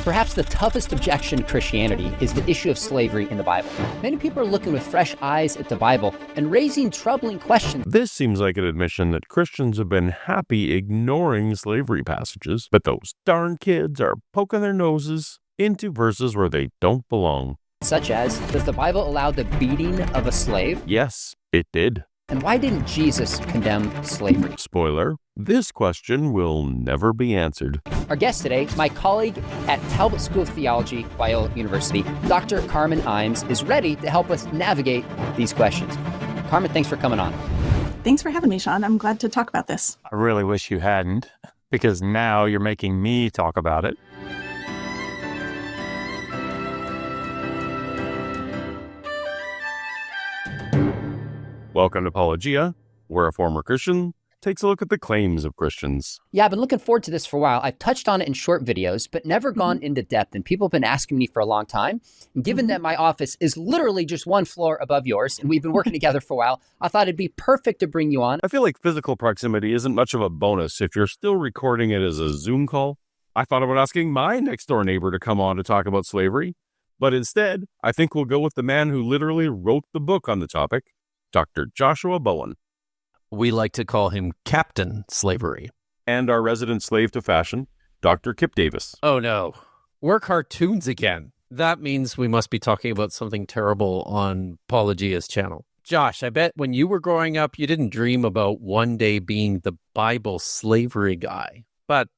Perhaps the toughest objection to Christianity is the issue of slavery in the Bible. Many people are looking with fresh eyes at the Bible and raising troubling questions. This seems like an admission that Christians have been happy ignoring slavery passages, but those darn kids are poking their noses into verses where they don't belong. Such as, does the Bible allow the beating of a slave? Yes, it did. And why didn't Jesus condemn slavery? Spoiler, this question will never be answered. Our guest today, my colleague at Talbot School of Theology, Biola University, Dr. Carmen Imes, is ready to help us navigate these questions. Carmen, thanks for coming on. Thanks for having me, Sean. I'm glad to talk about this. I really wish you hadn't, because now you're making me talk about it. Welcome to Paulogia, where a former Christian takes a look at the claims of Christians. Yeah, I've been looking forward to this for a while. I've touched on it in short videos, but never gone into depth. And people have been asking me for a long time. And given that my office is literally just one floor above yours, and we've been working together for a while, I thought it'd be perfect to bring you on. I feel like physical proximity isn't much of a bonus if you're still recording it as a Zoom call. I thought about asking my next door neighbor to come on to talk about slavery, but instead, I think we'll go with the man who literally wrote the book on the topic, Dr. Joshua Bowen. We like to call him Captain Slavery. And our resident slave to fashion, Dr. Kipp Davis. Oh no, we're cartoons again. That means we must be talking about something terrible on Paulogia's channel. Josh, I bet when you were growing up, you didn't dream about one day being the Bible slavery guy. But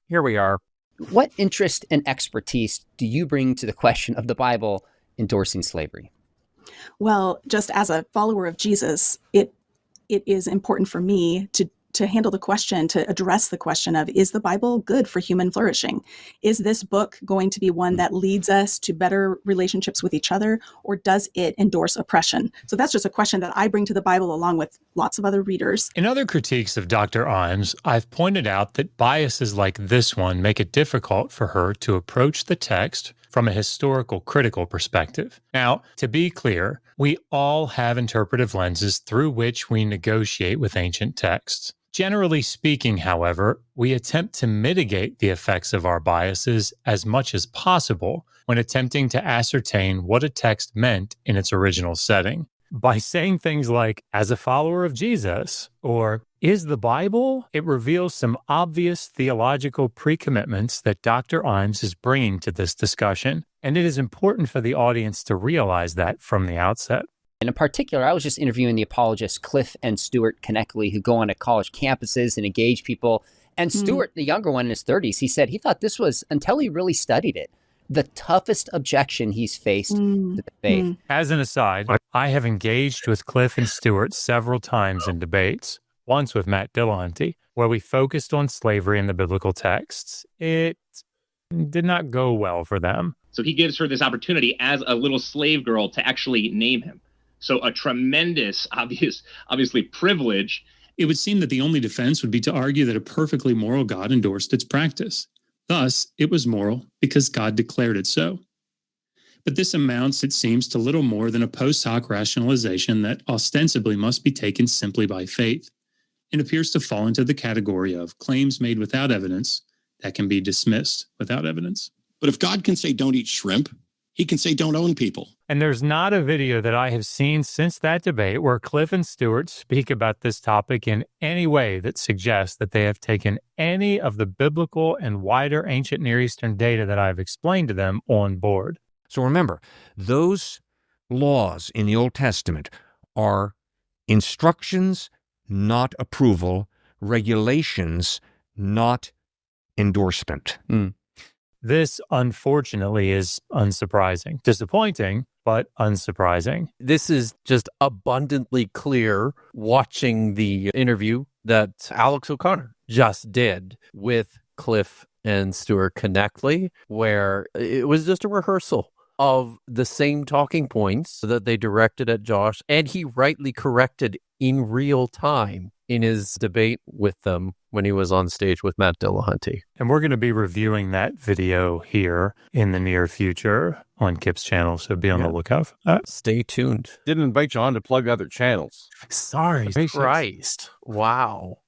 here we are. What interest and expertise do you bring to the question of the Bible endorsing slavery? Well, just as a follower of Jesus, it is important for me to handle the question, to address the question of, is the Bible good for human flourishing? Is this book going to be one that leads us to better relationships with each other, or does it endorse oppression? So that's just a question that I bring to the Bible along with lots of other readers. In other critiques of Dr. Imes, I've pointed out that biases like this one make it difficult for her to approach the text from a historical critical perspective. Now, to be clear, we all have interpretive lenses through which we negotiate with ancient texts. Generally speaking, however, we attempt to mitigate the effects of our biases as much as possible when attempting to ascertain what a text meant in its original setting. By saying things like, as a follower of Jesus, or is the Bible, it reveals some obvious theological pre-commitments that Dr. Imes is bringing to this discussion, and it is important for the audience to realize that from the outset. And in particular, I was just interviewing the apologists Cliff and Stuart Connectley, who go on to college campuses and engage people. And Stuart, the younger one in his 30s, he said he thought this was, until he really studied it, the toughest objection he's faced to the faith. As an aside, I have engaged with Cliff and Stuart several times in debates, once with Matt Dillahunty, where we focused on slavery in the biblical texts. It did not go well for them. So he gives her this opportunity as a little slave girl to actually name him. So a tremendous, obviously privilege. It would seem that the only defense would be to argue that a perfectly moral God endorsed its practice. Thus, it was moral because God declared it so. But this amounts, it seems, to little more than a post hoc rationalization that ostensibly must be taken simply by faith, and appears to fall into the category of claims made without evidence that can be dismissed without evidence. But if God can say don't eat shrimp, he can say don't own people. And there's not a video that I have seen since that debate where Cliff and Stuart speak about this topic in any way that suggests that they have taken any of the biblical and wider ancient Near Eastern data that I've explained to them on board. So remember, those laws in the Old Testament are instructions, not approval, regulations, not endorsement. This, unfortunately, is unsurprising. Disappointing, but unsurprising. This is just abundantly clear watching the interview that Alex O'Connor just did with Cliff and Stuart Connectley, where it was just a rehearsal of the same talking points that they directed at Josh, and he rightly corrected in real time in his debate with them when he was on stage with Matt Dillahunty. And we're going to be reviewing that video here in the near future on Kipp's channel, so be on the lookout for that. Stay tuned. Didn't invite you on to plug other channels. Sorry. Christ. Wow.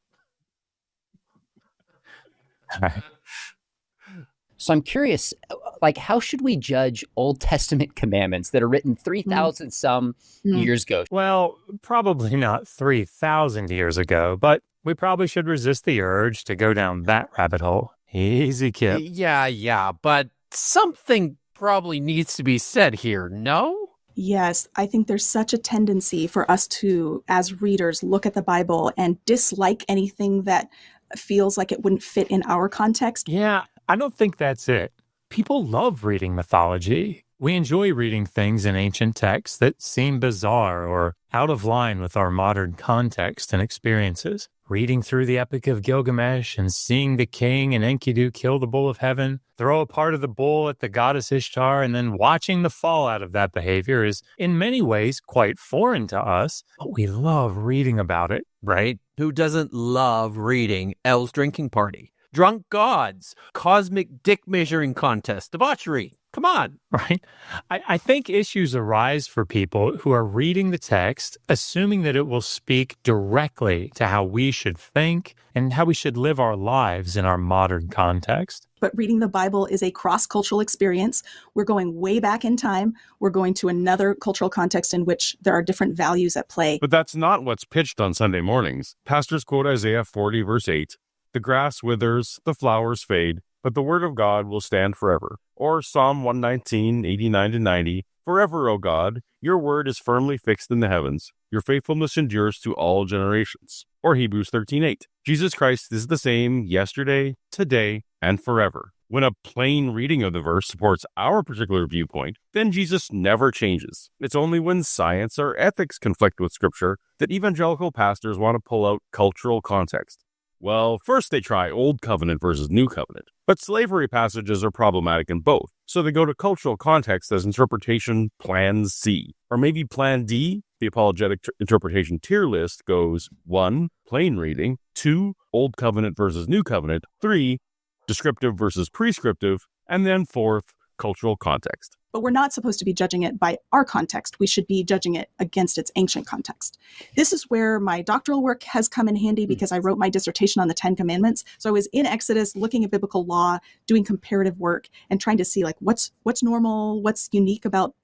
So I'm curious, like, how should we judge Old Testament commandments that are written 3,000 some years ago? Well, probably not 3,000 years ago, but we probably should resist the urge to go down that rabbit hole. Easy, Kipp. Yeah, but something probably needs to be said here, no? Yes, I think there's such a tendency for us to, as readers, look at the Bible and dislike anything that feels like it wouldn't fit in our context. Yeah, I don't think that's it. People love reading mythology. We enjoy reading things in ancient texts that seem bizarre or out of line with our modern context and experiences. Reading through the Epic of Gilgamesh and seeing the king and Enkidu kill the bull of heaven, throw a part of the bull at the goddess Ishtar, and then watching the fallout of that behavior is in many ways quite foreign to us, but we love reading about it. Right? Who doesn't love reading Elle's Drinking Party? Drunk Gods, Cosmic Dick Measuring Contest, debauchery. Come on. Right? I think issues arise for people who are reading the text, assuming that it will speak directly to how we should think and how we should live our lives in our modern context. But reading the Bible is a cross-cultural experience. We're going way back in time. We're going to another cultural context in which there are different values at play. But that's not what's pitched on Sunday mornings. Pastors quote Isaiah 40, verse 8. The grass withers, the flowers fade, but the word of God will stand forever. Or Psalm 119, 89-90. Forever, O God, your word is firmly fixed in the heavens. Your faithfulness endures to all generations. Or Hebrews 13:8. Jesus Christ is the same yesterday, today, and forever. When a plain reading of the verse supports our particular viewpoint, then Jesus never changes. It's only when science or ethics conflict with Scripture that evangelical pastors want to pull out cultural context. Well, first they try Old Covenant versus New Covenant, but slavery passages are problematic in both, so they go to cultural context as interpretation plan C. Or maybe plan D, the apologetic interpretation tier list goes 1. Plain reading, 2. Old Covenant versus New Covenant, 3. Descriptive versus prescriptive, and then 4th, cultural context. But we're not supposed to be judging it by our context. We should be judging it against its ancient context. This is where my doctoral work has come in handy because I wrote my dissertation on the 10 Commandments. So I was in Exodus looking at biblical law, doing comparative work, and trying to see like what's normal, what's unique about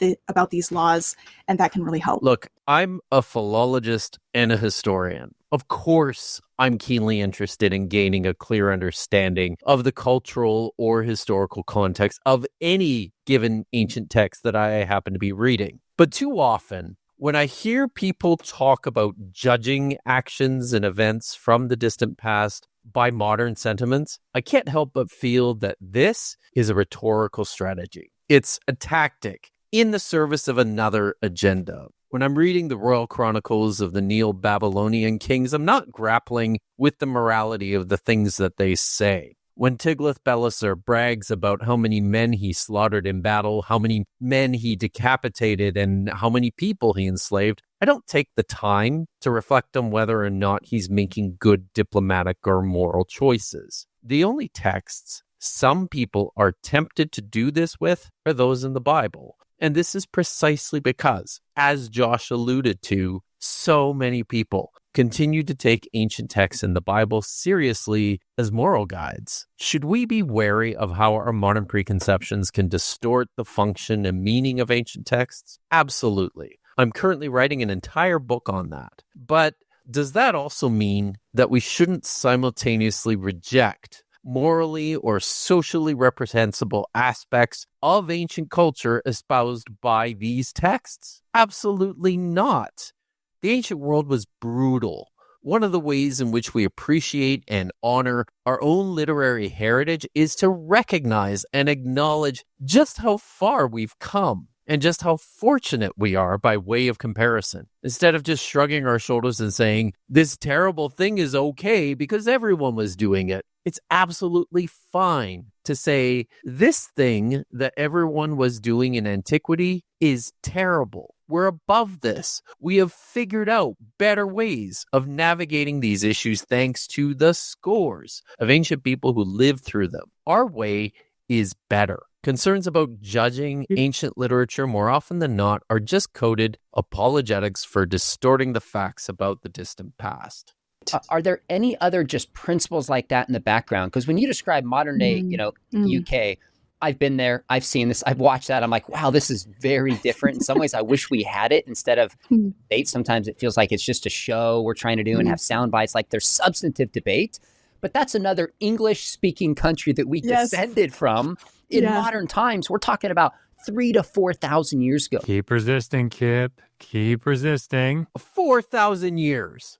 these laws, and that can really help. Look, I'm a philologist and a historian. Of course, I'm keenly interested in gaining a clear understanding of the cultural or historical context of any given ancient text that I happen to be reading. But too often, when I hear people talk about judging actions and events from the distant past by modern sentiments, I can't help but feel that this is a rhetorical strategy. It's a tactic in the service of another agenda. When I'm reading the royal chronicles of the Neo-Babylonian kings, I'm not grappling with the morality of the things that they say. When Tiglath-Pileser brags about how many men he slaughtered in battle, how many men he decapitated, and how many people he enslaved, I don't take the time to reflect on whether or not he's making good diplomatic or moral choices. The only texts some people are tempted to do this with are those in the Bible. And this is precisely because, as Josh alluded to, so many people continue to take ancient texts in the Bible seriously as moral guides. Should we be wary of how our modern preconceptions can distort the function and meaning of ancient texts? Absolutely. I'm currently writing an entire book on that. But does that also mean that we shouldn't simultaneously reject morally or socially reprehensible aspects of ancient culture espoused by these texts? Absolutely not. The ancient world was brutal. One of the ways in which we appreciate and honor our own literary heritage is to recognize and acknowledge just how far we've come and just how fortunate we are by way of comparison. Instead of just shrugging our shoulders and saying, this terrible thing is okay because everyone was doing it. It's absolutely fine to say this thing that everyone was doing in antiquity is terrible. We're above this. We have figured out better ways of navigating these issues thanks to the scores of ancient people who lived through them. Our way is better. Concerns about judging ancient literature more often than not are just coded apologetics for distorting the facts about the distant past. Are there any other just principles like that in the background? Because when you describe modern day, UK, I've been there. I've seen this. I've watched that. I'm like, wow, this is very different. In some ways, I wish we had it instead of debate. Sometimes it feels like it's just a show we're trying to do and have sound bites. Like there's substantive debate, but that's another English-speaking country that we descended from in modern times. We're talking about 3,000 to 4,000 years ago. Keep resisting, Kipp. Keep resisting. 4,000 years.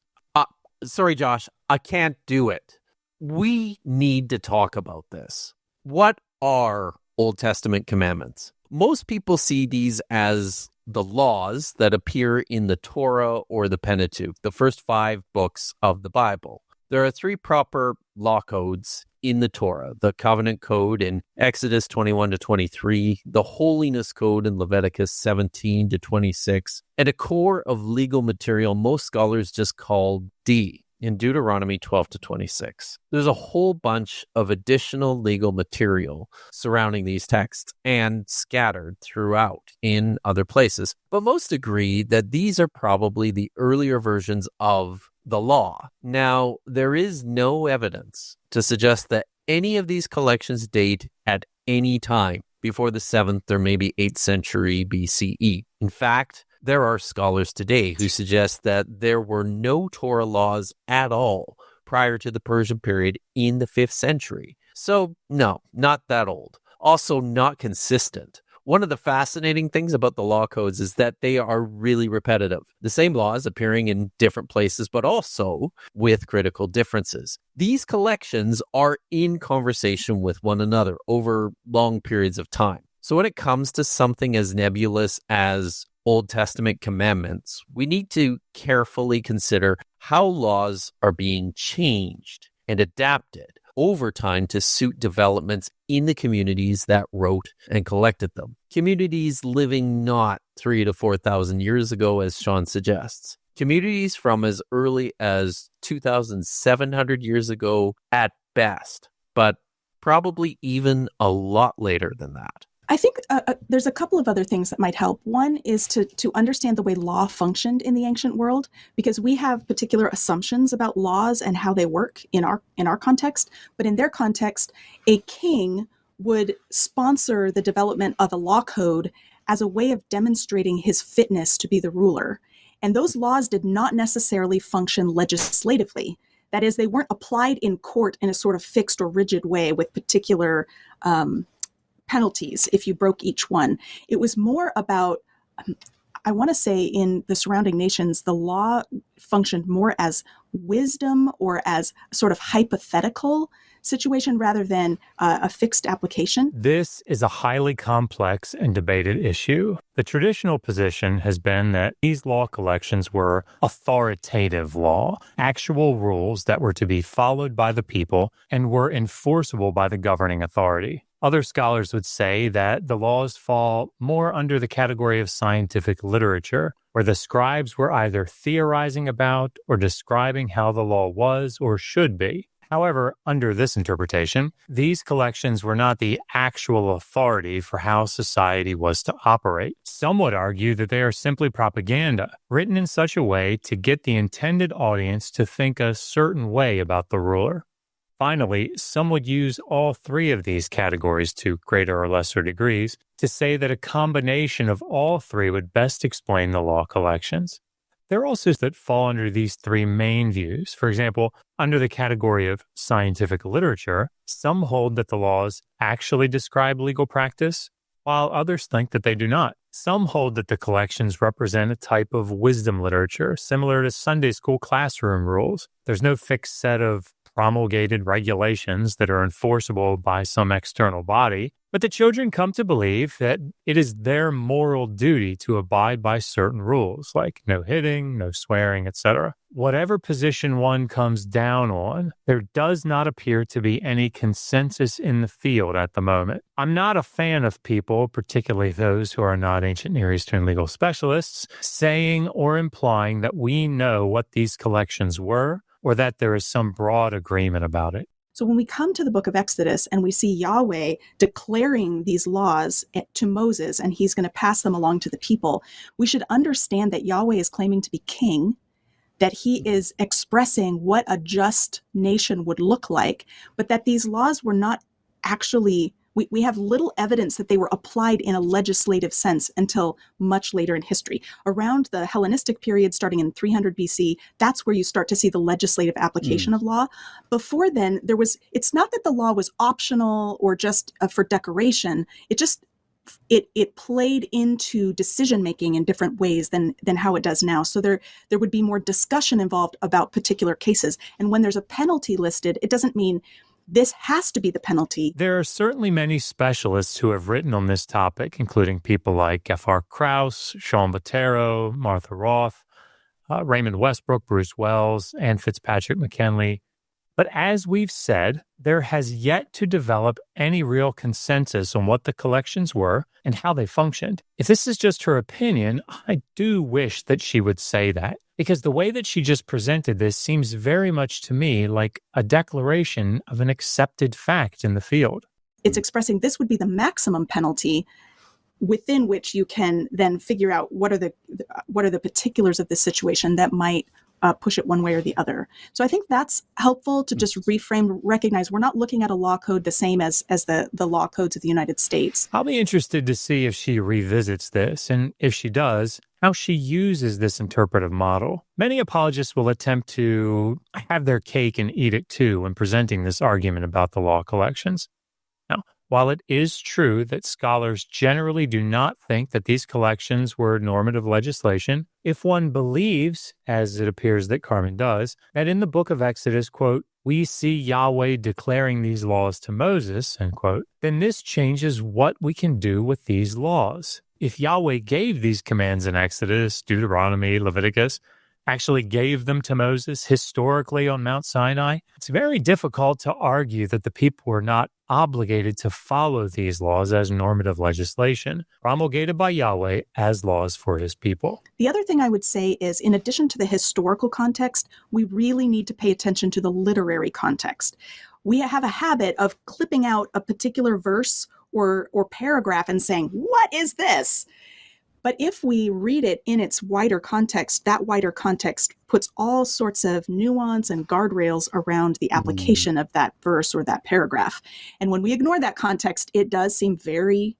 Sorry, Josh, I can't do it. We need to talk about this. What are Old Testament commandments? Most people see these as the laws that appear in the Torah or the Pentateuch, the first 5 books of the Bible. There are 3 proper law codes in the Torah: the covenant code in Exodus 21 to 23, the holiness code in Leviticus 17 to 26, and a core of legal material most scholars just call D in Deuteronomy 12 to 26. There's a whole bunch of additional legal material surrounding these texts and scattered throughout in other places. But most agree that these are probably the earlier versions of the law. Now, there is no evidence to suggest that any of these collections date at any time before the 7th or maybe 8th century BCE. In fact, there are scholars today who suggest that there were no Torah laws at all prior to the Persian period in the 5th century. So, no, not that old. Also, not consistent. One of the fascinating things about the law codes is that they are really repetitive. The same laws appearing in different places, but also with critical differences. These collections are in conversation with one another over long periods of time. So when it comes to something as nebulous as Old Testament commandments, we need to carefully consider how laws are being changed and adapted over time to suit developments in the communities that wrote and collected them. Communities living not 3,000 to 4,000 years ago, as Sean suggests. Communities from as early as 2,700 years ago at best, but probably even a lot later than that. I think there's a couple of other things that might help. One is to understand the way law functioned in the ancient world, because we have particular assumptions about laws and how they work in our context. But in their context, a king would sponsor the development of a law code as a way of demonstrating his fitness to be the ruler. And those laws did not necessarily function legislatively. That is, they weren't applied in court in a sort of fixed or rigid way with particular penalties if you broke each one. It was more about, I want to say in the surrounding nations, the law functioned more as wisdom or as a sort of hypothetical situation rather than a fixed application. This is a highly complex and debated issue. The traditional position has been that these law collections were authoritative law, actual rules that were to be followed by the people and were enforceable by the governing authority. Other scholars would say that the laws fall more under the category of scientific literature, where the scribes were either theorizing about or describing how the law was or should be. However, under this interpretation, these collections were not the actual authority for how society was to operate. Some would argue that they are simply propaganda, written in such a way to get the intended audience to think a certain way about the ruler. Finally, some would use all 3 of these categories to greater or lesser degrees to say that a combination of all 3 would best explain the law collections. There are also that fall under these 3 main views. For example, under the category of scientific literature, some hold that the laws actually describe legal practice, while others think that they do not. Some hold that the collections represent a type of wisdom literature, similar to Sunday school classroom rules. There's no fixed set of promulgated regulations that are enforceable by some external body, but the children come to believe that it is their moral duty to abide by certain rules, like no hitting, no swearing, etc. Whatever position one comes down on, there does not appear to be any consensus in the field at the moment. I'm not a fan of people, particularly those who are not ancient Near Eastern legal specialists, saying or implying that we know what these collections were, or that there is some broad agreement about it. So when we come to the book of Exodus and we see Yahweh declaring these laws to Moses and he's going to pass them along to the people, we should understand that Yahweh is claiming to be king, that he is expressing what a just nation would look like, but that these laws were not actually, we have little evidence that they were applied in a legislative sense until much later in history. Around the Hellenistic period, starting in 300 BC, that's where you start to see the legislative application of law. Before then, it's not that the law was optional or just for decoration. It played into decision making in different ways than how it does now. So there would be more discussion involved about particular cases. And when there's a penalty listed, it doesn't mean this has to be the penalty. There are certainly many specialists who have written on this topic, including people like F.R. Krauss, Sean Botero, Martha Roth, Raymond Westbrook, Bruce Wells, and Fitzpatrick McKinley. But as we've said, there has yet to develop any real consensus on what the collections were and how they functioned. If this is just her opinion, I do wish that she would say that, because the way that she just presented this seems very much to me like a declaration of an accepted fact in the field. It's expressing this would be the maximum penalty within which you can then figure out what are the particulars of the situation that might push it one way or the other. So I think that's helpful to just reframe, recognize we're not looking at a law code the same as the law codes of the United States. I'll be interested to see if she revisits this, and if she does, how she uses this interpretive model. Many apologists will attempt to have their cake and eat it too when presenting this argument about the law collections. Now, while it is true that scholars generally do not think that these collections were normative legislation, if one believes, as it appears that Carmen does, that in the book of Exodus, quote, we see Yahweh declaring these laws to Moses, end quote, then this changes what we can do with these laws. If Yahweh gave these commands in Exodus, Deuteronomy, Leviticus, actually gave them to Moses historically on Mount Sinai, it's very difficult to argue that the people were not obligated to follow these laws as normative legislation, promulgated by Yahweh as laws for his people. The other thing I would say is, in addition to the historical context, we really need to pay attention to the literary context. We have a habit of clipping out a particular verse or paragraph and saying, what is this? But if we read it in its wider context, that wider context puts all sorts of nuance and guardrails around the application of that verse or that paragraph. And when we ignore that context, it does seem very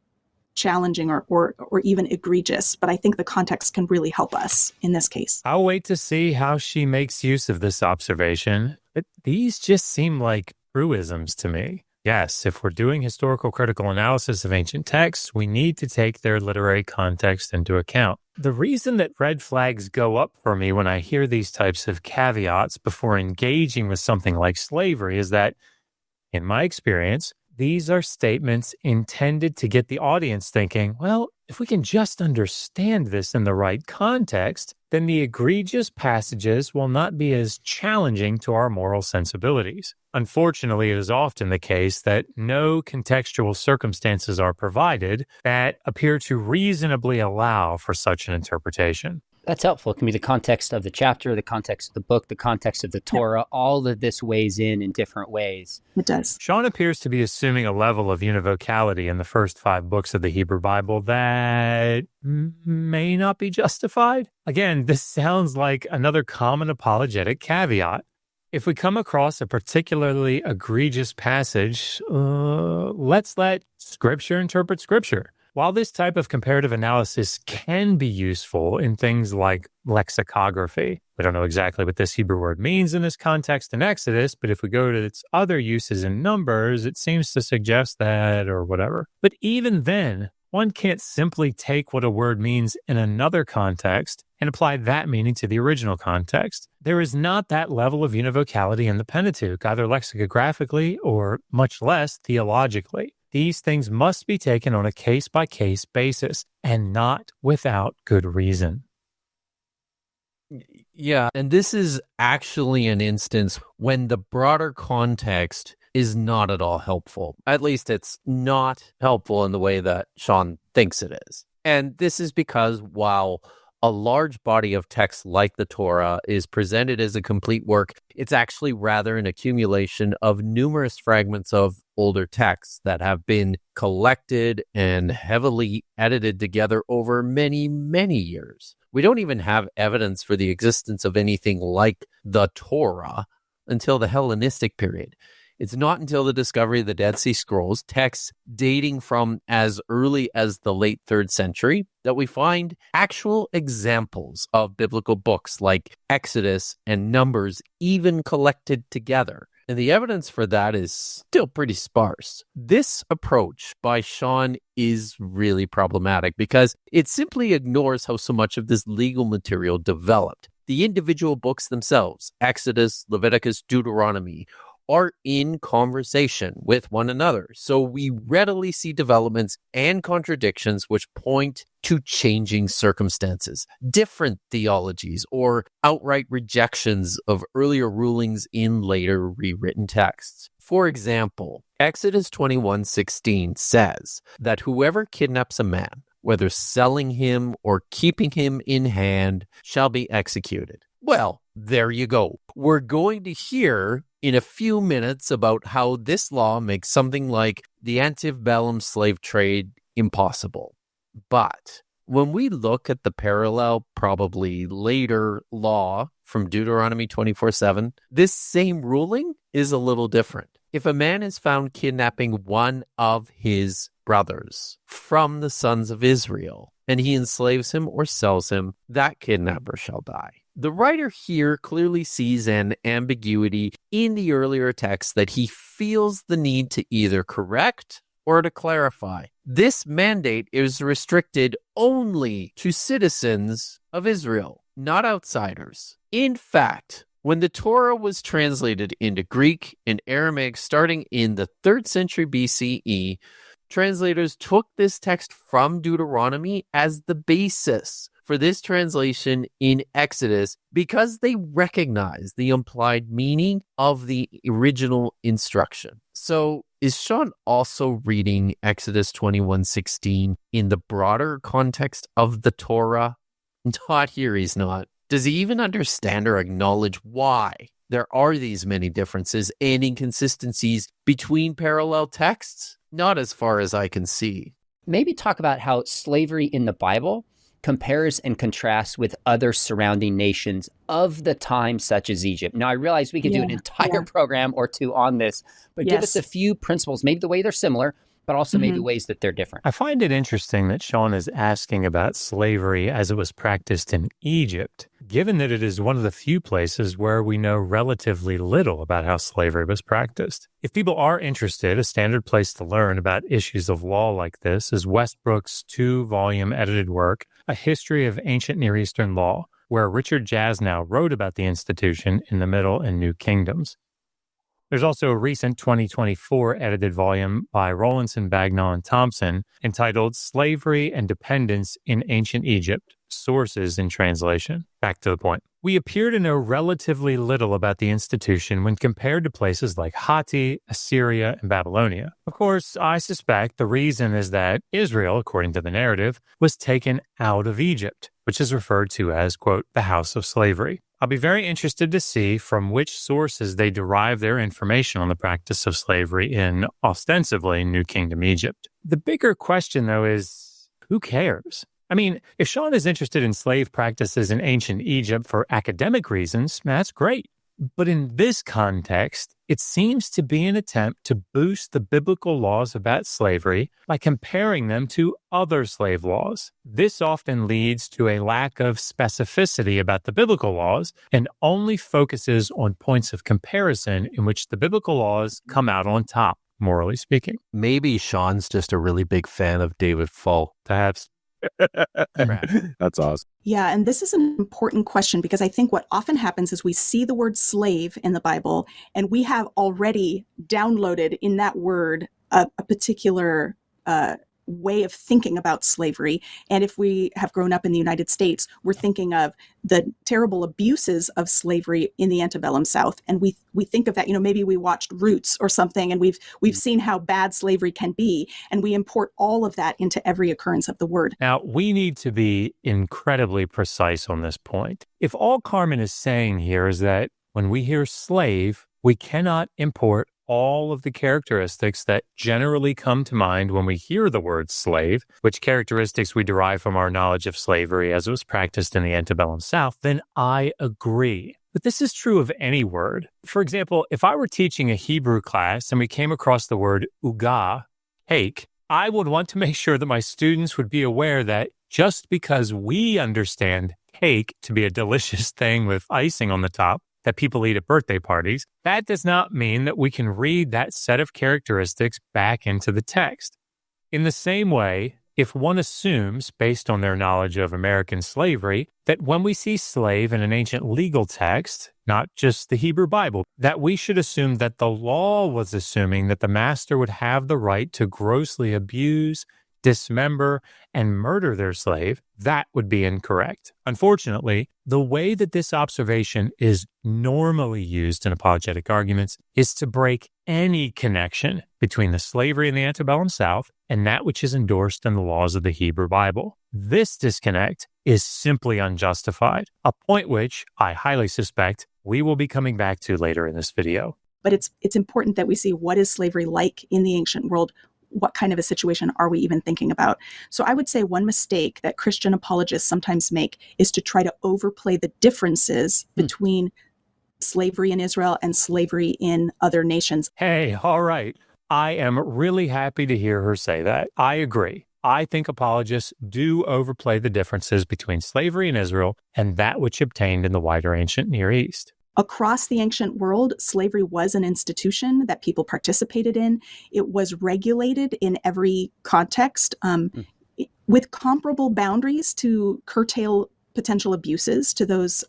challenging or even egregious. But I think the context can really help us in this case. I'll wait to see how she makes use of this observation. But these just seem like truisms to me. Yes, if we're doing historical critical analysis of ancient texts, we need to take their literary context into account. The reason that red flags go up for me when I hear these types of caveats before engaging with something like slavery is that, in my experience, these are statements intended to get the audience thinking, well, if we can just understand this in the right context, then the egregious passages will not be as challenging to our moral sensibilities. Unfortunately, it is often the case that no contextual circumstances are provided that appear to reasonably allow for such an interpretation. That's helpful. It can be the context of the chapter, the context of the book, the context of the Torah. All of this weighs in different ways. It does. Sean appears to be assuming a level of univocality in the first 5 books of the Hebrew Bible that may not be justified. Again, this sounds like another common apologetic caveat. If we come across a particularly egregious passage, let's let Scripture interpret Scripture. While this type of comparative analysis can be useful in things like lexicography, we don't know exactly what this Hebrew word means in this context in Exodus, but if we go to its other uses in Numbers, it seems to suggest that or whatever. But even then, one can't simply take what a word means in another context and apply that meaning to the original context. There is not that level of univocality in the Pentateuch, either lexicographically or much less theologically. These things must be taken on a case-by-case basis and not without good reason. Yeah, and this is actually an instance when the broader context is not at all helpful. At least it's not helpful in the way that Sean thinks it is. And this is because while a large body of text like the Torah is presented as a complete work, it's actually rather an accumulation of numerous fragments of older texts that have been collected and heavily edited together over many, many years. We don't even have evidence for the existence of anything like the Torah until the Hellenistic period. It's not until the discovery of the Dead Sea Scrolls, texts dating from as early as the late 3rd century, that we find actual examples of biblical books like Exodus and Numbers even collected together. And the evidence for that is still pretty sparse. This approach by Sean is really problematic because it simply ignores how so much of this legal material developed. The individual books themselves, Exodus, Leviticus, Deuteronomy, are in conversation with one another. So we readily see developments and contradictions which point to changing circumstances, different theologies, or outright rejections of earlier rulings in later rewritten texts. For example, Exodus 21:16 says that whoever kidnaps a man, whether selling him or keeping him in hand, shall be executed. Well, there you go. We're going to hear in a few minutes about how this law makes something like the antebellum slave trade impossible. But when we look at the parallel, probably later law from Deuteronomy 24:7, this same ruling is a little different. If a man is found kidnapping one of his brothers from the sons of Israel, and he enslaves him or sells him, that kidnapper shall die. The writer here clearly sees an ambiguity in the earlier text that he feels the need to either correct or to clarify. This mandate is restricted only to citizens of Israel, not outsiders. In fact, when the Torah was translated into Greek and Aramaic starting in the 3rd century BCE, translators took this text from Deuteronomy as the basis for this translation in Exodus because they recognize the implied meaning of the original instruction. So is Sean also reading Exodus 21:16 in the broader context of the Torah? Not here, he's not. Does he even understand or acknowledge why there are these many differences and inconsistencies between parallel texts? Not as far as I can see. Maybe talk about how slavery in the Bible compares and contrasts with other surrounding nations of the time, such as Egypt. Now, I realize we could do an entire program or two on this, but give us a few principles, maybe the way they're similar, but also maybe ways that they're different. I find it interesting that Sean is asking about slavery as it was practiced in Egypt, given that it is one of the few places where we know relatively little about how slavery was practiced. If people are interested, a standard place to learn about issues of law like this is Westbrook's 2-volume edited work, A History of Ancient Near Eastern Law, where Richard Jasnow wrote about the institution in the Middle and New Kingdoms. There's also a recent 2024 edited volume by Rowlandson, Bagnall, and Thompson entitled Slavery and Dependence in Ancient Egypt, Sources and Translation. Back to the point. We appear to know relatively little about the institution when compared to places like Hatti, Assyria, and Babylonia. Of course, I suspect the reason is that Israel, according to the narrative, was taken out of Egypt, which is referred to as, quote, the house of slavery. I'll be very interested to see from which sources they derive their information on the practice of slavery in, ostensibly, New Kingdom Egypt. The bigger question, though, is who cares? I mean, if Sean is interested in slave practices in ancient Egypt for academic reasons, that's great. But in this context, it seems to be an attempt to boost the biblical laws about slavery by comparing them to other slave laws. This often leads to a lack of specificity about the biblical laws and only focuses on points of comparison in which the biblical laws come out on top, morally speaking. Maybe Sean's just a really big fan of David Fall. Perhaps. That's awesome. Yeah, and this is an important question because I think what often happens is we see the word slave in the Bible and we have already downloaded in that word a particular way of thinking about slavery. And if we have grown up in the United States, we're thinking of the terrible abuses of slavery in the antebellum South. And we think of that, maybe we watched Roots or something, and we've seen how bad slavery can be. And we import all of that into every occurrence of the word. Now, we need to be incredibly precise on this point. If all Carmen is saying here is that when we hear slave, we cannot import all of the characteristics that generally come to mind when we hear the word slave, which characteristics we derive from our knowledge of slavery as it was practiced in the antebellum South, then I agree. But this is true of any word. For example, if I were teaching a Hebrew class and we came across the word ugah, cake, I would want to make sure that my students would be aware that just because we understand cake to be a delicious thing with icing on the top that people eat at birthday parties, that does not mean that we can read that set of characteristics back into the text. In the same way, if one assumes, based on their knowledge of American slavery, that when we see slave in an ancient legal text, not just the Hebrew Bible, that we should assume that the law was assuming that the master would have the right to grossly abuse, dismember, and murder their slave, that would be incorrect. Unfortunately, the way that this observation is normally used in apologetic arguments is to break any connection between the slavery in the antebellum South and that which is endorsed in the laws of the Hebrew Bible. This disconnect is simply unjustified, a point which I highly suspect we will be coming back to later in this video. But it's important that we see what is slavery like in the ancient world. What kind of a situation are we even thinking about? So I would say one mistake that Christian apologists sometimes make is to try to overplay the differences between slavery in Israel and slavery in other nations. Hey, all right. I am really happy to hear her say that. I agree. I think apologists do overplay the differences between slavery in Israel and that which obtained in the wider ancient Near East. Across the ancient world, slavery was an institution that people participated in. It was regulated in every context with comparable boundaries to curtail potential abuses to those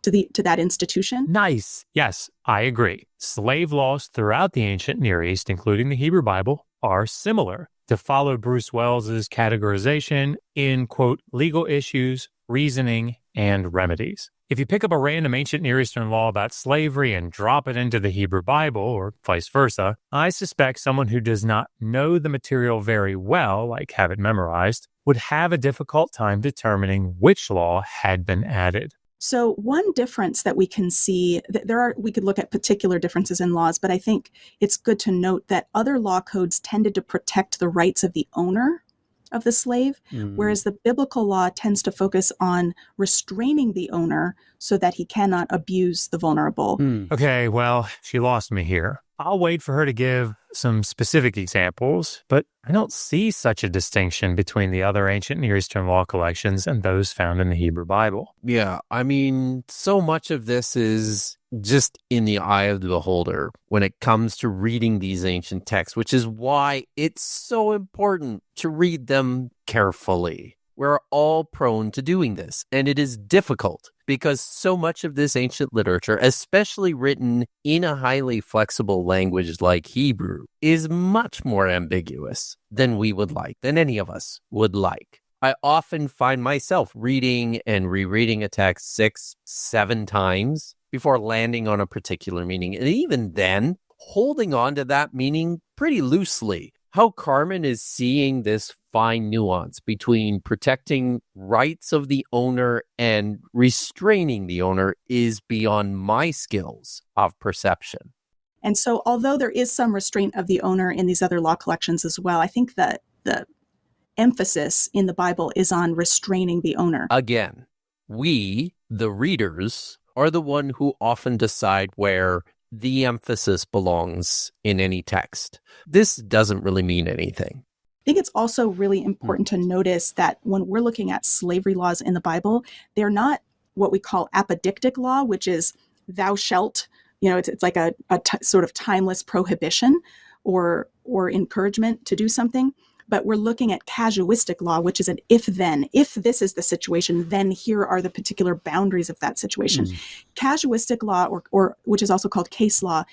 to that institution. Nice. Yes, I agree. Slave laws throughout the ancient Near East, including the Hebrew Bible, are similar. To follow Bruce Wells's categorization in, quote, legal issues, reasoning, and remedies. If you pick up a random ancient Near Eastern law about slavery and drop it into the Hebrew Bible, or vice versa, I suspect someone who does not know the material very well, like have it memorized, would have a difficult time determining which law had been added. So one difference that we can see, we could look at particular differences in laws, but I think it's good to note that other law codes tended to protect the rights of the owner of the slave, whereas the biblical law tends to focus on restraining the owner so that he cannot abuse the vulnerable. Okay, well, she lost me here. I'll wait for her to give some specific examples, but I don't see such a distinction between the other ancient Near Eastern law collections and those found in the Hebrew Bible. Yeah, I mean, so much of this is just in the eye of the beholder when it comes to reading these ancient texts, which is why it's so important to read them carefully. We're all prone to doing this, and it is difficult because so much of this ancient literature, especially written in a highly flexible language like Hebrew, is much more ambiguous than we would like, than any of us would like. I often find myself reading and rereading a text 6, 7 times before landing on a particular meaning, and even then, holding on to that meaning pretty loosely. How Carmen is seeing this fine nuance between protecting rights of the owner and restraining the owner is beyond my skills of perception. And so although there is some restraint of the owner in these other law collections as well, I think that the emphasis in the Bible is on restraining the owner. Again, we, the readers, are the one who often decide where the emphasis belongs in any text. This doesn't really mean anything. I think it's also really important to notice that when we're looking at slavery laws in the Bible, they're not what we call apodeictic law, which is thou shalt, it's like a sort of timeless prohibition or encouragement to do something. But we're looking at casuistic law, which is an if-then. If this is the situation, then here are the particular boundaries of that situation. Casuistic law, or which is also called case law,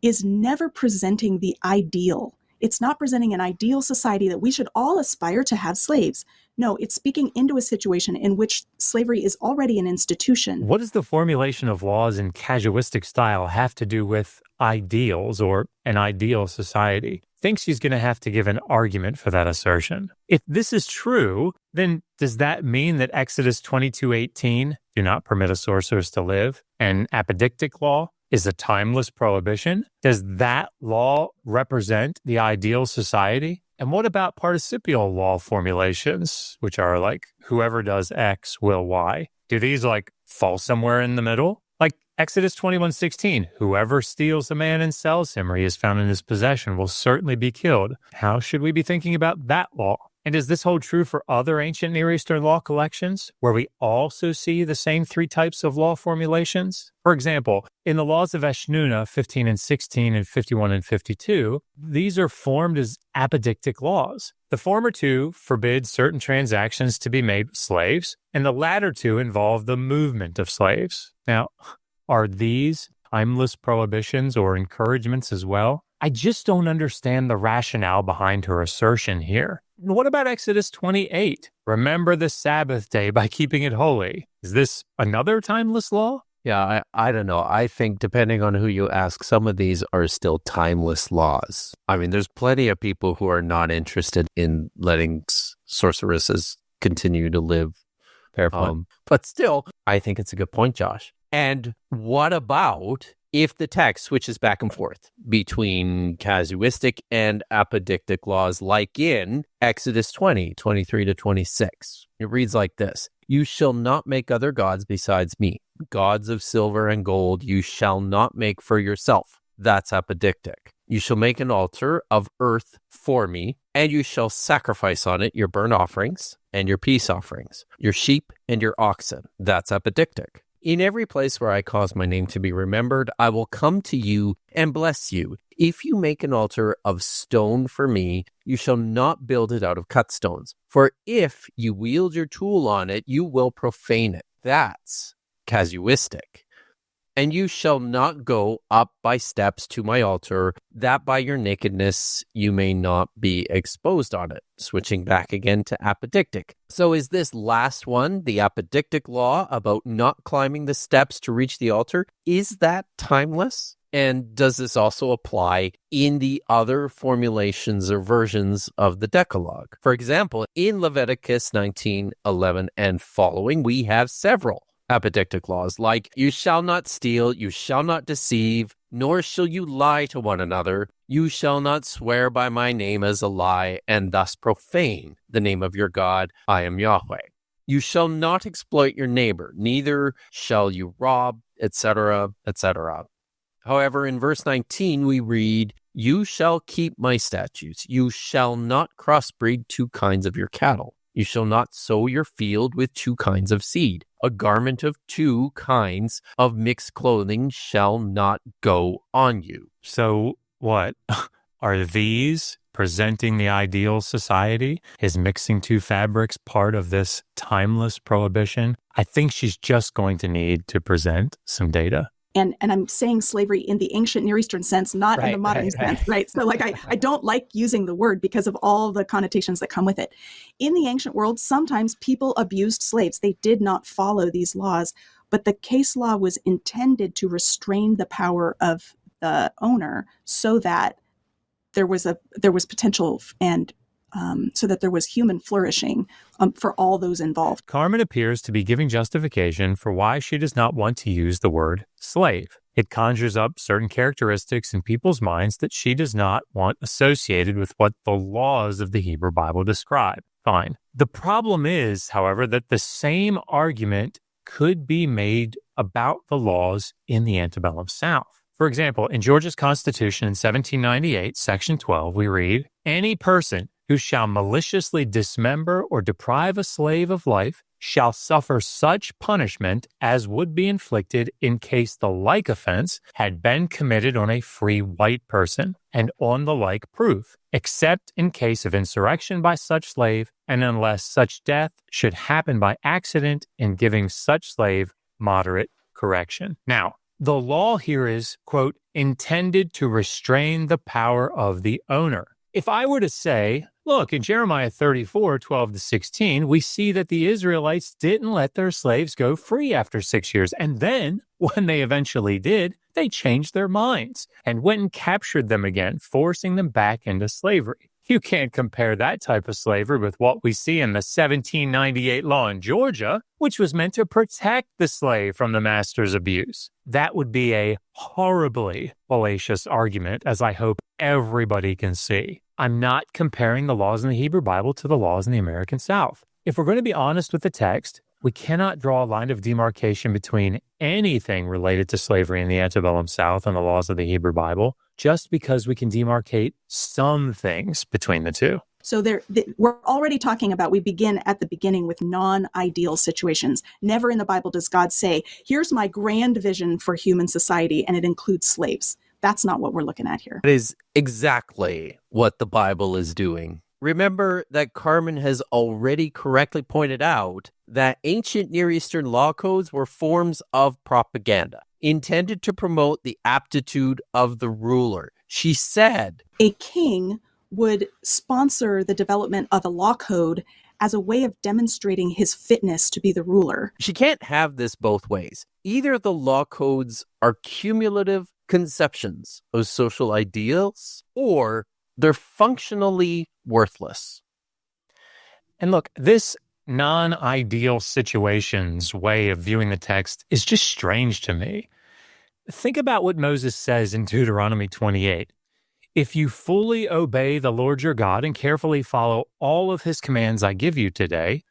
is never presenting the ideal. It's not presenting an ideal society that we should all aspire to have slaves. No, it's speaking into a situation in which slavery is already an institution. What does the formulation of laws in casuistic style have to do with ideals or an ideal society? I think she's going to have to give an argument for that assertion. If this is true, then does that mean that Exodus 22:18, do not permit a sorceress to live, and apodeictic law is a timeless prohibition? Does that law represent the ideal society? And what about participial law formulations, which are like, whoever does X will Y? Do these fall somewhere in the middle? Exodus 21:16, whoever steals a man and sells him or he is found in his possession will certainly be killed. How should we be thinking about that law? And does this hold true for other ancient Near Eastern law collections, where we also see the same three types of law formulations? For example, in the laws of Eshnunna 15 and 16 and 51 and 52, these are formed as apodeictic laws. The former two forbid certain transactions to be made with slaves, and the latter two involve the movement of slaves. Now, are these timeless prohibitions or encouragements as well? I just don't understand the rationale behind her assertion here. What about Exodus 28? Remember the Sabbath day by keeping it holy. Is this another timeless law? Yeah, I don't know. I think depending on who you ask, some of these are still timeless laws. I mean, there's plenty of people who are not interested in letting sorceresses continue to live. Fair point. But still, I think it's a good point, Josh. And what about if the text switches back and forth between casuistic and apodeictic laws, like in Exodus 20, 23 to 26? It reads like this: You shall not make other gods besides me. Gods of silver and gold you shall not make for yourself. That's apodeictic. You shall make an altar of earth for me, and you shall sacrifice on it your burnt offerings and your peace offerings, your sheep and your oxen. That's apodeictic. In every place where I cause my name to be remembered, I will come to you and bless you. If you make an altar of stone for me, you shall not build it out of cut stones. For if you wield your tool on it, you will profane it. That's casuistic. And you shall not go up by steps to my altar, that by your nakedness you may not be exposed on it. Switching back again to apodeictic. So is this last one, the apodeictic law about not climbing the steps to reach the altar, is that timeless? And does this also apply in the other formulations or versions of the Decalogue? For example, in Leviticus 19:11 and following, we have several apodeictic laws, like you shall not steal, you shall not deceive, nor shall you lie to one another. You shall not swear by my name as a lie, and thus profane the name of your God. I am Yahweh. You shall not exploit your neighbor, neither shall you rob, etc., etc. However, in verse 19, we read, you shall keep my statutes. You shall not crossbreed two kinds of your cattle. You shall not sow your field with two kinds of seed. A garment of two kinds of mixed clothing shall not go on you. So what? Are these presenting the ideal society? Is mixing two fabrics part of this timeless prohibition? I think she's just going to need to present some data. And I'm saying slavery in the ancient Near Eastern sense, not in the modern sense, right? So like I don't like using the word because of all the connotations that come with it. In the ancient world, sometimes people abused slaves. They did not follow these laws, but the case law was intended to restrain the power of the owner so that there was potential and so that there was human flourishing for all those involved. Carmen appears to be giving justification for why she does not want to use the word slave. It conjures up certain characteristics in people's minds that she does not want associated with what the laws of the Hebrew Bible describe. Fine. The problem is, however, that the same argument could be made about the laws in the antebellum South. For example, in Georgia's Constitution in 1798, Section 12, we read, any person who shall maliciously dismember or deprive a slave of life shall suffer such punishment as would be inflicted in case the like offense had been committed on a free white person and on the like proof, except in case of insurrection by such slave, and unless such death should happen by accident in giving such slave moderate correction. Now, the law here is, quote, intended to restrain the power of the owner. If I were to say, look, in Jeremiah 34:12-16, we see that the Israelites didn't let their slaves go free after 6 years. And then, when they eventually did, they changed their minds and went and captured them again, forcing them back into slavery. You can't compare that type of slavery with what we see in the 1798 law in Georgia, which was meant to protect the slave from the master's abuse. That would be a horribly fallacious argument, as I hope everybody can see. I'm not comparing the laws in the Hebrew Bible to the laws in the American South. If we're going to be honest with the text, we cannot draw a line of demarcation between anything related to slavery in the antebellum South and the laws of the Hebrew Bible just because we can demarcate some things between the two. So we're already talking about, we begin at the beginning with non-ideal situations. Never in the Bible does God say, here's my grand vision for human society, and it includes slaves. That's not what we're looking at here. It is exactly what the Bible is doing. Remember that Carmen has already correctly pointed out that ancient Near Eastern law codes were forms of propaganda intended to promote the aptitude of the ruler. She said, a king would sponsor the development of a law code as a way of demonstrating his fitness to be the ruler. She can't have this both ways. Either the law codes are cumulative conceptions of social ideals, or they're functionally worthless. And look, this non-ideal situations way of viewing the text is just strange to me. Think about what Moses says in Deuteronomy 28. If you fully obey the Lord your God and carefully follow all of his commands I give you today,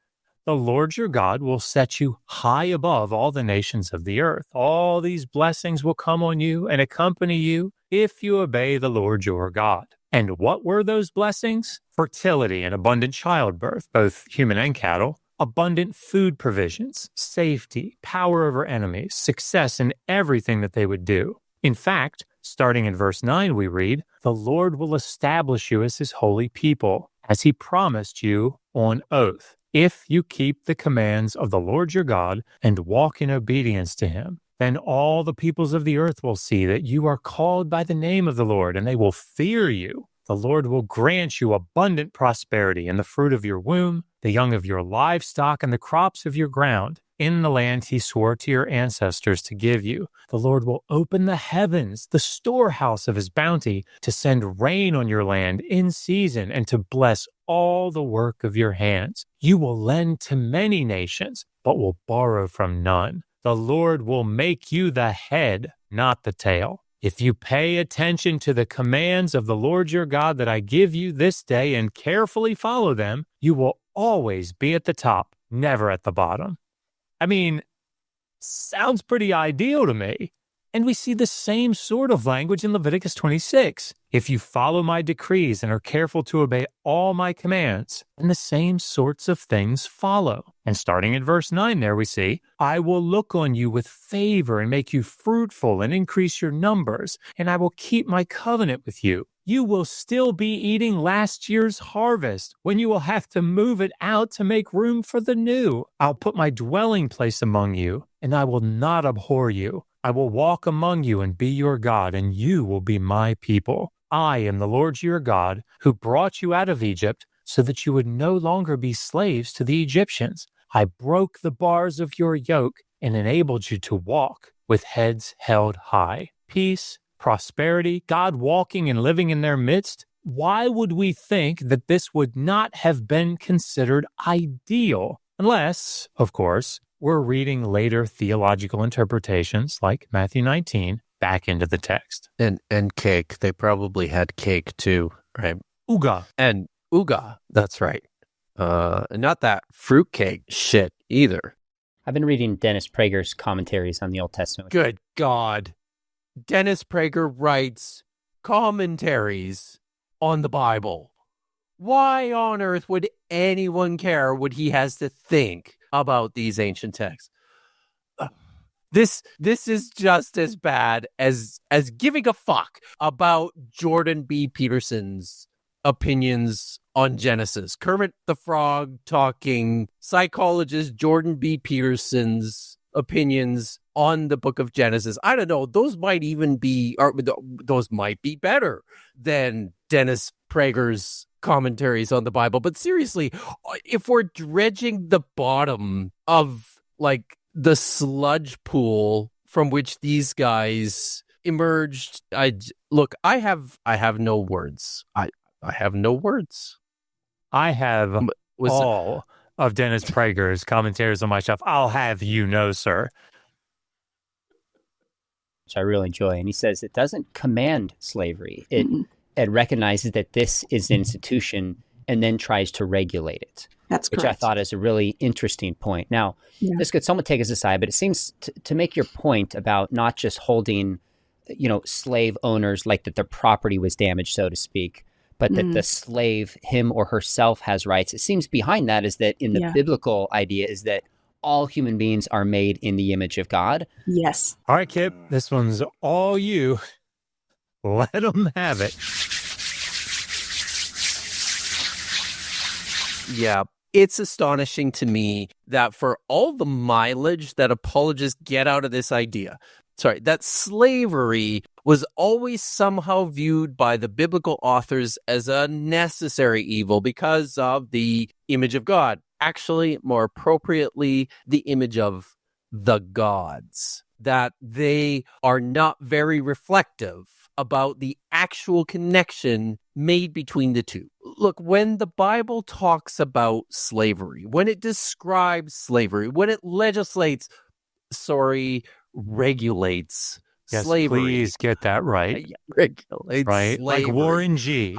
the Lord your God will set you high above all the nations of the earth. All these blessings will come on you and accompany you if you obey the Lord your God. And what were those blessings? Fertility and abundant childbirth, both human and cattle, abundant food provisions, safety, power over enemies, success in everything that they would do. In fact, starting in verse 9, we read, the Lord will establish you as his holy people, as he promised you on oath, if you keep the commands of the Lord your God and walk in obedience to him. Then all the peoples of the earth will see that you are called by the name of the Lord, and they will fear you. The Lord will grant you abundant prosperity in the fruit of your womb, the young of your livestock, and the crops of your ground, in the land he swore to your ancestors to give you. The Lord will open the heavens, the storehouse of his bounty, to send rain on your land in season and to bless all the work of your hands. You will lend to many nations, but will borrow from none. The Lord will make you the head, not the tail. If you pay attention to the commands of the Lord your God that I give you this day and carefully follow them, you will always be at the top, never at the bottom. I mean, sounds pretty ideal to me. And we see the same sort of language in Leviticus 26. If you follow my decrees and are careful to obey all my commands, then the same sorts of things follow. And starting in verse 9 there we see, I will look on you with favor and make you fruitful and increase your numbers, and I will keep my covenant with you. You will still be eating last year's harvest when you will have to move it out to make room for the new. I'll put my dwelling place among you, and I will not abhor you. I will walk among you and be your God, and you will be my people. I am the Lord your God, who brought you out of Egypt so that you would no longer be slaves to the Egyptians. I broke the bars of your yoke and enabled you to walk with heads held high. Peace, prosperity, God walking and living in their midst. Why would we think that this would not have been considered ideal? Unless, of course, we're reading later theological interpretations like Matthew 19 back into the text. And cake. They probably had cake too, right? Uga. And uga, that's right. Not that fruitcake shit either. I've been reading Dennis Prager's commentaries on the Old Testament. Good God. Dennis Prager writes commentaries on the Bible. Why on earth would anyone care what he has to think about these ancient texts? This is just as bad as giving a fuck about Jordan B. Peterson's opinions on Genesis. Kermit the Frog talking psychologist Jordan B. Peterson's opinions on the book of Genesis. I don't know. Those might be better than Dennis Prager's commentaries on the Bible. But seriously, if we're dredging the bottom of like the sludge pool from which these guys emerged, I have no words. I have no words. I have all of Dennis Prager's commentaries on my shelf. I'll have you know, sir. Which I really enjoy. And he says it doesn't command slavery. It recognizes that this is an institution and then tries to regulate it. That's which correct. I thought is a really interesting point. Now, this could somewhat take us aside, but it seems to make your point about not just holding, slave owners like that their property was damaged, so to speak, but that the slave, him or herself, has rights. It seems behind that is that in the biblical idea is that all human beings are made in the image of God. Yes. All right, Kipp, this one's all you. Let them have it. Yeah. It's astonishing to me that for all the mileage that apologists get out of this idea, that slavery was always somehow viewed by the biblical authors as a necessary evil because of the image of God. Actually, more appropriately, the image of the gods, that they are not very reflective about the actual connection made between the two. Look, when the Bible talks about slavery, when it describes slavery, when it regulates slavery. Please get that right. Regulates right? slavery. Like Warren G.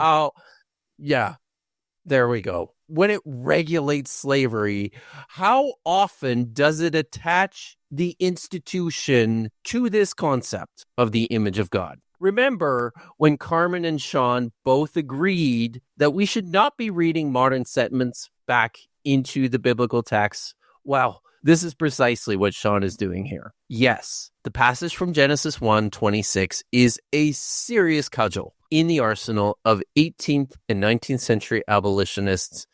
There we go. When it regulates slavery, how often does it attach the institution to this concept of the image of God? Remember when Carmen and Sean both agreed that we should not be reading modern sentiments back into the biblical text? Well, this is precisely what Sean is doing here. Yes, the passage from Genesis 1:26 is a serious cudgel in the arsenal of 18th and 19th century abolitionists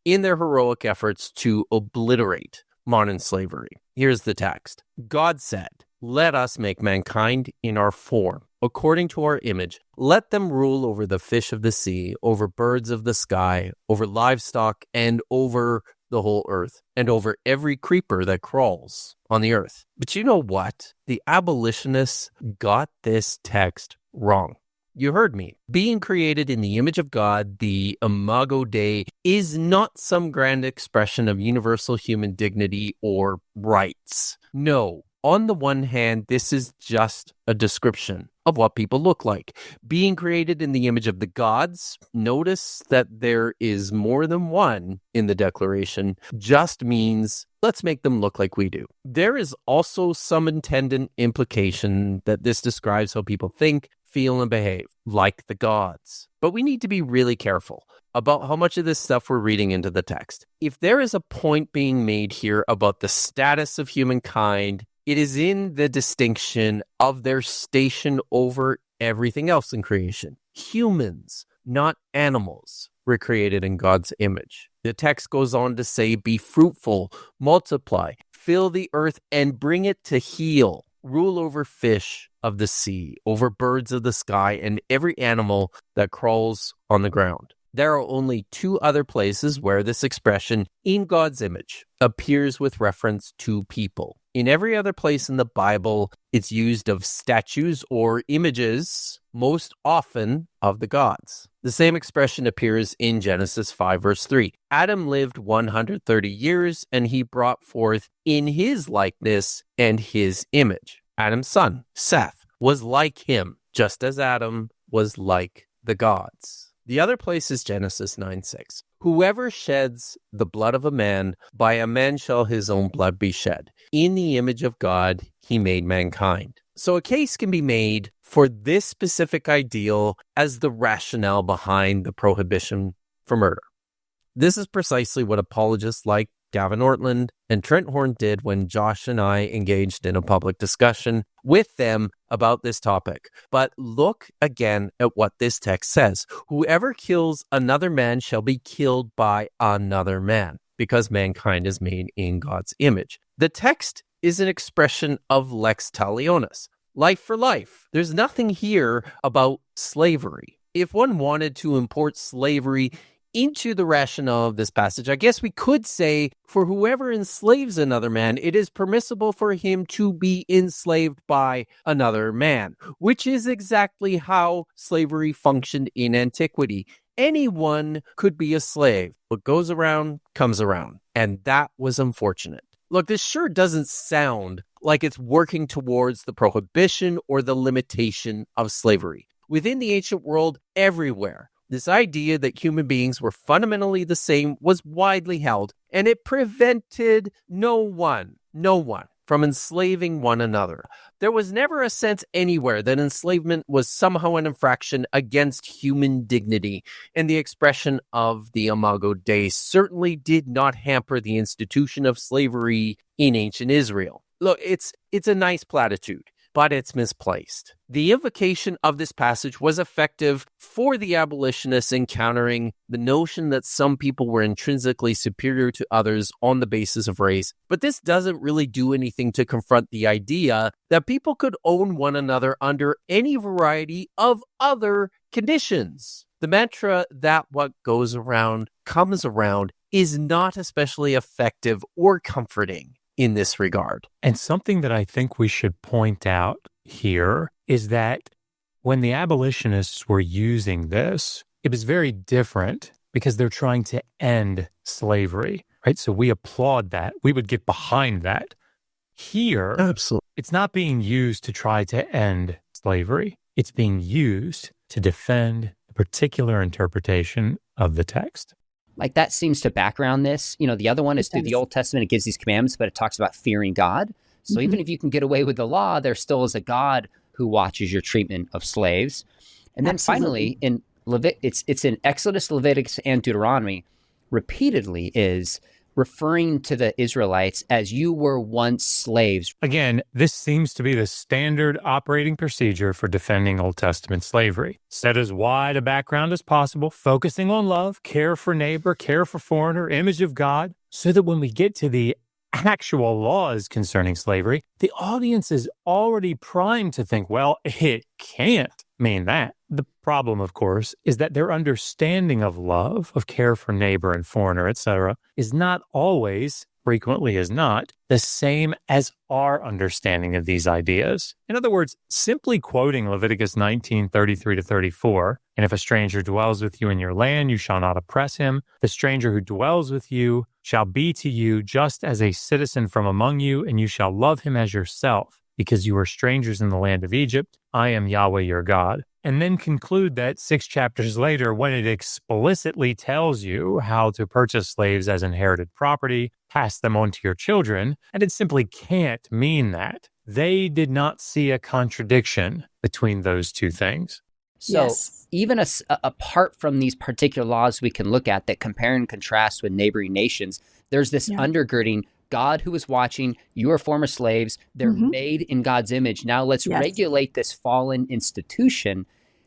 in their heroic efforts to obliterate modern slavery. Here's the text. God said, "Let us make mankind in our form, according to our image. Let them rule over the fish of the sea, over birds of the sky, over livestock, and over the whole earth, and over every creeper that crawls on the earth." But you know what? The abolitionists got this text wrong. You heard me. Being created in the image of God, the Imago Dei, is not some grand expression of universal human dignity or rights. No. On the one hand, this is just a description of what people look like. Being created in the image of the gods, notice that there is more than one in the declaration, just means let's make them look like we do. There is also some intended implication that this describes how people think, feel, and behave, like the gods. But we need to be really careful about how much of this stuff we're reading into the text. If there is a point being made here about the status of humankind, it is in the distinction of their station over everything else in creation. Humans, not animals, were created in God's image. The text goes on to say, "Be fruitful, multiply, fill the earth, and bring it to heel. Rule over fish of the sea, over birds of the sky, and every animal that crawls on the ground." There are only two other places where this expression, "in God's image," appears with reference to people. In every other place in the Bible, it's used of statues or images, most often of the gods. The same expression appears in Genesis 5, verse 3. Adam lived 130 years, and he brought forth in his likeness and his image. Adam's son, Seth, was like him, just as Adam was like the gods. The other place is Genesis 9:6. "Whoever sheds the blood of a man, by a man shall his own blood be shed. In the image of God, he made mankind." So a case can be made for this specific ideal as the rationale behind the prohibition for murder. This is precisely what apologists like Gavin Ortland and Trent Horn did when Josh and I engaged in a public discussion with them about this topic. But look again at what this text says. "Whoever kills another man shall be killed by another man, because mankind is made in God's image." The text is an expression of lex talionis, life for life. There's nothing here about slavery. If one wanted to import slavery into the rationale of this passage, I guess we could say, for whoever enslaves another man, it is permissible for him to be enslaved by another man, which is exactly how slavery functioned in antiquity. Anyone could be a slave. What goes around comes around. And that was unfortunate. Look, this sure doesn't sound like it's working towards the prohibition or the limitation of slavery. Within the ancient world, everywhere, This idea that human beings were fundamentally the same was widely held, and it prevented no one from enslaving one another. There was never a sense anywhere that enslavement was somehow an infraction against human dignity, and the expression of the Imago Dei certainly did not hamper the institution of slavery in ancient Israel. Look, it's a nice platitude, but it's misplaced. The invocation of this passage was effective for the abolitionists in countering the notion that some people were intrinsically superior to others on the basis of race, but this doesn't really do anything to confront the idea that people could own one another under any variety of other conditions. The mantra that what goes around comes around is not especially effective or comforting in this regard. And something that I think we should point out here is that when the abolitionists were using this, it was very different because they're trying to end slavery, right? So we applaud that. We would get behind that. Here, Absolutely. it's not being used to try to end slavery. It's being used to defend a particular interpretation of the text. Like that seems to background this. The other one is through the Old Testament, it gives these commandments, but it talks about fearing God. So even if you can get away with the law, there still is a God who watches your treatment of slaves. And then finally, in it's in Exodus, Leviticus, and Deuteronomy, repeatedly is referring to the Israelites as you were once slaves. Again, this seems to be the standard operating procedure for defending Old Testament slavery. Set as wide a background as possible, focusing on love, care for neighbor, care for foreigner, image of God, so that when we get to the actual laws concerning slavery, the audience is already primed to think, well, it can't mean that. The problem, of course, is that their understanding of love, of care for neighbor and foreigner, etc., is not always, frequently is not, the same as our understanding of these ideas. In other words, simply quoting Leviticus 19:33-34, and if a stranger dwells with you in your land, you shall not oppress him. The stranger who dwells with you shall be to you just as a citizen from among you, and you shall love him as yourself, because you are strangers in the land of Egypt. I am Yahweh your God. And then conclude that 6 chapters later, when it explicitly tells you how to purchase slaves as inherited property, pass them on to your children, and it simply can't mean that. They did not see a contradiction between those two things. So even apart from these particular laws we can look at that compare and contrast with neighboring nations, there's this undergirding. God who is watching, you are former slaves. They're made in God's image. Now let's regulate this fallen institution.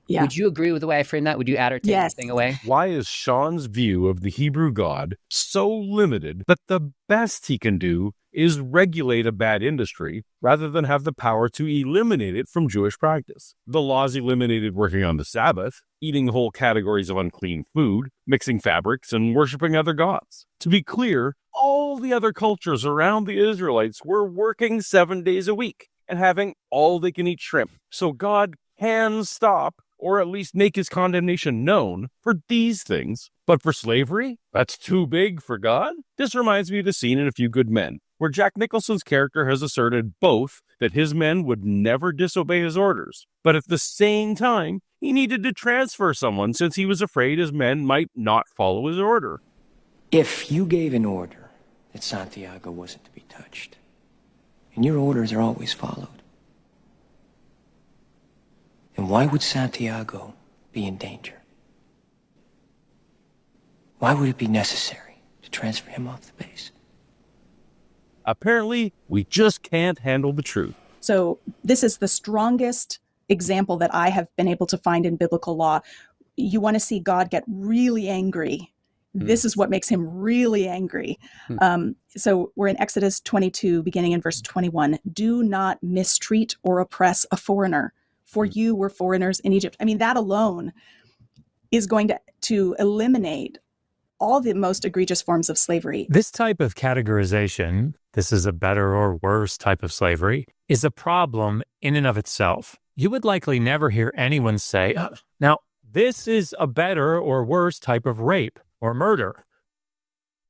Yeah. Would you agree with the way I frame that? Would you add or take anything away? Why is Sean's view of the Hebrew God so limited that the best he can do is regulate a bad industry rather than have the power to eliminate it from Jewish practice? The laws eliminated working on the Sabbath, eating whole categories of unclean food, mixing fabrics, and worshiping other gods. To be clear, all the other cultures around the Israelites were working 7 days a week and having all they can eat shrimp. So God can stop, or at least make his condemnation known, for these things. But for slavery, that's too big for God? This reminds me of the scene in A Few Good Men, where Jack Nicholson's character has asserted both that his men would never disobey his orders, but at the same time, he needed to transfer someone since he was afraid his men might not follow his order. If you gave an order that Santiago wasn't to be touched, and your orders are always followed, then why would Santiago be in danger? Why would it be necessary to transfer him off the base? Apparently, we just can't handle the truth. So this is the strongest example that I have been able to find in biblical law. You want to see God get really angry. This is what makes him really angry. So we're in Exodus 22, beginning in verse 21. Do not mistreat or oppress a foreigner, for you were foreigners in Egypt. I mean, that alone is going to eliminate all the most egregious forms of slavery. This type of categorization, this is a better or worse type of slavery, is a problem in and of itself. You would likely never hear anyone say, now, this is a better or worse type of rape or murder.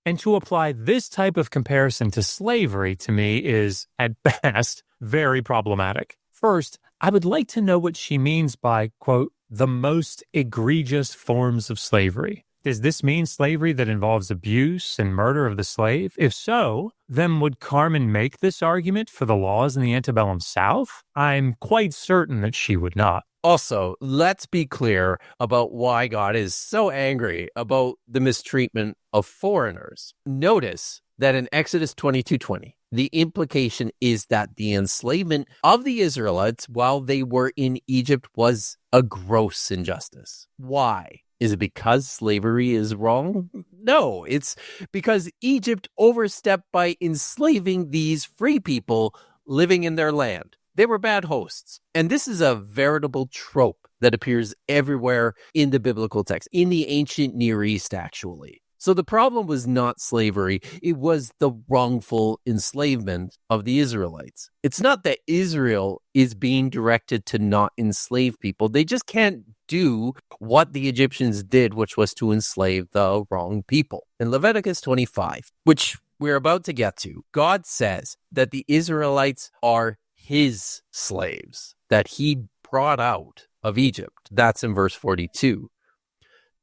And to apply this type of comparison to slavery, to me, is, at best, very problematic. First, I would like to know what she means by, quote, the most egregious forms of slavery. Does this mean slavery that involves abuse and murder of the slave? If so, then would Carmen make this argument for the laws in the antebellum South? I'm quite certain that she would not. Also, let's be clear about why God is so angry about the mistreatment of foreigners. Notice that in Exodus 22:20, the implication is that the enslavement of the Israelites while they were in Egypt was a gross injustice. Why? Is it because slavery is wrong? No, it's because Egypt overstepped by enslaving these free people living in their land. They were bad hosts. And this is a veritable trope that appears everywhere in the biblical text, in the ancient Near East, actually. So the problem was not slavery, it was the wrongful enslavement of the Israelites. It's not that Israel is being directed to not enslave people. They just can't do what the Egyptians did, which was to enslave the wrong people. In Leviticus 25, which we're about to get to, God says that the Israelites are his slaves that he brought out of Egypt. That's in verse 42.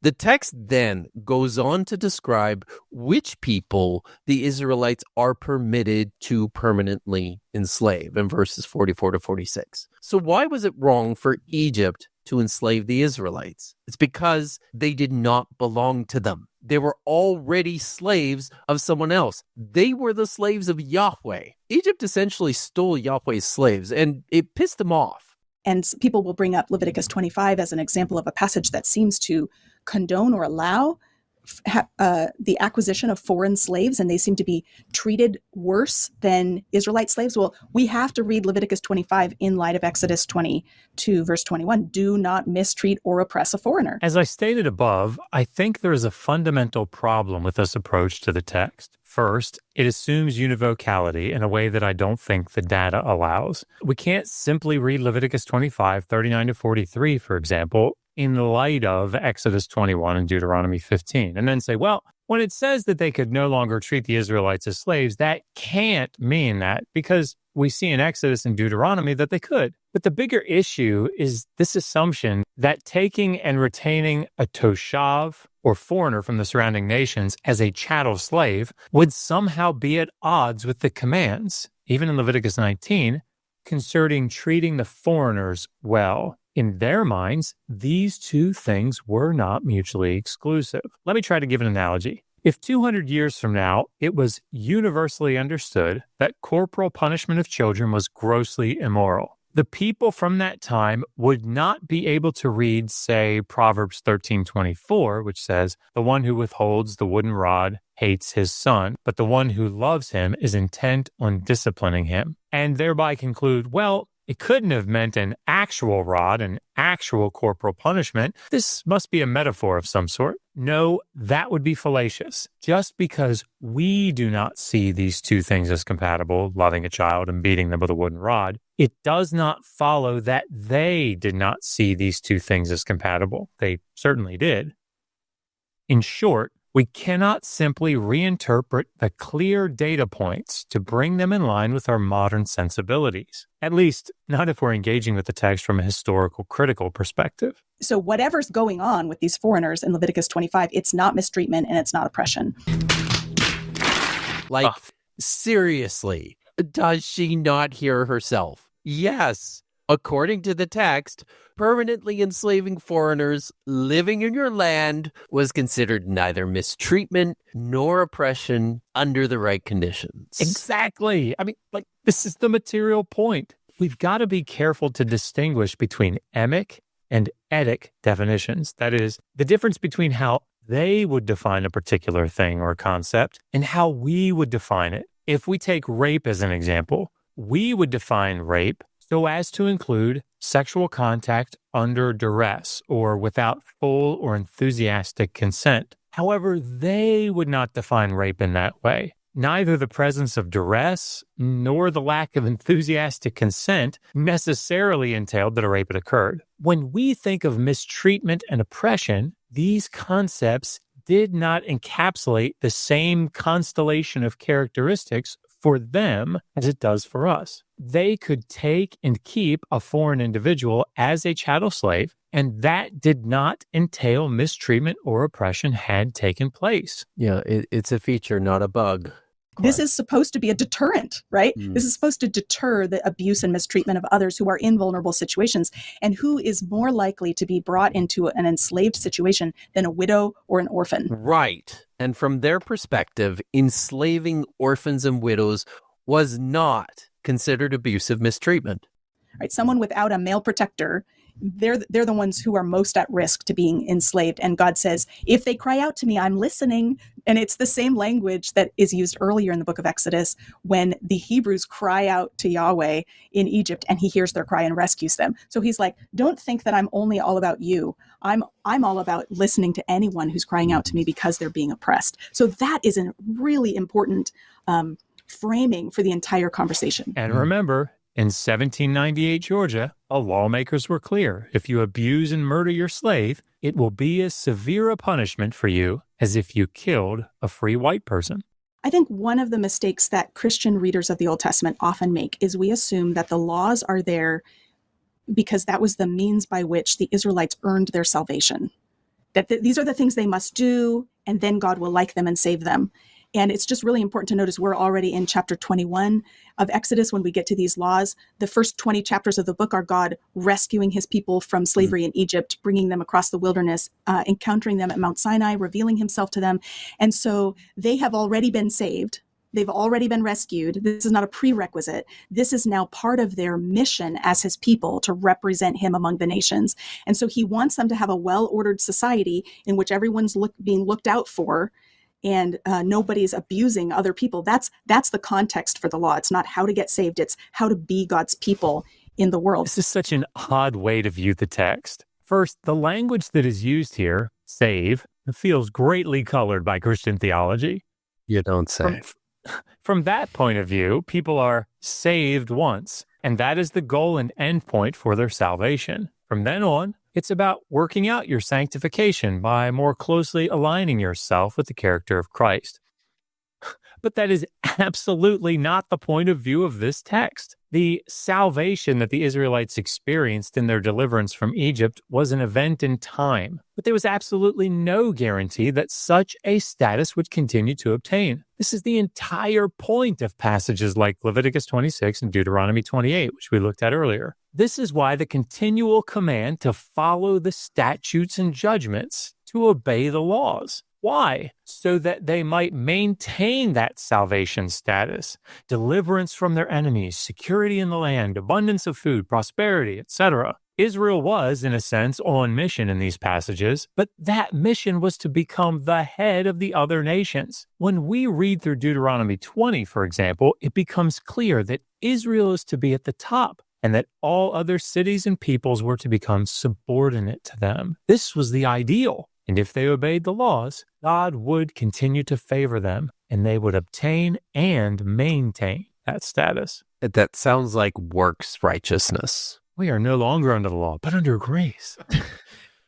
The text then goes on to describe which people the Israelites are permitted to permanently enslave in verses 44 to 46. So why was it wrong for Egypt to enslave the Israelites? It's because they did not belong to them. They were already slaves of someone else. They were the slaves of Yahweh. Egypt essentially stole Yahweh's slaves, and it pissed them off. And people will bring up Leviticus 25 as an example of a passage that seems to condone or allow the acquisition of foreign slaves, and they seem to be treated worse than Israelite slaves. Well, we have to read Leviticus 25 in light of Exodus 22, verse 21. Do not mistreat or oppress a foreigner. As I stated above, I think there is a fundamental problem with this approach to the text. First, it assumes univocality in a way that I don't think the data allows. We can't simply read Leviticus 25, 39 to 43, for example, in light of Exodus 21 and Deuteronomy 15, and then say, well, when it says that they could no longer treat the Israelites as slaves, that can't mean that, because we see in Exodus and Deuteronomy that they could. But the bigger issue is this assumption that taking and retaining a toshav, or foreigner from the surrounding nations, as a chattel slave would somehow be at odds with the commands, even in Leviticus 19, concerning treating the foreigners well. In their minds, these two things were not mutually exclusive. Let me try to give an analogy. If 200 years from now, it was universally understood that corporal punishment of children was grossly immoral, the people from that time would not be able to read, say, Proverbs 13:24, which says, "The one who withholds the wooden rod hates his son, but the one who loves him is intent on disciplining him," and thereby conclude, well, it couldn't have meant an actual rod, an actual corporal punishment. This must be a metaphor of some sort. No, that would be fallacious. Just because we do not see these two things as compatible, loving a child and beating them with a wooden rod, it does not follow that they did not see these two things as compatible. They certainly did. In short, we cannot simply reinterpret the clear data points to bring them in line with our modern sensibilities. At least, not if we're engaging with the text from a historical, critical perspective. So whatever's going on with these foreigners in Leviticus 25, it's not mistreatment and it's not oppression. Seriously, does she not hear herself? Yes. According to the text, permanently enslaving foreigners living in your land was considered neither mistreatment nor oppression under the right conditions. Exactly. I mean, this is the material point. We've got to be careful to distinguish between emic and etic definitions. That is, the difference between how they would define a particular thing or concept and how we would define it. If we take rape as an example, we would define rape so as to include sexual contact under duress or without full or enthusiastic consent. However, they would not define rape in that way. Neither the presence of duress nor the lack of enthusiastic consent necessarily entailed that a rape had occurred. When we think of mistreatment and oppression, these concepts did not encapsulate the same constellation of characteristics for them as it does for us. They could take and keep a foreign individual as a chattel slave, and that did not entail mistreatment or oppression had taken place. Yeah, it's a feature, not a bug. This is supposed to be a deterrent, right? This is supposed to deter the abuse and mistreatment of others who are in vulnerable situations. And who is more likely to be brought into an enslaved situation than a widow or an orphan? Right. And from their perspective, enslaving orphans and widows was not considered abusive mistreatment. Right? Someone without a male protector, they're the ones who are most at risk to being enslaved. And God says, if they cry out to me, I'm listening. And it's the same language that is used earlier in the book of Exodus when the Hebrews cry out to Yahweh in Egypt and he hears their cry and rescues them. So he's like, don't think that I'm only all about you. I'm all about listening to anyone who's crying out to me because they're being oppressed. So that is a really important framing for the entire conversation. And remember, in 1798 Georgia, the lawmakers were clear. If you abuse and murder your slave, it will be as severe a punishment for you as if you killed a free white person. I think one of the mistakes that Christian readers of the Old Testament often make is we assume that the laws are there because that was the means by which the Israelites earned their salvation. That these are the things they must do, and then God will like them and save them. And it's just really important to notice we're already in chapter 21 of Exodus when we get to these laws. The first 20 chapters of the book are God rescuing his people from slavery in Egypt, bringing them across the wilderness, encountering them at Mount Sinai, revealing himself to them. And so they have already been saved. They've already been rescued. This is not a prerequisite. This is now part of their mission as his people to represent him among the nations. And so he wants them to have a well-ordered society in which everyone's being looked out for, and nobody's abusing other people. That's the context for the law. It's not how to get saved. It's how to be God's people in the world. This is such an odd way to view the text. First, the language that is used here, save, feels greatly colored by Christian theology. You don't say. From that point of view, people are saved once, and that is the goal and end point for their salvation. From then on, it's about working out your sanctification by more closely aligning yourself with the character of Christ. But that is absolutely not the point of view of this text. The salvation that the Israelites experienced in their deliverance from Egypt was an event in time, but there was absolutely no guarantee that such a status would continue to obtain. This is the entire point of passages like Leviticus 26 and Deuteronomy 28, which we looked at earlier. This is why the continual command to follow the statutes and judgments, to obey the laws. Why? So that they might maintain that salvation status, deliverance from their enemies, security in the land, abundance of food, prosperity, etc. Israel was, in a sense, on mission in these passages, but that mission was to become the head of the other nations. When we read through Deuteronomy 20, for example, it becomes clear that Israel is to be at the top, and that all other cities and peoples were to become subordinate to them. This was the ideal. And if they obeyed the laws, God would continue to favor them, and they would obtain and maintain that status. That sounds like works righteousness. We are no longer under the law, but under grace.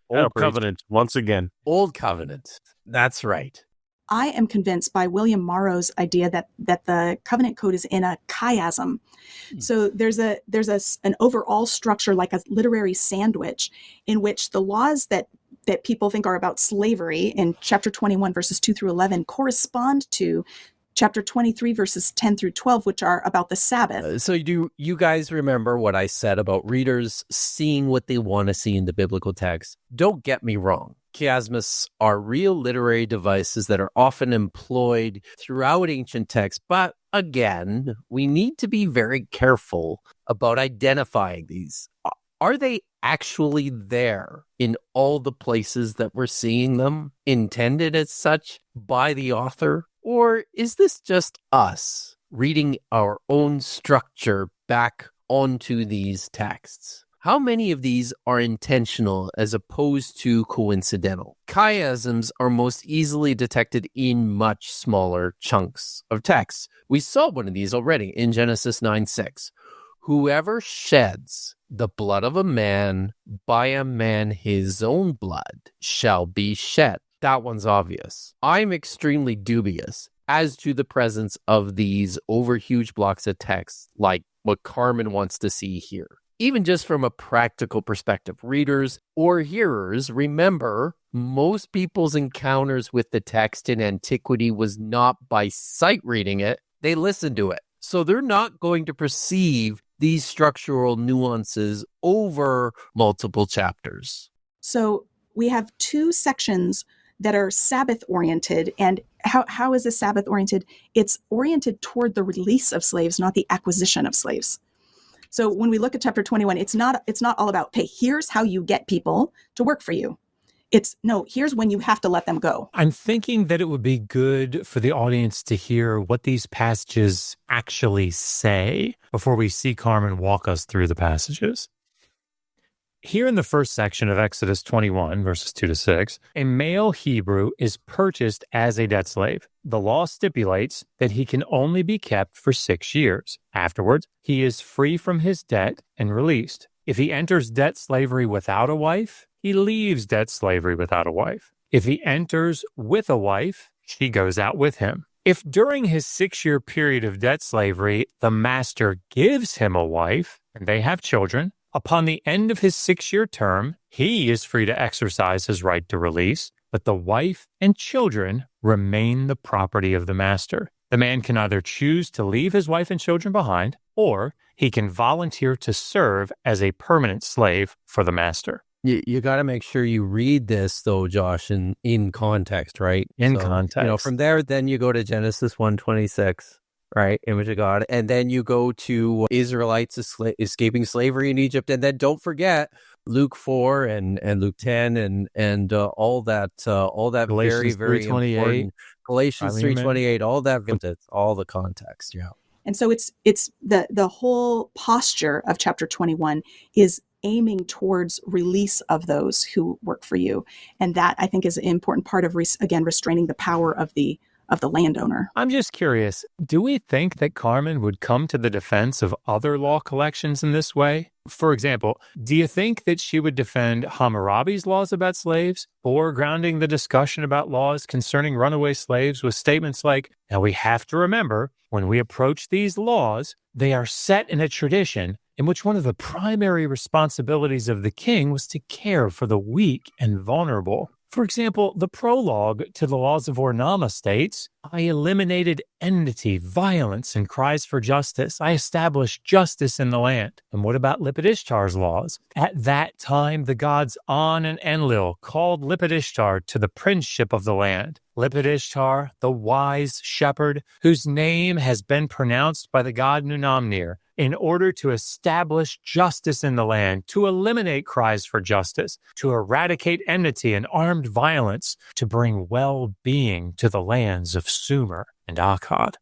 Old covenant, once again. Old covenant. That's right. I am convinced by William Morrow's idea that the covenant code is in a chiasm. So there's an overall structure like a literary sandwich in which the laws that people think are about slavery in chapter 21 verses 2 through 11 correspond to chapter 23 verses 10 through 12, which are about the Sabbath. So do you guys remember what I said about readers seeing what they want to see in the biblical text? Don't get me wrong. Chiasmus are real literary devices that are often employed throughout ancient texts, but again, we need to be very careful about identifying these. Are they actually there in all the places that we're seeing them, intended as such by the author? Or is this just us reading our own structure back onto these texts? How many of these are intentional as opposed to coincidental? Chiasms are most easily detected in much smaller chunks of text. We saw one of these already in Genesis 9:6. Whoever sheds the blood of a man, by a man his own blood shall be shed. That one's obvious. I'm extremely dubious as to the presence of these over huge blocks of text, like what Carmen wants to see here. Even just from a practical perspective, readers or hearers, remember, most people's encounters with the text in antiquity was not by sight reading it, they listened to it. So they're not going to perceive these structural nuances over multiple chapters. So we have two sections that are Sabbath oriented. And how is this Sabbath oriented? It's oriented toward the release of slaves, not the acquisition of slaves. So when we look at chapter 21, it's not all about, hey, here's how you get people to work for you. It's no, here's when you have to let them go. I'm thinking that it would be good for the audience to hear what these passages actually say before we see Carmen walk us through the passages. Here in the first section of Exodus 21, verses 2 to 6, a male Hebrew is purchased as a debt slave. The law stipulates that he can only be kept for 6 years. Afterwards, he is free from his debt and released. If he enters debt slavery without a wife, he leaves debt slavery without a wife. If he enters with a wife, she goes out with him. If during his 6-year period of debt slavery, the master gives him a wife and they have children, upon the end of his 6-year term, he is free to exercise his right to release, but the wife and children remain the property of the master. The man can either choose to leave his wife and children behind, or he can volunteer to serve as a permanent slave for the master. You got to make sure you read this, though, Josh, in context, right? In context. From there, then you go to Genesis 1:26. Right, image of God. And then you go to Israelites escaping slavery in Egypt. And then don't forget Luke 4 and Luke 10 and all that Galatians very, very important. Galatians 3:28, all the context. Yeah. And so it's the whole posture of chapter 21 is aiming towards release of those who work for you. And that, I think, is an important part of, restraining the power of the landowner. I'm just curious, do we think that Carmen would come to the defense of other law collections in this way? For example, do you think that she would defend Hammurabi's laws about slaves, foregrounding the discussion about laws concerning runaway slaves with statements like, now we have to remember, when we approach these laws, they are set in a tradition in which one of the primary responsibilities of the king was to care for the weak and vulnerable. For example, the prologue to the laws of Ornama states, I eliminated enmity, violence, and cries for justice. I established justice in the land. And what about Lipit Ishtar's laws? At that time, the gods An and Enlil called Lipit Ishtar to the princeship of the land. Lipit Ishtar, the wise shepherd, whose name has been pronounced by the god Nunamnir, in order to establish justice in the land, to eliminate cries for justice, to eradicate enmity and armed violence, to bring well-being to the lands of Sumer and Akkad.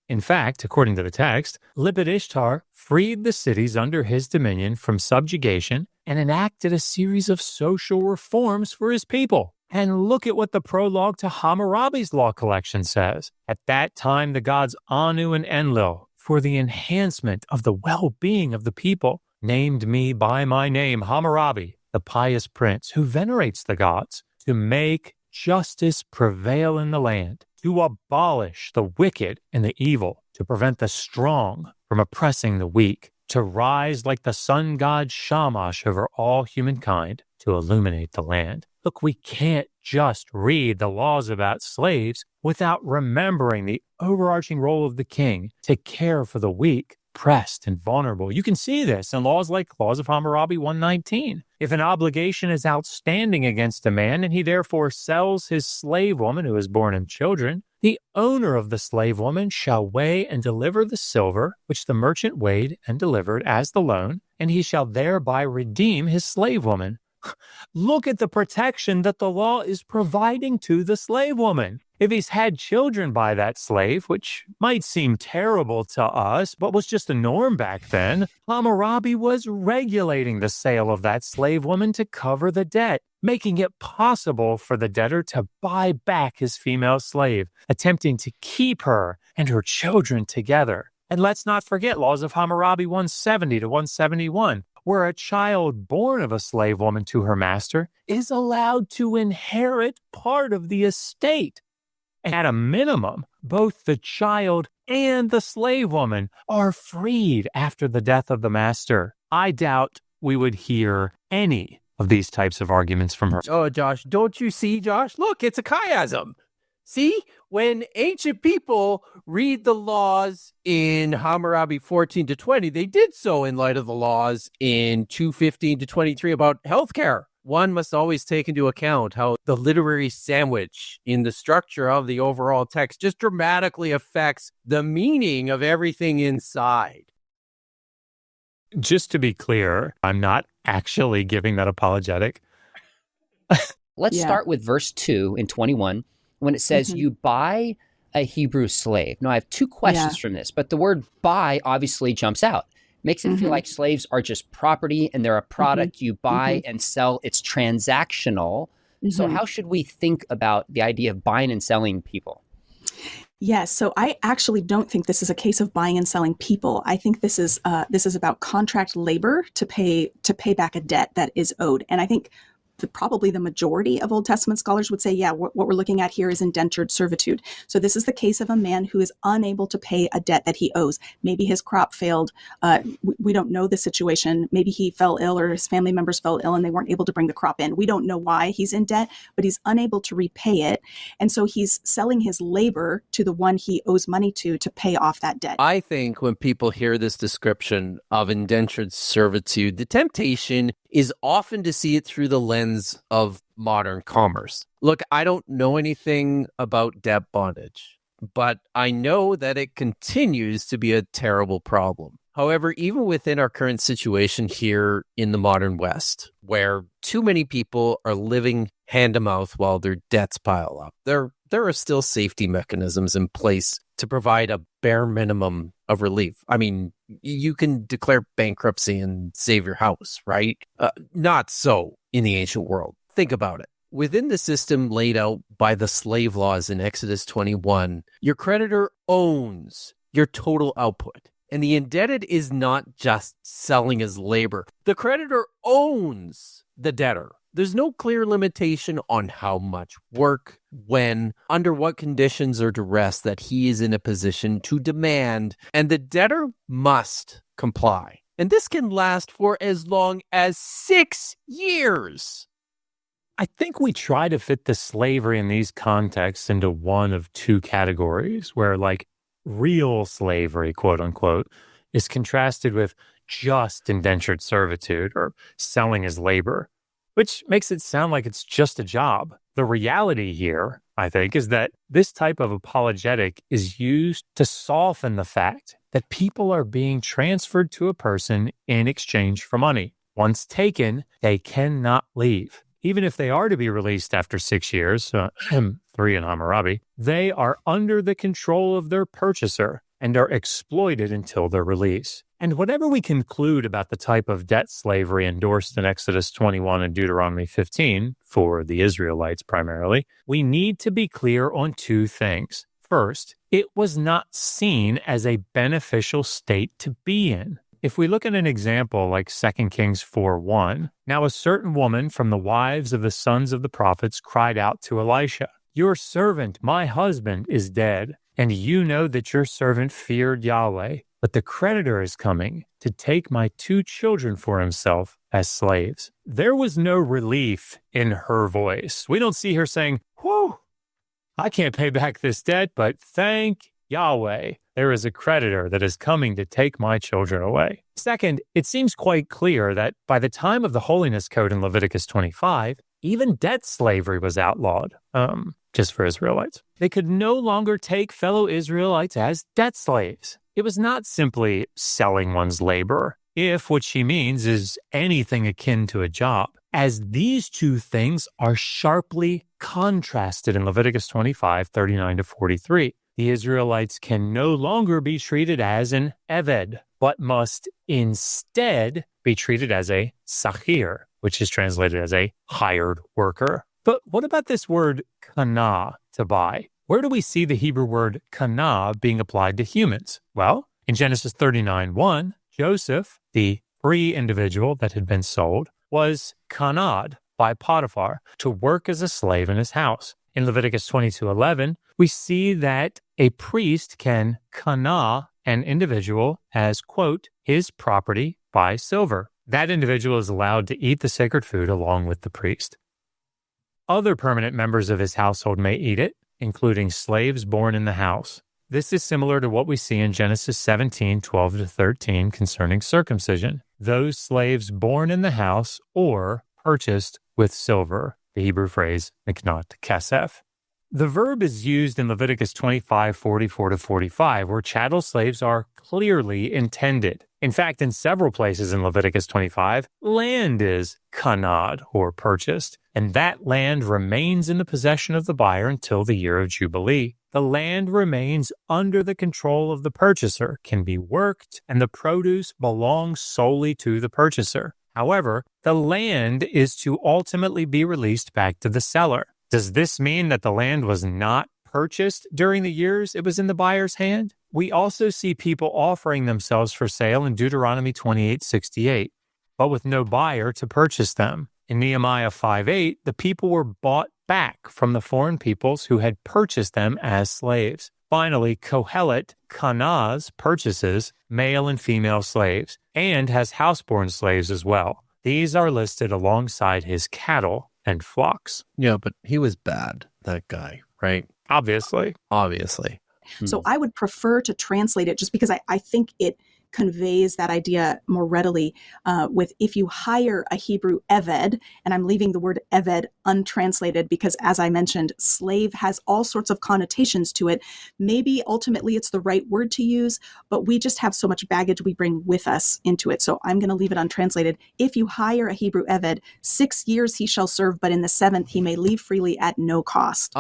In fact, according to the text, Lipit Ishtar freed the cities under his dominion from subjugation and enacted a series of social reforms for his people. And look at what the prologue to Hammurabi's law collection says. At that time, the gods Anu and Enlil, for the enhancement of the well-being of the people, named me by my name Hammurabi, the pious prince who venerates the gods, to make justice prevail in the land, to abolish the wicked and the evil, to prevent the strong from oppressing the weak, to rise like the sun god Shamash over all humankind, to illuminate the land. Look, we can't just read the laws about slaves without remembering the overarching role of the king to care for the weak, oppressed, and vulnerable. You can see this in laws like Laws of Hammurabi 119. If an obligation is outstanding against a man and he therefore sells his slave woman who has borne him children, the owner of the slave woman shall weigh and deliver the silver which the merchant weighed and delivered as the loan, and he shall thereby redeem his slave woman. Look at the protection that the law is providing to the slave woman. If he's had children by that slave, which might seem terrible to us, but was just a norm back then, Hammurabi was regulating the sale of that slave woman to cover the debt, making it possible for the debtor to buy back his female slave, attempting to keep her and her children together. And let's not forget Laws of Hammurabi 170 to 171. where a child born of a slave woman to her master is allowed to inherit part of the estate. At a minimum, both the child and the slave woman are freed after the death of the master. I doubt we would hear any of these types of arguments from her. Oh, Josh, don't you see, Josh? Look, it's a chiasm. See, when ancient people read the laws in Hammurabi 14 to 20, they did so in light of the laws in 215 to 23 about healthcare. One must always take into account how the literary sandwich in the structure of the overall text just dramatically affects the meaning of everything inside. Just to be clear, I'm not actually giving that apologetic. Let's start with verse 2 in 21 when it says, you buy a Hebrew slave. Now, I have two questions from this, but the word buy obviously jumps out. Makes it feel like slaves are just property and they're a product you buy and sell. It's transactional. So how should we think about the idea of buying and selling people? Yes, so I actually don't think this is a case of buying and selling people. I think this is about contract labor to pay back a debt that is owed. And I think probably the majority of Old Testament scholars would say, what we're looking at here is indentured servitude. So this is the case of a man who is unable to pay a debt that he owes. Maybe his crop failed. We don't know the situation. Maybe he fell ill or his family members fell ill and they weren't able to bring the crop in. We don't know why he's in debt, but he's unable to repay it. And so he's selling his labor to the one he owes money to pay off that debt. I think when people hear this description of indentured servitude, the temptation is often to see it through the lens of modern commerce. Look, I don't know anything about debt bondage, but I know that it continues to be a terrible problem. However, even within our current situation here in the modern West, where too many people are living hand to mouth while their debts pile up, there are still safety mechanisms in place to provide a bare minimum of relief. I mean, you can declare bankruptcy and save your house, right? Not so in the ancient world. Think about it. Within the system laid out by the slave laws in Exodus 21, your creditor owns your total output. And the indebted is not just selling his labor. The creditor owns the debtor. There's no clear limitation on how much work, when, under what conditions or duress that he is in a position to demand, and the debtor must comply. And this can last for as long as 6 years. I think we try to fit the slavery in these contexts into one of two categories, where like real slavery, quote unquote, is contrasted with just indentured servitude or selling his labor, which makes it sound like it's just a job. The reality here, I think, is that this type of apologetic is used to soften the fact that people are being transferred to a person in exchange for money. Once taken, they cannot leave. Even if they are to be released after 6 years, 3 in Hammurabi, they are under the control of their purchaser and are exploited until their release. And whatever we conclude about the type of debt slavery endorsed in Exodus 21 and Deuteronomy 15, for the Israelites primarily, we need to be clear on two things. First, it was not seen as a beneficial state to be in. If we look at an example like 2 Kings 4:1, now a certain woman from the wives of the sons of the prophets cried out to Elisha, "Your servant, my husband, is dead, and you know that your servant feared Yahweh, but the creditor is coming to take my 2 children for himself as slaves." There was no relief in her voice. We don't see her saying, "Whew, I can't pay back this debt, but thank Yahweh, there is a creditor that is coming to take my children away." Second, it seems quite clear that by the time of the Holiness Code in Leviticus 25, even debt slavery was outlawed, just for Israelites. They could no longer take fellow Israelites as debt slaves. It was not simply selling one's labor, if what she means is anything akin to a job, as these two things are sharply contrasted in Leviticus 25, 39 to 43. The Israelites can no longer be treated as an eved, but must instead be treated as a sachir, which is translated as a hired worker. But what about this word kana, to buy? Where do we see the Hebrew word kana being applied to humans? Well, in Genesis 39:1, Joseph, the free individual that had been sold was kanad by Potiphar to work as a slave in his house. In Leviticus 22:11, we see that a priest can kana an individual as, quote, his property by silver. That individual is allowed to eat the sacred food along with the priest. Other permanent members of his household may eat it, including slaves born in the house. This is similar to what we see in Genesis 17:12-13 concerning circumcision. Those slaves born in the house or purchased with silver, the Hebrew phrase miknat kasef. The verb is used in Leviticus 25:44-45, where chattel slaves are clearly intended. In fact, in several places in Leviticus 25, land is kanad, or purchased, and that land remains in the possession of the buyer until the year of Jubilee. The land remains under the control of the purchaser, can be worked, and the produce belongs solely to the purchaser. However, the land is to ultimately be released back to the seller. Does this mean that the land was not purchased during the years it was in the buyer's hand? We also see people offering themselves for sale in Deuteronomy 28:68, but with no buyer to purchase them. In Nehemiah 5:8, the people were bought back from the foreign peoples who had purchased them as slaves. Finally, Kohelet, Kanaz, purchases male and female slaves and has houseborn slaves as well. These are listed alongside his cattle and flocks. Yeah, but he was bad, that guy, right? Obviously. So I would prefer to translate it just because I think it conveys that idea more readily with if you hire a Hebrew eved, and I'm leaving the word eved untranslated because, as I mentioned, slave has all sorts of connotations to it. Maybe ultimately it's the right word to use, but we just have so much baggage we bring with us into it. So I'm going to leave it untranslated. If you hire a Hebrew eved, 6 years he shall serve, but in the 7th he may leave freely at no cost.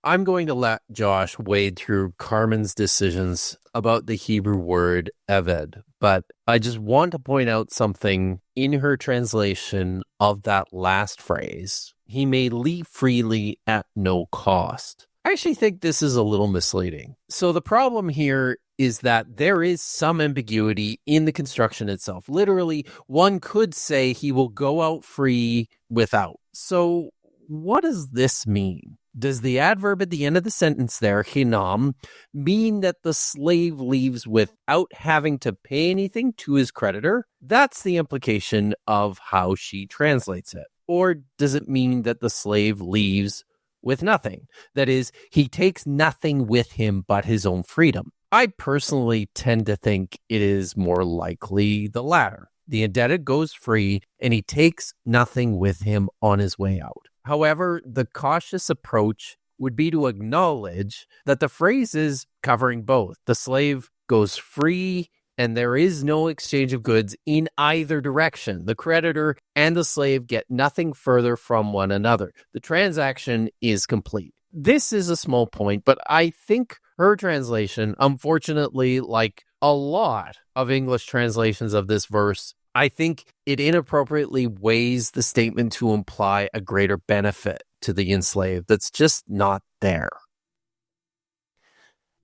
I'm going to let Josh wade through Carmen's decisions about the Hebrew word eved, but I just want to point out something in her translation of that last phrase. He may leave freely at no cost. I actually think this is a little misleading. So the problem here is that there is some ambiguity in the construction itself. Literally, one could say he will go out free without. So what does this mean? Does the adverb at the end of the sentence there, hinam, mean that the slave leaves without having to pay anything to his creditor? That's the implication of how she translates it. Or does it mean that the slave leaves with nothing? That is, he takes nothing with him but his own freedom. I personally tend to think it is more likely the latter. The indebted goes free and he takes nothing with him on his way out. However, the cautious approach would be to acknowledge that the phrase is covering both. The slave goes free and there is no exchange of goods in either direction. The creditor and the slave get nothing further from one another. The transaction is complete. This is a small point, but I think her translation, unfortunately, like a lot of English translations of this verse, I think it inappropriately weighs the statement to imply a greater benefit to the enslaved that's just not there.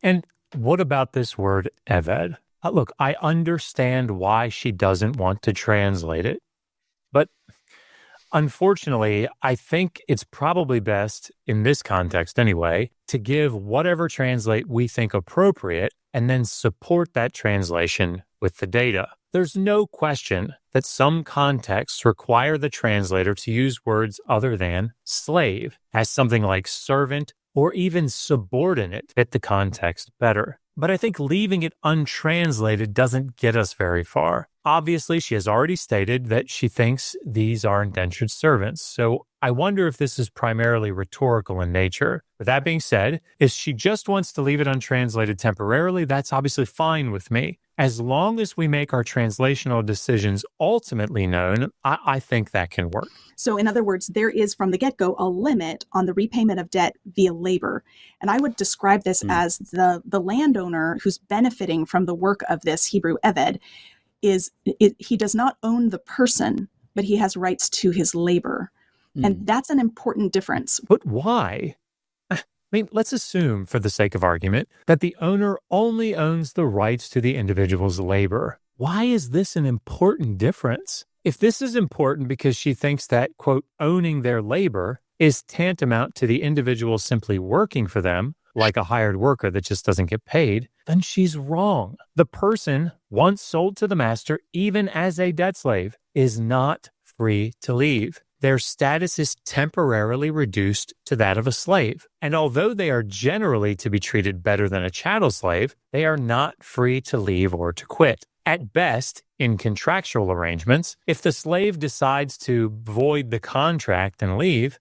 And what about this word eved? Look, I understand why she doesn't want to translate it, but unfortunately, I think it's probably best, in this context anyway, to give whatever translate we think appropriate and then support that translation with the data. There's no question that some contexts require the translator to use words other than slave, as something like servant or even subordinate fit the context better. But I think leaving it untranslated doesn't get us very far. Obviously, she has already stated that she thinks these are indentured servants, so I wonder if this is primarily rhetorical in nature. With that being said, if she just wants to leave it untranslated temporarily, that's obviously fine with me. As long as we make our translational decisions ultimately known, I think that can work. So in other words, there is from the get-go a limit on the repayment of debt via labor. And I would describe this as the landowner who's benefiting from the work of this Hebrew eved he does not own the person, but he has rights to his labor. And that's an important difference. But why? I mean, let's assume, for the sake of argument, that the owner only owns the rights to the individual's labor. why is this an important difference? If this is important because she thinks that, quote, owning their labor is tantamount to the individual simply working for them, like a hired worker that just doesn't get paid, then she's wrong. The person, once sold to the master, even as a debt slave, is not free to leave. Their status is temporarily reduced to that of a slave. And although they are generally to be treated better than a chattel slave, they are not free to leave or to quit. At best, in contractual arrangements, if the slave decides to void the contract and leave,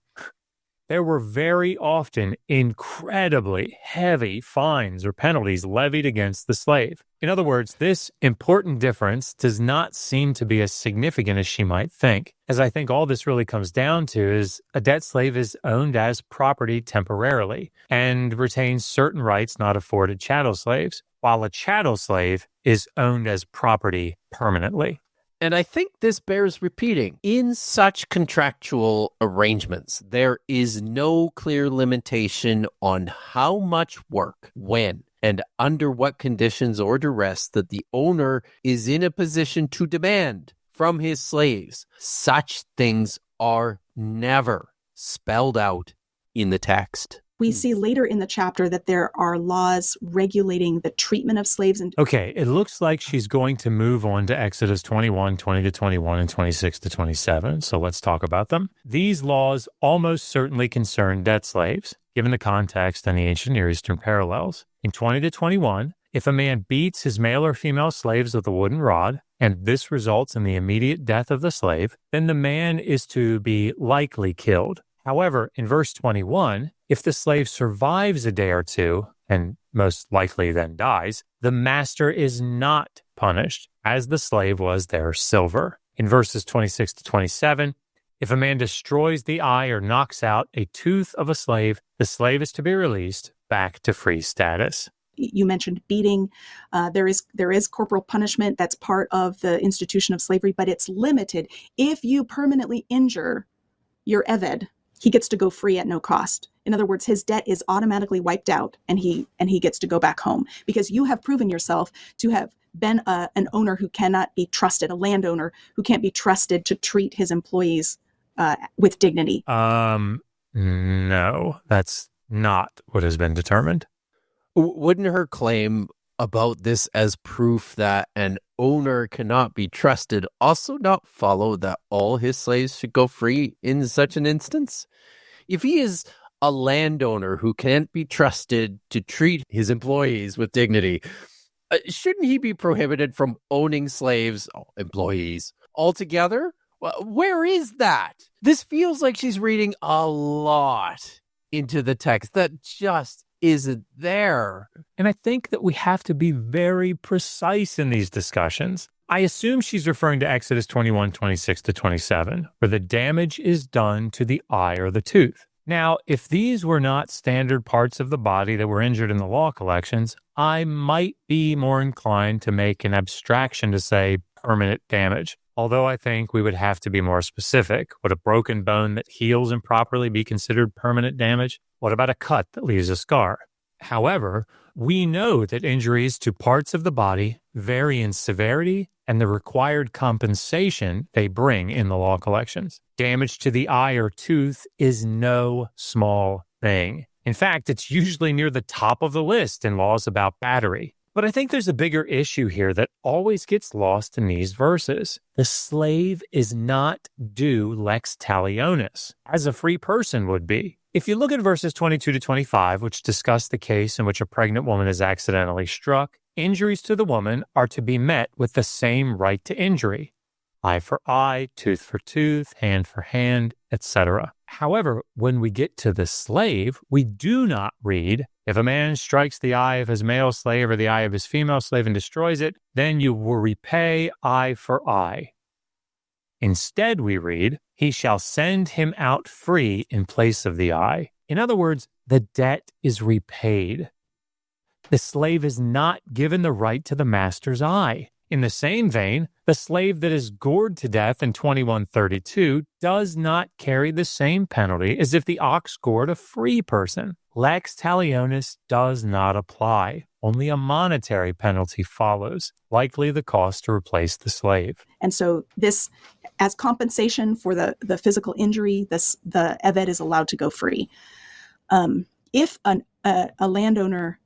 there were very often incredibly heavy fines or penalties levied against the slave. In other words, this important difference does not seem to be as significant as she might think. As I think all this really comes down to is a debt slave is owned as property temporarily and retains certain rights not afforded chattel slaves, while a chattel slave is owned as property permanently. And I think this bears repeating. In such contractual arrangements, there is no clear limitation on how much work, when, and under what conditions or duress that the owner is in a position to demand from his slaves. Such things are never spelled out in the text. We see later in the chapter that there are laws regulating the treatment of slaves. Okay, it looks like she's going to move on to Exodus 21, 20 to 21, and 26 to 27. So let's talk about them. These laws almost certainly concern debt slaves, given the context and the ancient Near Eastern parallels. In 20 to 21, if a man beats his male or female slaves with a wooden rod, and this results in the immediate death of the slave, then the man is to be likely killed. However, in verse 21, if the slave survives a day or two, and most likely then dies, the master is not punished, as the slave was their silver. In verses 26 to 27, if a man destroys the eye or knocks out a tooth of a slave, the slave is to be released back to free status. You mentioned beating. There is corporal punishment. That's part of the institution of slavery, but it's limited. If you permanently injure your eved, he gets to go free at no cost. In other words, his debt is automatically wiped out, and he gets to go back home because you have proven yourself to have been an owner who cannot be trusted, a landowner who can't be trusted to treat his employees with dignity. No, that's not what has been determined. Wouldn't her claim about this as proof that an owner cannot be trusted also not follow that all his slaves should go free in such an instance? If he is a landowner who can't be trusted to treat his employees with dignity, shouldn't he be prohibited from owning slaves, employees, altogether? Where is that? This feels like she's reading a lot into the text that just isn't there. And I think that we have to be very precise in these discussions. I assume she's referring to Exodus 21, 26 to 27, where the damage is done to the eye or the tooth. Now, if these were not standard parts of the body that were injured in the law collections, I might be more inclined to make an abstraction to say permanent damage. Although I think we would have to be more specific. Would a broken bone that heals improperly be considered permanent damage? What about a cut that leaves a scar? However, we know that injuries to parts of the body vary in severity and the required compensation they bring in the law collections. Damage to the eye or tooth is no small thing. In fact, it's usually near the top of the list in laws about battery. But I think there's a bigger issue here that always gets lost in these verses. The slave is not due lex talionis, as a free person would be. If you look at verses 22 to 25, which discuss the case in which a pregnant woman is accidentally struck, injuries to the woman are to be met with the same right to injury. Eye for eye, tooth for tooth, hand for hand, etc. However, when we get to the slave, we do not read, if a man strikes the eye of his male slave or the eye of his female slave and destroys it, then you will repay eye for eye. Instead, we read, he shall send him out free in place of the eye. In other words, the debt is repaid. The slave is not given the right to the master's eye. In the same vein, the slave that is gored to death in 2132 does not carry the same penalty as if the ox gored a free person. Lex talionis does not apply. Only a monetary penalty follows, likely the cost to replace the slave. And so this, as compensation for the physical injury, the eved is allowed to go free. If a landowner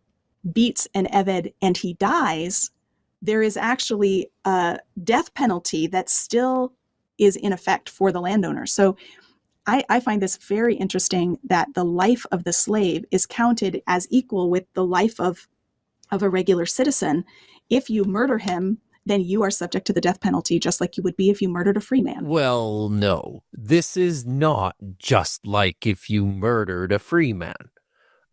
beats an eved and he dies, there is actually a death penalty that still is in effect for the landowner. So I find this very interesting that the life of the slave is counted as equal with the life of a regular citizen. If you murder him, then you are subject to the death penalty, just like you would be if you murdered a free man. Well, no. This is not just like if you murdered a free man.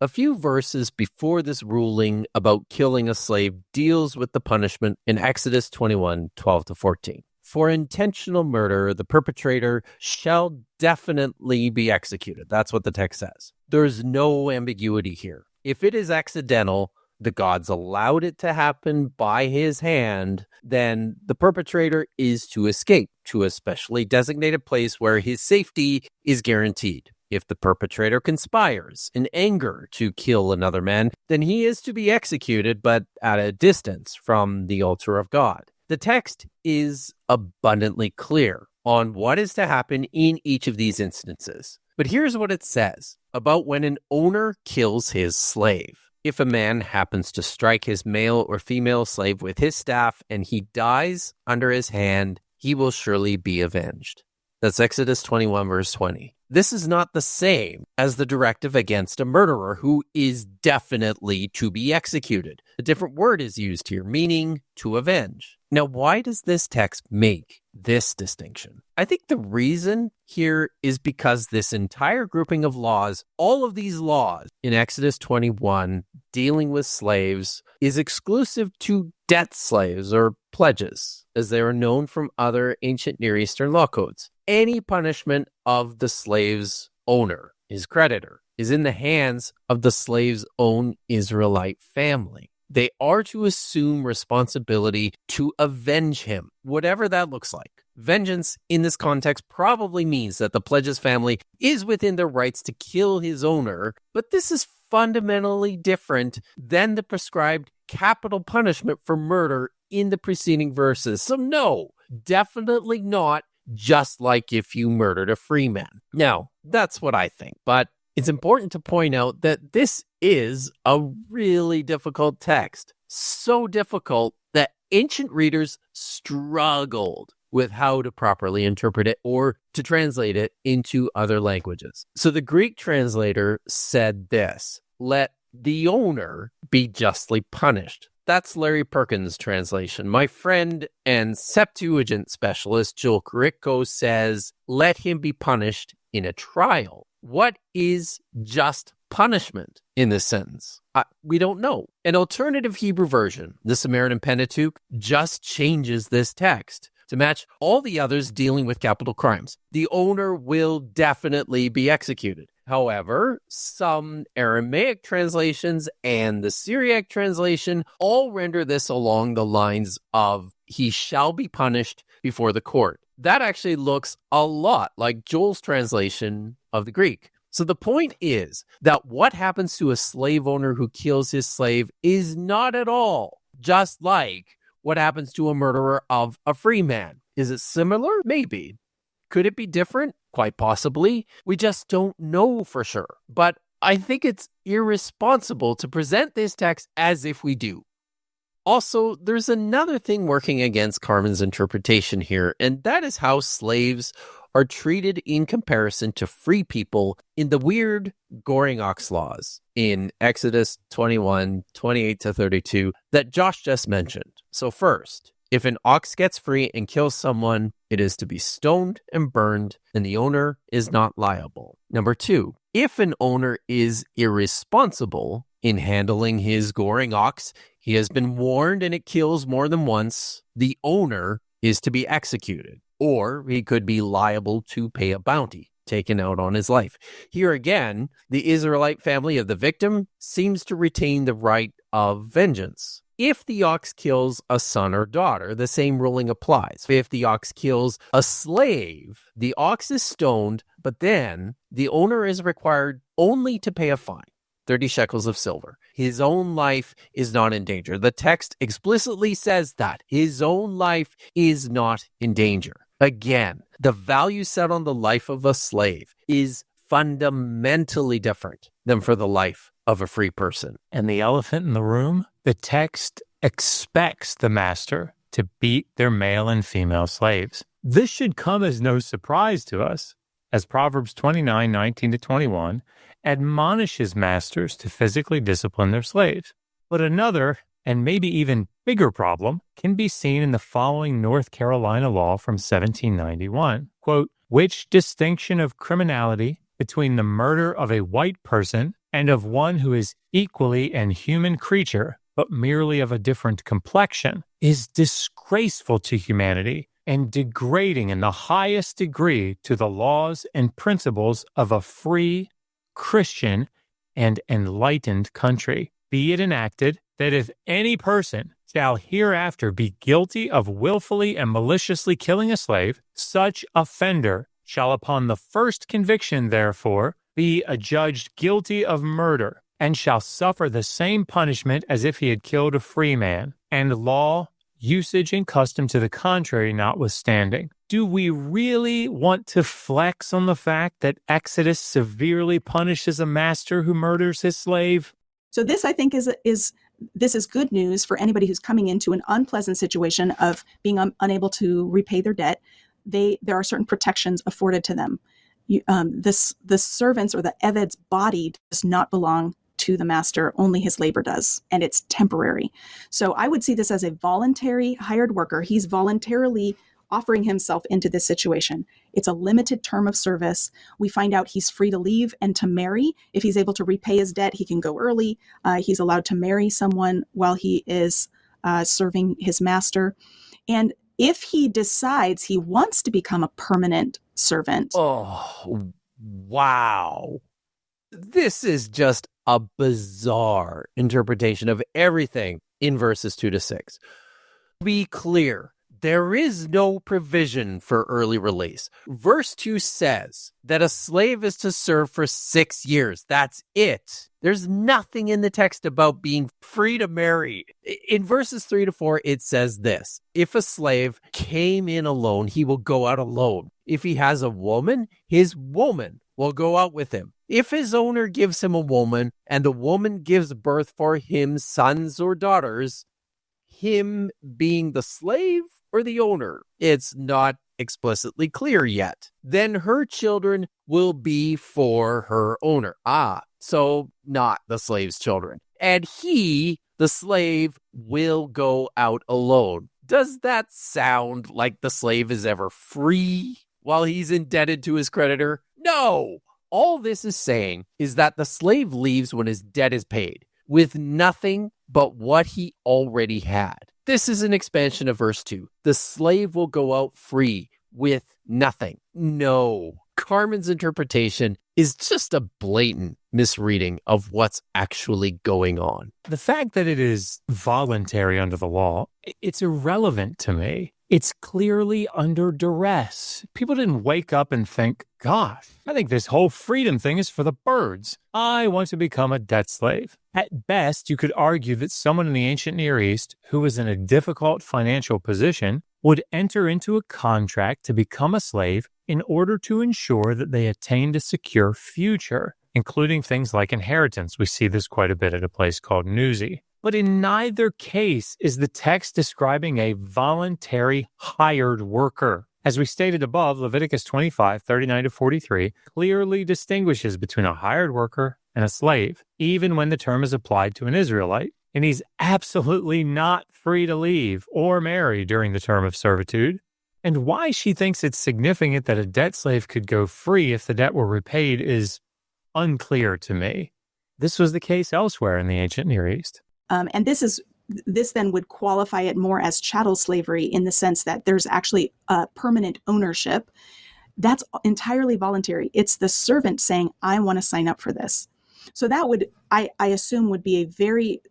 A few verses before this ruling about killing a slave deals with the punishment in Exodus 21:12-14. For intentional murder, the perpetrator shall definitely be executed. That's what the text says. There's no ambiguity here. If it is accidental, the gods allowed it to happen by his hand, then the perpetrator is to escape to a specially designated place where his safety is guaranteed. If the perpetrator conspires in anger to kill another man, then he is to be executed, but at a distance from the altar of God. The text is abundantly clear on what is to happen in each of these instances. But here's what it says about when an owner kills his slave. If a man happens to strike his male or female slave with his staff and he dies under his hand, he will surely be avenged. That's Exodus 21, verse 20. This is not the same as the directive against a murderer who is definitely to be executed. A different word is used here, meaning to avenge. Now, why does this text make this distinction? I think the reason here is because this entire grouping of laws, all of these laws in Exodus 21 dealing with slaves, is exclusive to debt slaves or pledges, as they are known from other ancient Near Eastern law codes. Any punishment of the slave's owner, his creditor, is in the hands of the slave's own Israelite family. They are to assume responsibility to avenge him, whatever that looks like. Vengeance in this context probably means that the pledge's family is within their rights to kill his owner, but this is fundamentally different than the prescribed capital punishment for murder in the preceding verses. So no, definitely not just like if you murdered a free man. Now, that's what I think, but it's important to point out that this is a really difficult text. So difficult that ancient readers struggled with how to properly interpret it or to translate it into other languages. So the Greek translator said this: let the owner be justly punished. That's Larry Perkins' translation. My friend and Septuagint specialist, Joel Carrico, says, let him be punished in a trial. What is just punishment in this sentence? We don't know. An alternative Hebrew version, the Samaritan Pentateuch, just changes this text to match all the others dealing with capital crimes. The owner will definitely be executed. However, some Aramaic translations and the Syriac translation all render this along the lines of he shall be punished before the court. That actually looks a lot like Joel's translation of the Greek. So the point is that what happens to a slave owner who kills his slave is not at all just like what happens to a murderer of a free man. Is it similar? Maybe. Could it be different? Quite possibly. We just don't know for sure. But I think it's irresponsible to present this text as if we do. Also, there's another thing working against Carmen's interpretation here, and that is how slaves are treated in comparison to free people in the weird goring ox laws in Exodus 21:28-32 that Josh just mentioned. So first, if an ox gets free and kills someone, it is to be stoned and burned, and the owner is not liable. Number two, if an owner is irresponsible in handling his goring ox, he has been warned and it kills more than once, the owner is to be executed, or he could be liable to pay a bounty. taken out on his life. Here again, the Israelite family of the victim seems to retain the right of vengeance. If the ox kills a son or daughter, the same ruling applies. If the ox kills a slave, the ox is stoned, but then the owner is required only to pay a fine, 30 shekels of silver. His own life is not in danger. The text explicitly says that his own life is not in danger. Again, the value set on the life of a slave is fundamentally different than for the life of a free person. And the elephant in the room? The text expects the master to beat their male and female slaves. This should come as no surprise to us, as Proverbs 29:19-21 admonishes masters to physically discipline their slaves. But another, and maybe even bigger problem, can be seen in the following North Carolina law from 1791. Quote, which distinction of criminality between the murder of a white person and of one who is equally an human creature, but merely of a different complexion, is disgraceful to humanity and degrading in the highest degree to the laws and principles of a free, Christian, and enlightened country. Be it enacted that if any person shall hereafter be guilty of willfully and maliciously killing a slave, such offender shall upon the first conviction therefore be adjudged guilty of murder, and shall suffer the same punishment as if he had killed a free man, and law, usage, and custom to the contrary notwithstanding. Do we really want to flex on the fact that Exodus severely punishes a master who murders his slave? So this, I think, is good news for anybody who's coming into an unpleasant situation of being unable to repay their debt. There are certain protections afforded to them. The servant's or the eved's body does not belong to the master, only his labor does, and it's temporary. So I would see this as a voluntary hired worker. He's voluntarily offering himself into this situation. It's a limited term of service. We find out he's free to leave and to marry. If he's able to repay his debt, he can go early. He's allowed to marry someone while he is serving his master. And if he decides he wants to become a permanent servant. Oh, wow. This is just a bizarre interpretation of everything in verses 2-6. Be clear, there is no provision for early release. Verse 2 says that a slave is to serve for 6 years. That's it. There's nothing in the text about being free to marry. In verses 3-4, it says this: if a slave came in alone, he will go out alone. If he has a woman, his woman will go out with him. If his owner gives him a woman, and the woman gives birth for him sons or daughters, him being the slave or the owner, it's not explicitly clear yet, then her children will be for her owner. So not the slave's children. And he, the slave, will go out alone. Does that sound like the slave is ever free while he's indebted to his creditor? No. All this is saying is that the slave leaves when his debt is paid, with nothing but what he already had. This is an expansion of verse 2. The slave will go out free with nothing. No. Carmen's interpretation is just a blatant misreading of what's actually going on. The fact that it is voluntary under the law, it's irrelevant to me. It's clearly under duress. People didn't wake up and think, gosh, I think this whole freedom thing is for the birds. I want to become a debt slave. At best, you could argue that someone in the ancient Near East who was in a difficult financial position would enter into a contract to become a slave in order to ensure that they attained a secure future, including things like inheritance. We see this quite a bit at a place called Newsy. But in neither case is the text describing a voluntary hired worker. As we stated above, Leviticus 25:39-43 clearly distinguishes between a hired worker and a slave, even when the term is applied to an Israelite. And he's absolutely not free to leave or marry during the term of servitude. And why she thinks it's significant that a debt slave could go free if the debt were repaid is unclear to me. This was the case elsewhere in the ancient Near East. And this then would qualify it more as chattel slavery in the sense that there's actually permanent ownership. that's entirely voluntary. It's the servant saying, I want to sign up for this. So that would, I assume, would be a very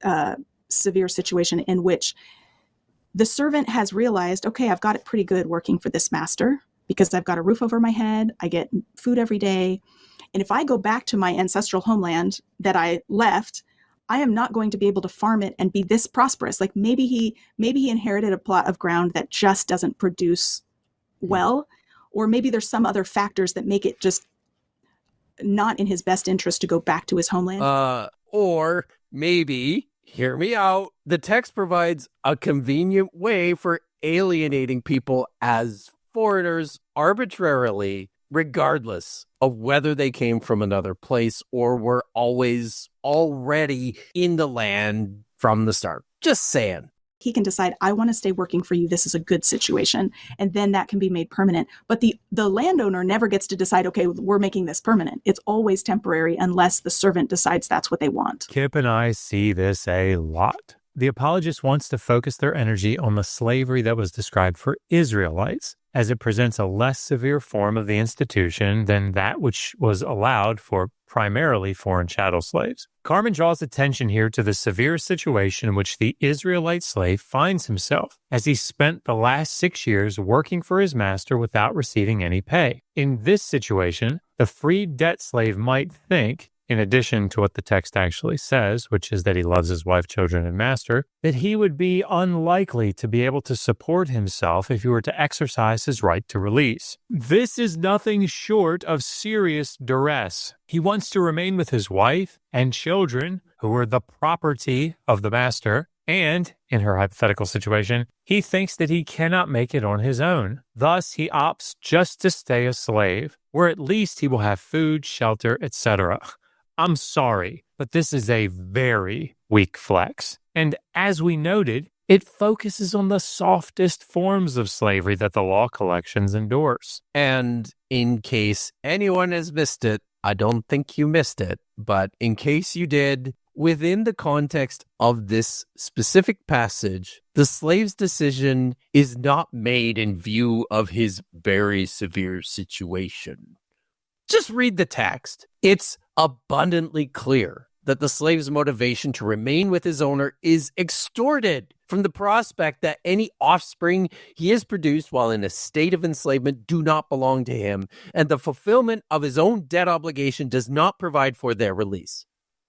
severe situation in which the servant has realized, okay, I've got it pretty good working for this master because I've got a roof over my head, I get food every day. And if I go back to my ancestral homeland that I left, I am not going to be able to farm it and be this prosperous. Like maybe he inherited a plot of ground that just doesn't produce well, or maybe there's some other factors that make it just not in his best interest to go back to his homeland. Or maybe, hear me out, the text provides a convenient way for alienating people as foreigners arbitrarily, regardless of whether they came from another place or were always already in the land from the start. Just saying. He can decide, I want to stay working for you. This is a good situation. And then that can be made permanent. But the landowner never gets to decide, okay, we're making this permanent. It's always temporary unless the servant decides that's what they want. Kipp and I see this a lot. The apologist wants to focus their energy on the slavery that was described for Israelites, as it presents a less severe form of the institution than that which was allowed for primarily foreign chattel slaves. Carmen draws attention here to the severe situation in which the Israelite slave finds himself, as he spent the last 6 years working for his master without receiving any pay. In this situation, the freed debt slave might think, in addition to what the text actually says, which is that he loves his wife, children, and master, that he would be unlikely to be able to support himself if he were to exercise his right to release. This is nothing short of serious duress. He wants to remain with his wife and children, who are the property of the master, and, in her hypothetical situation, he thinks that he cannot make it on his own. Thus, he opts just to stay a slave, where at least he will have food, shelter, etc. I'm sorry, but this is a very weak flex. And as we noted, it focuses on the softest forms of slavery that the law collections endorse. And in case anyone has missed it, I don't think you missed it, but in case you did, within the context of this specific passage, the slave's decision is not made in view of his very severe situation. Just read the text. It's abundantly clear that the slave's motivation to remain with his owner is extorted from the prospect that any offspring he has produced while in a state of enslavement do not belong to him, and the fulfillment of his own debt obligation does not provide for their release.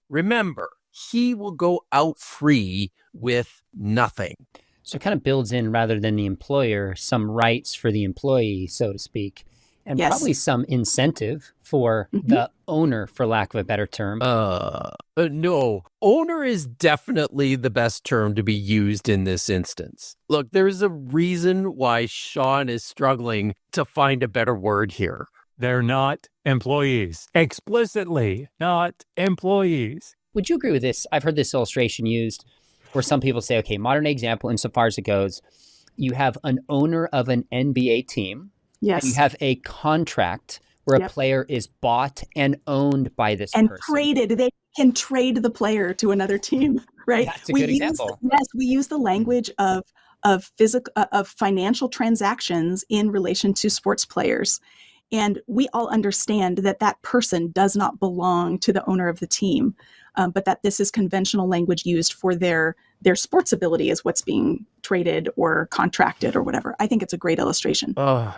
Remember, he will go out free with nothing. So it kind of builds in, rather than the employer, some rights for the employee, so to speak. And Yes. probably some incentive for the owner, for lack of a better term. No, owner is definitely the best term to be used in this instance. Look, there's a reason why Sean is struggling to find a better word here. They're not employees. Explicitly not employees. Would you agree with this? I've heard this illustration used where some people say, okay, modern example, insofar as it goes, you have an owner of an NBA team. Yes. And you have a contract where a player is bought and owned by this and person. traded. They can trade the player to another team, right? That's a good example. We use the language of financial transactions in relation to sports players. And we all understand that that person does not belong to the owner of the team, but that this is conventional language used for their sports ability is what's being traded or contracted or whatever. I think it's a great illustration.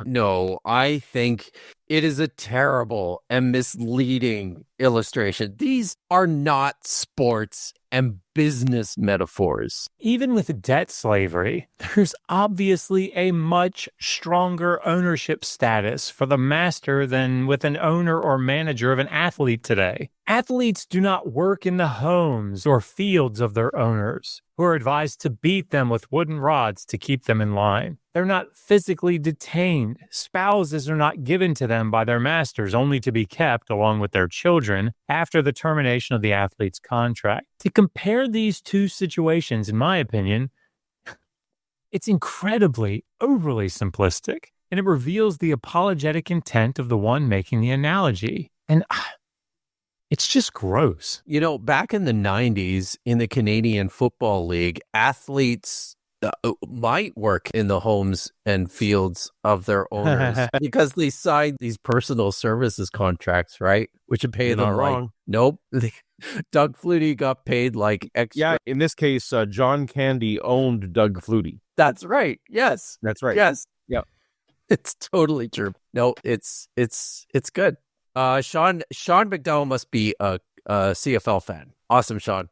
No, I think it is a terrible and misleading illustration. These are not sports and business metaphors. Even with debt slavery, there's obviously a much stronger ownership status for the master than with an owner or manager of an athlete today. Athletes do not work in the homes or fields of their owners, who are advised to beat them with wooden rods to keep them in line. They're not physically detained. Spouses are not given to them by their masters, only to be kept along with their children after the termination of the athlete's contract. To compare these two situations, in my opinion, it's incredibly overly simplistic, and it reveals the apologetic intent of the one making the analogy. And it's just gross. You know, back in the 90s in the Canadian Football League, athletes might work in the homes and fields of their owners because they signed these personal services contracts, right? Which would pay You're them not like, wrong. nope. Doug Flutie got paid like extra. Yeah, in this case, John Candy owned Doug Flutie. That's right. Yes. That's right. Yes. Yep. It's totally true. No, it's good. Sean McDowell must be a CFL fan. Awesome, Sean.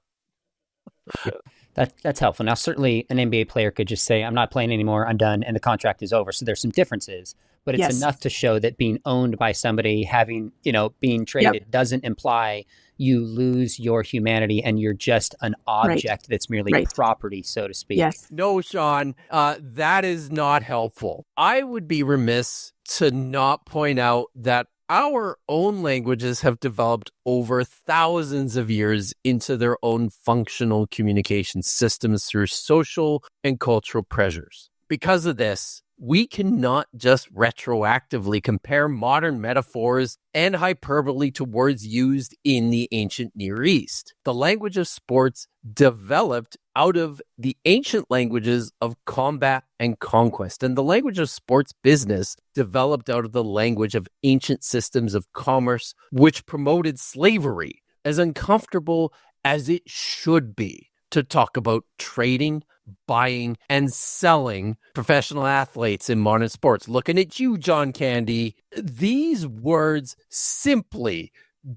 That's helpful. Now, certainly an NBA player could just say, I'm not playing anymore, I'm done, and the contract is over. So there's some differences, but it's enough to show that being owned by somebody, having, being traded doesn't imply you lose your humanity and you're just an object that's merely property, so to speak. Yes. No, Sean, that is not helpful. I would be remiss to not point out that our own languages have developed over thousands of years into their own functional communication systems through social and cultural pressures. Because of this, we cannot just retroactively compare modern metaphors and hyperbole to words used in the ancient Near East. The language of sports developed out of the ancient languages of combat and conquest, and the language of sports business developed out of the language of ancient systems of commerce, which promoted slavery, as uncomfortable as it should be to talk about trading, buying, and selling professional athletes in modern sports. Looking at you, John Candy, these words simply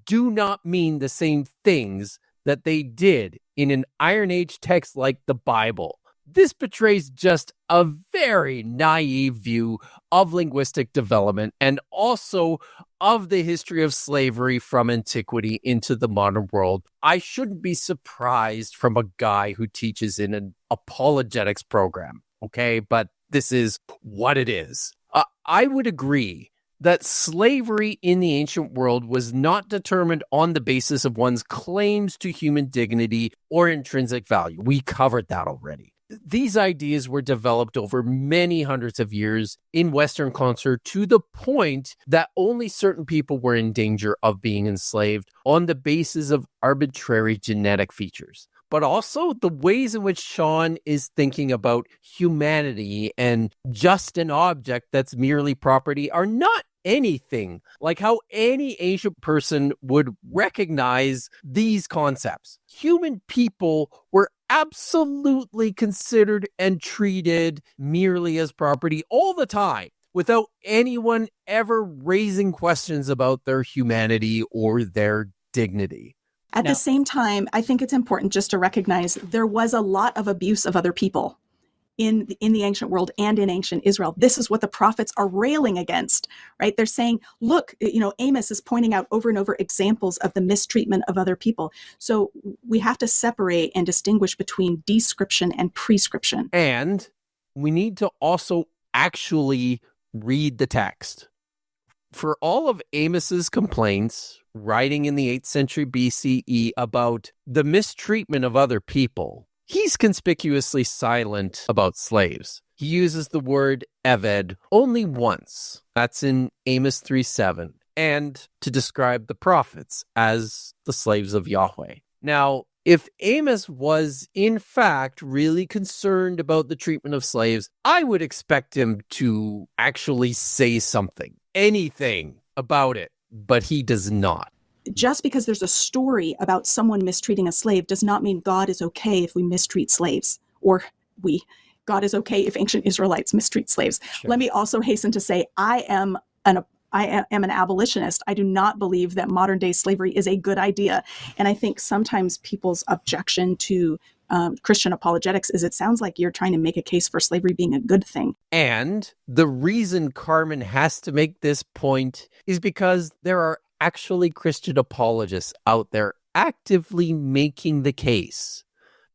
do not mean the same things that they did in an Iron Age text like the Bible. This betrays just a very naive view of linguistic development and also of the history of slavery from antiquity into the modern world. I shouldn't be surprised from a guy who teaches in an apologetics program, okay? But this is what it is. I would agree that slavery in the ancient world was not determined on the basis of one's claims to human dignity or intrinsic value. We covered that already. These ideas were developed over many hundreds of years in Western culture to the point that only certain people were in danger of being enslaved on the basis of arbitrary genetic features. But also the ways in which Sean is thinking about humanity and just an object that's merely property are not anything like how any ancient person would recognize these concepts. Human people were absolutely considered and treated merely as property all the time, without anyone ever raising questions about their humanity or their dignity. At the same time, I think it's important just to recognize there was a lot of abuse of other people in the ancient world and in ancient Israel. This is what the prophets are railing against, right? They're saying, look, Amos is pointing out over and over examples of the mistreatment of other people. So we have to separate and distinguish between description and prescription. And we need to also actually read the text. For all of Amos's complaints, writing in the 8th century BCE about the mistreatment of other people, he's conspicuously silent about slaves. He uses the word eved only once. That's in Amos 3:7, and to describe the prophets as the slaves of Yahweh. Now, if Amos was in fact really concerned about the treatment of slaves, I would expect him to actually say something, anything about it, but he does not. Just because there's a story about someone mistreating a slave does not mean God is okay if we mistreat slaves, or God is okay if ancient Israelites mistreat slaves. Sure. Let me also hasten to say, I am an abolitionist. I do not believe that modern day slavery is a good idea. And I think sometimes people's objection to Christian apologetics is it sounds like you're trying to make a case for slavery being a good thing. And the reason Carmen has to make this point is because there are actually Christian apologists out there actively making the case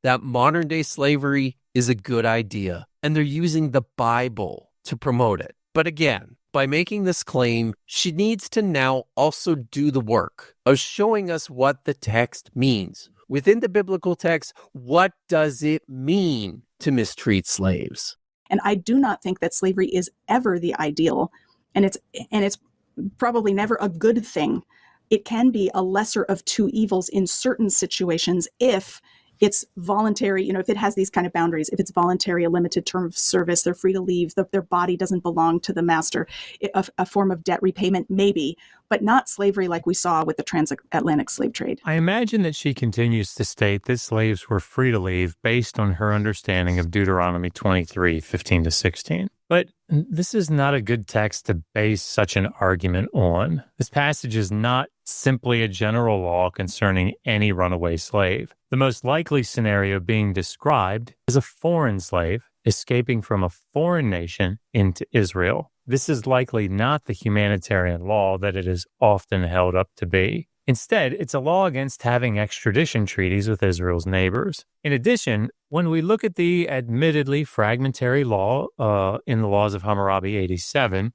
that modern day slavery is a good idea, and they're using the Bible to promote it. But again, by making this claim, she needs to now also do the work of showing us what the text means. Within the biblical text, what does it mean to mistreat slaves? And I do not think that slavery is ever the ideal, and it's probably never a good thing. It can be a lesser of two evils in certain situations if it's voluntary, if it has these kind of boundaries, if it's voluntary, a limited term of service, they're free to leave, their body doesn't belong to the master, a form of debt repayment, maybe, but not slavery like we saw with the transatlantic slave trade. I imagine that she continues to state that slaves were free to leave based on her understanding of Deuteronomy 23:15-16. But this is not a good text to base such an argument on. This passage is not simply a general law concerning any runaway slave. The most likely scenario being described is a foreign slave escaping from a foreign nation into Israel. This is likely not the humanitarian law that it is often held up to be. Instead, it's a law against having extradition treaties with Israel's neighbors. In addition, when we look at the admittedly fragmentary law in the laws of Hammurabi 87,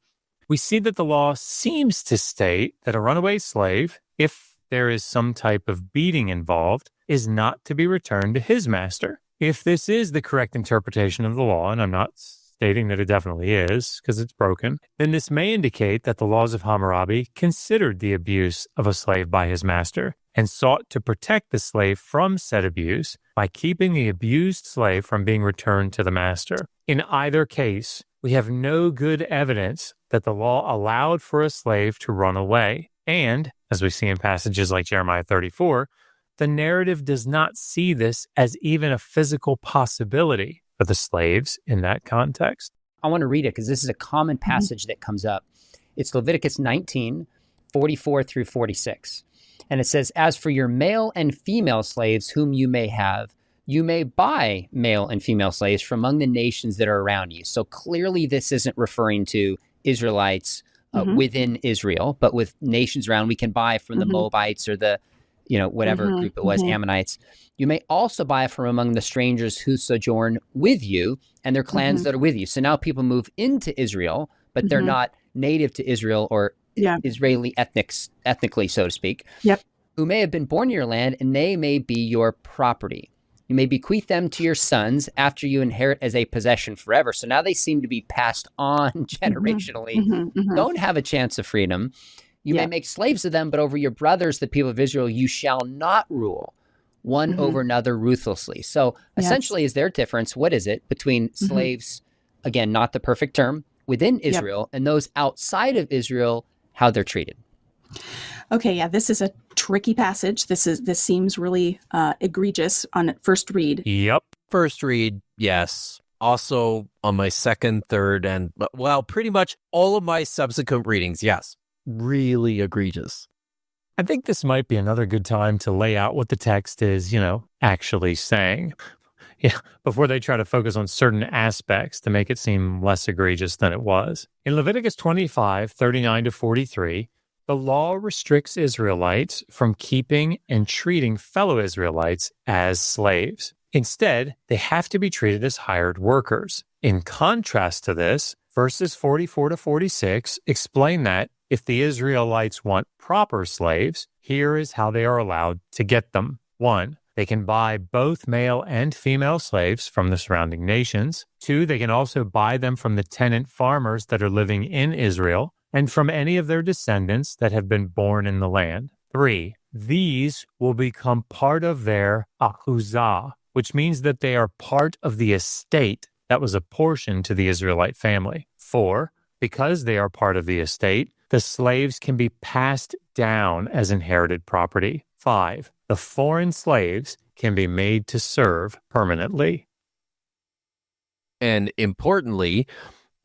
we see that the law seems to state that a runaway slave, if there is some type of beating involved, is not to be returned to his master. If this is the correct interpretation of the law, and I'm not stating that it definitely is, because it's broken, then this may indicate that the laws of Hammurabi considered the abuse of a slave by his master and sought to protect the slave from said abuse by keeping the abused slave from being returned to the master. In either case, we have no good evidence that the law allowed for a slave to run away. And, as we see in passages like Jeremiah 34, the narrative does not see this as even a physical possibility for the slaves in that context. I want to read it because this is a common passage that comes up. It's Leviticus 19:44-46. And it says, "As for your male and female slaves whom you may have, you may buy male and female slaves from among the nations that are around you." So clearly this isn't referring to Israelites within Israel, but with nations around. We can buy from the Moabites or the, whatever group it was, Ammonites. "You may also buy from among the strangers who sojourn with you and their clans that are with you." So now people move into Israel, but they're not native to Israel or Israeli ethnically, so to speak. Yep. "Who may have been born in your land, and they may be your property. You may bequeath them to your sons after you inherit as a possession forever." So now they seem to be passed on generationally. Don't have a chance of freedom. "You may make slaves of them, but over your brothers, the people of Israel, you shall not rule one over another ruthlessly." So essentially, is their difference, what is it, between slaves, again, not the perfect term, within Israel, and those outside of Israel, how they're treated? Okay, yeah, this is a tricky passage. This seems really egregious on first read. Yep. First read, yes. Also on my second, third, and, well, pretty much all of my subsequent readings, yes. Really egregious. I think this might be another good time to lay out what the text is, actually saying. Before they try to focus on certain aspects to make it seem less egregious than it was. In Leviticus 25:39-43, the law restricts Israelites from keeping and treating fellow Israelites as slaves. Instead, they have to be treated as hired workers. In contrast to this, verses 44-46 explain that if the Israelites want proper slaves, here is how they are allowed to get them. 1, they can buy both male and female slaves from the surrounding nations. 2, they can also buy them from the tenant farmers that are living in Israel and from any of their descendants that have been born in the land. 3, these will become part of their ahuzah, which means that they are part of the estate that was apportioned to the Israelite family. 4, because they are part of the estate, the slaves can be passed down as inherited property. 5, the foreign slaves can be made to serve permanently. And importantly,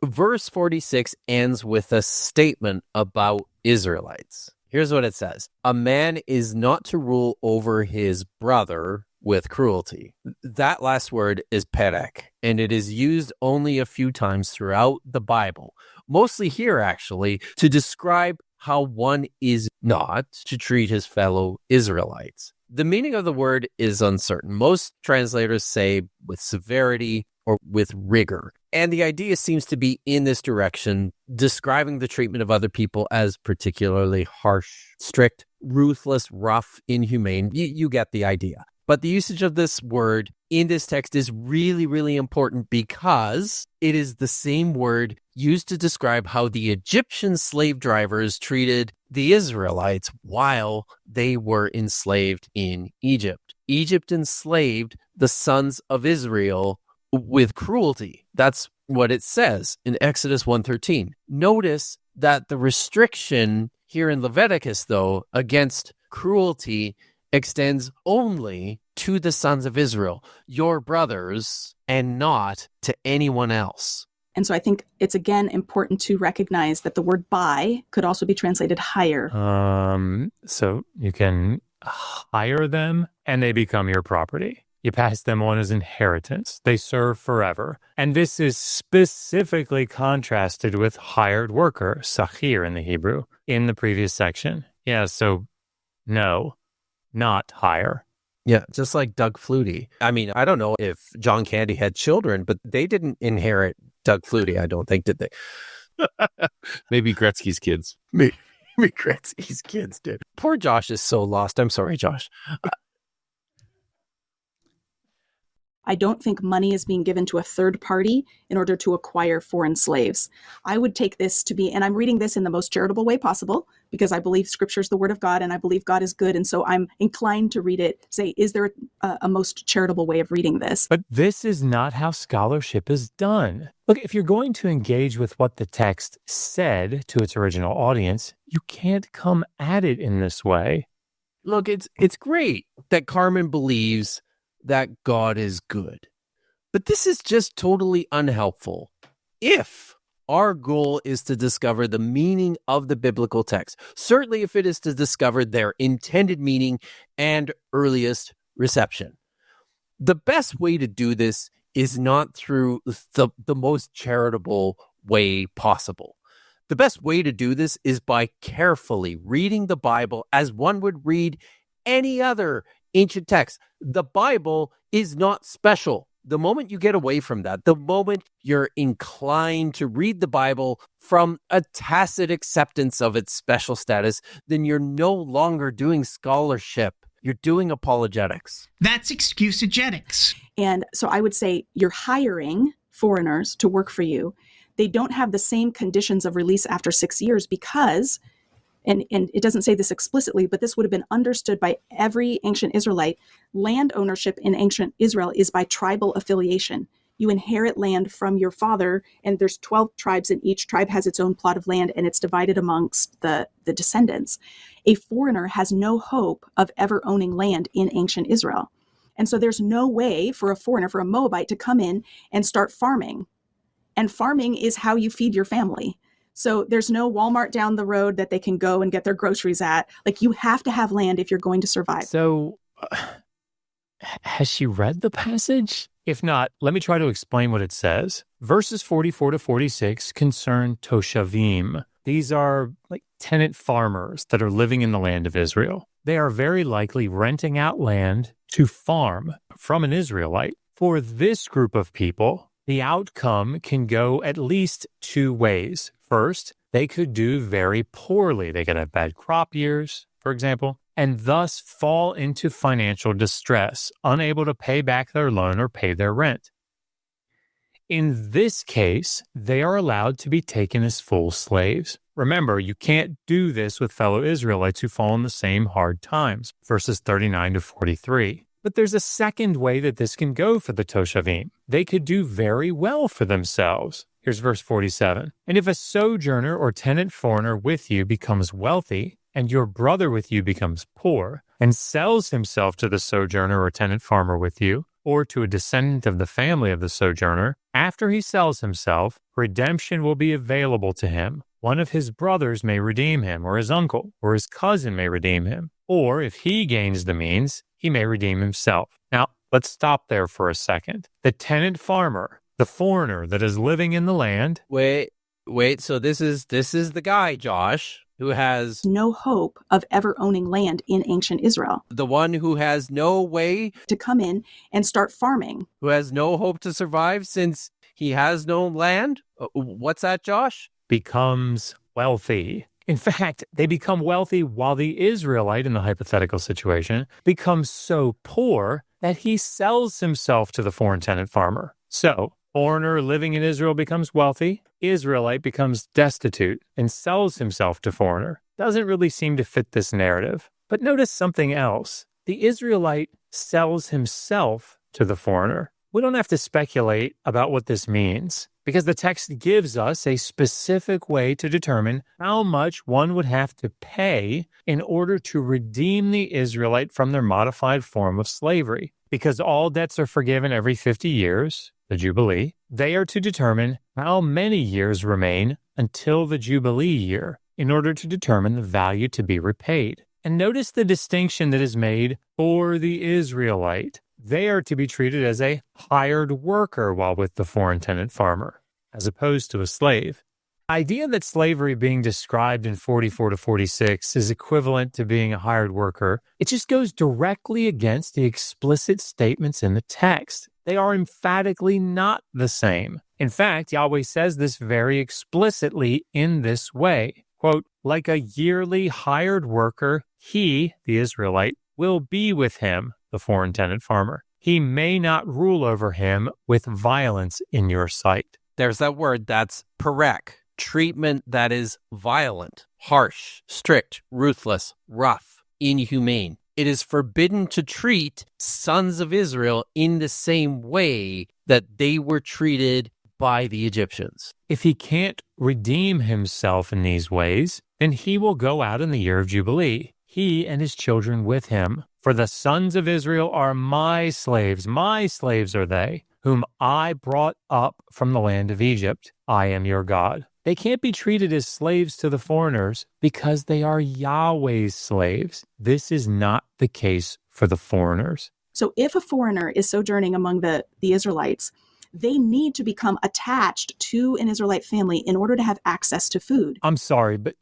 verse 46 ends with a statement about Israelites. Here's what it says. "A man is not to rule over his brother with cruelty." That last word is perek, and it is used only a few times throughout the Bible, mostly here actually, to describe how one is not to treat his fellow Israelites. The meaning of the word is uncertain. Most translators say with severity or with rigor. And the idea seems to be in this direction, describing the treatment of other people as particularly harsh, strict, ruthless, rough, inhumane. You get the idea. But the usage of this word in this text is really, really important because it is the same word used to describe how the Egyptian slave drivers treated the Israelites while they were enslaved in Egypt. Egypt enslaved the sons of Israel with cruelty. That's what it says in Exodus 1:13. Notice that the restriction here in Leviticus, though, against cruelty extends only to the sons of Israel, your brothers, and not to anyone else. And so I think it's, again, important to recognize that the word buy could also be translated hire. So you can hire them and they become your property. You pass them on as inheritance. They serve forever. And this is specifically contrasted with hired worker, sachir in the Hebrew, in the previous section. Yeah, so no, not hire. Yeah, just like Doug Flutie. I mean, I don't know if John Candy had children, but they didn't inherit Doug Flutie, I don't think, did they? Maybe Gretzky's kids. Maybe Gretzky's kids did. Poor Josh is so lost. I'm sorry, Josh. I don't think money is being given to a third party in order to acquire foreign slaves. I would take this to be, and I'm reading this in the most charitable way possible, because I believe Scripture is the Word of God, and I believe God is good, and so I'm inclined to read it, say, is there a most charitable way of reading this? But this is not how scholarship is done. Look, if you're going to engage with what the text said to its original audience, you can't come at it in this way. Look, it's great that Carmen believes that God is good. But this is just totally unhelpful if our goal is to discover the meaning of the biblical text. Certainly if it is to discover their intended meaning and earliest reception. The best way to do this is not through the most charitable way possible. The best way to do this is by carefully reading the Bible as one would read any other ancient text. The Bible is not special. The moment you get away from that, the moment you're inclined to read the Bible from a tacit acceptance of its special status, then you're no longer doing scholarship. You're doing apologetics. That's excusegetics. And so I would say you're hiring foreigners to work for you. They don't have the same conditions of release after 6 years because, and it doesn't say this explicitly, but this would have been understood by every ancient Israelite. Land ownership in ancient Israel is by tribal affiliation. You inherit land from your father, and there's 12 tribes, and each tribe has its own plot of land, and it's divided amongst the descendants. A foreigner has no hope of ever owning land in ancient Israel. And so there's no way for a foreigner, for a Moabite, to come in and start farming. And farming is how you feed your family. So there's no Walmart down the road that they can go and get their groceries at. Like, you have to have land if you're going to survive. So, has she read the passage? If not, let me try to explain what it says. Verses 44 to 46 concern Toshavim. These are like tenant farmers that are living in the land of Israel. They are very likely renting out land to farm from an Israelite. For this group of people, the outcome can go at least two ways. First, they could do very poorly. They could have bad crop years, for example, and thus fall into financial distress, unable to pay back their loan or pay their rent. In this case, they are allowed to be taken as full slaves. Remember, you can't do this with fellow Israelites who fall in the same hard times, verses 39 to 43. But there's a second way that this can go for the Toshavim. They could do very well for themselves. Here's verse 47. And if a sojourner or tenant foreigner with you becomes wealthy, and your brother with you becomes poor, and sells himself to the sojourner or tenant farmer with you, or to a descendant of the family of the sojourner, after he sells himself, redemption will be available to him. One of his brothers may redeem him, or his uncle, or his cousin may redeem him. Or if he gains the means, he may redeem himself. Now, let's stop there for a second. The tenant farmer, the foreigner that is living in the land. Wait. So this is the guy, Josh, who has no hope of ever owning land in ancient Israel. The one who has no way to come in and start farming. Who has no hope to survive since he has no land? What's that, Josh? Becomes wealthy. In fact, they become wealthy while the Israelite, in the hypothetical situation, becomes so poor that he sells himself to the foreign tenant farmer. So, foreigner living in Israel becomes wealthy, Israelite becomes destitute and sells himself to foreigner. Doesn't really seem to fit this narrative. But notice something else. The Israelite sells himself to the foreigner. We don't have to speculate about what this means because the text gives us a specific way to determine how much one would have to pay in order to redeem the Israelite from their modified form of slavery. Because all debts are forgiven every 50 years, the Jubilee, they are to determine how many years remain until the Jubilee year in order to determine the value to be repaid. And notice the distinction that is made for the Israelite. They are to be treated as a hired worker while with the foreign tenant farmer, as opposed to a slave. The idea that slavery being described in 44 to 46 is equivalent to being a hired worker, it just goes directly against the explicit statements in the text. They are emphatically not the same. In fact, Yahweh says this very explicitly in this way. Quote, like a yearly hired worker, he, the Israelite, will be with him, the foreign tenant farmer. He may not rule over him with violence in your sight. There's that word, that's parek, treatment that is violent, harsh, strict, ruthless, rough, inhumane. It is forbidden to treat sons of Israel in the same way that they were treated by the Egyptians. If he can't redeem himself in these ways, then he will go out in the year of Jubilee, he and his children with him. For the sons of Israel are my slaves are they, whom I brought up from the land of Egypt. I am your God. They can't be treated as slaves to the foreigners because they are Yahweh's slaves. This is not the case for the foreigners. So if a foreigner is sojourning among the Israelites, they need to become attached to an Israelite family in order to have access to food. I'm sorry, but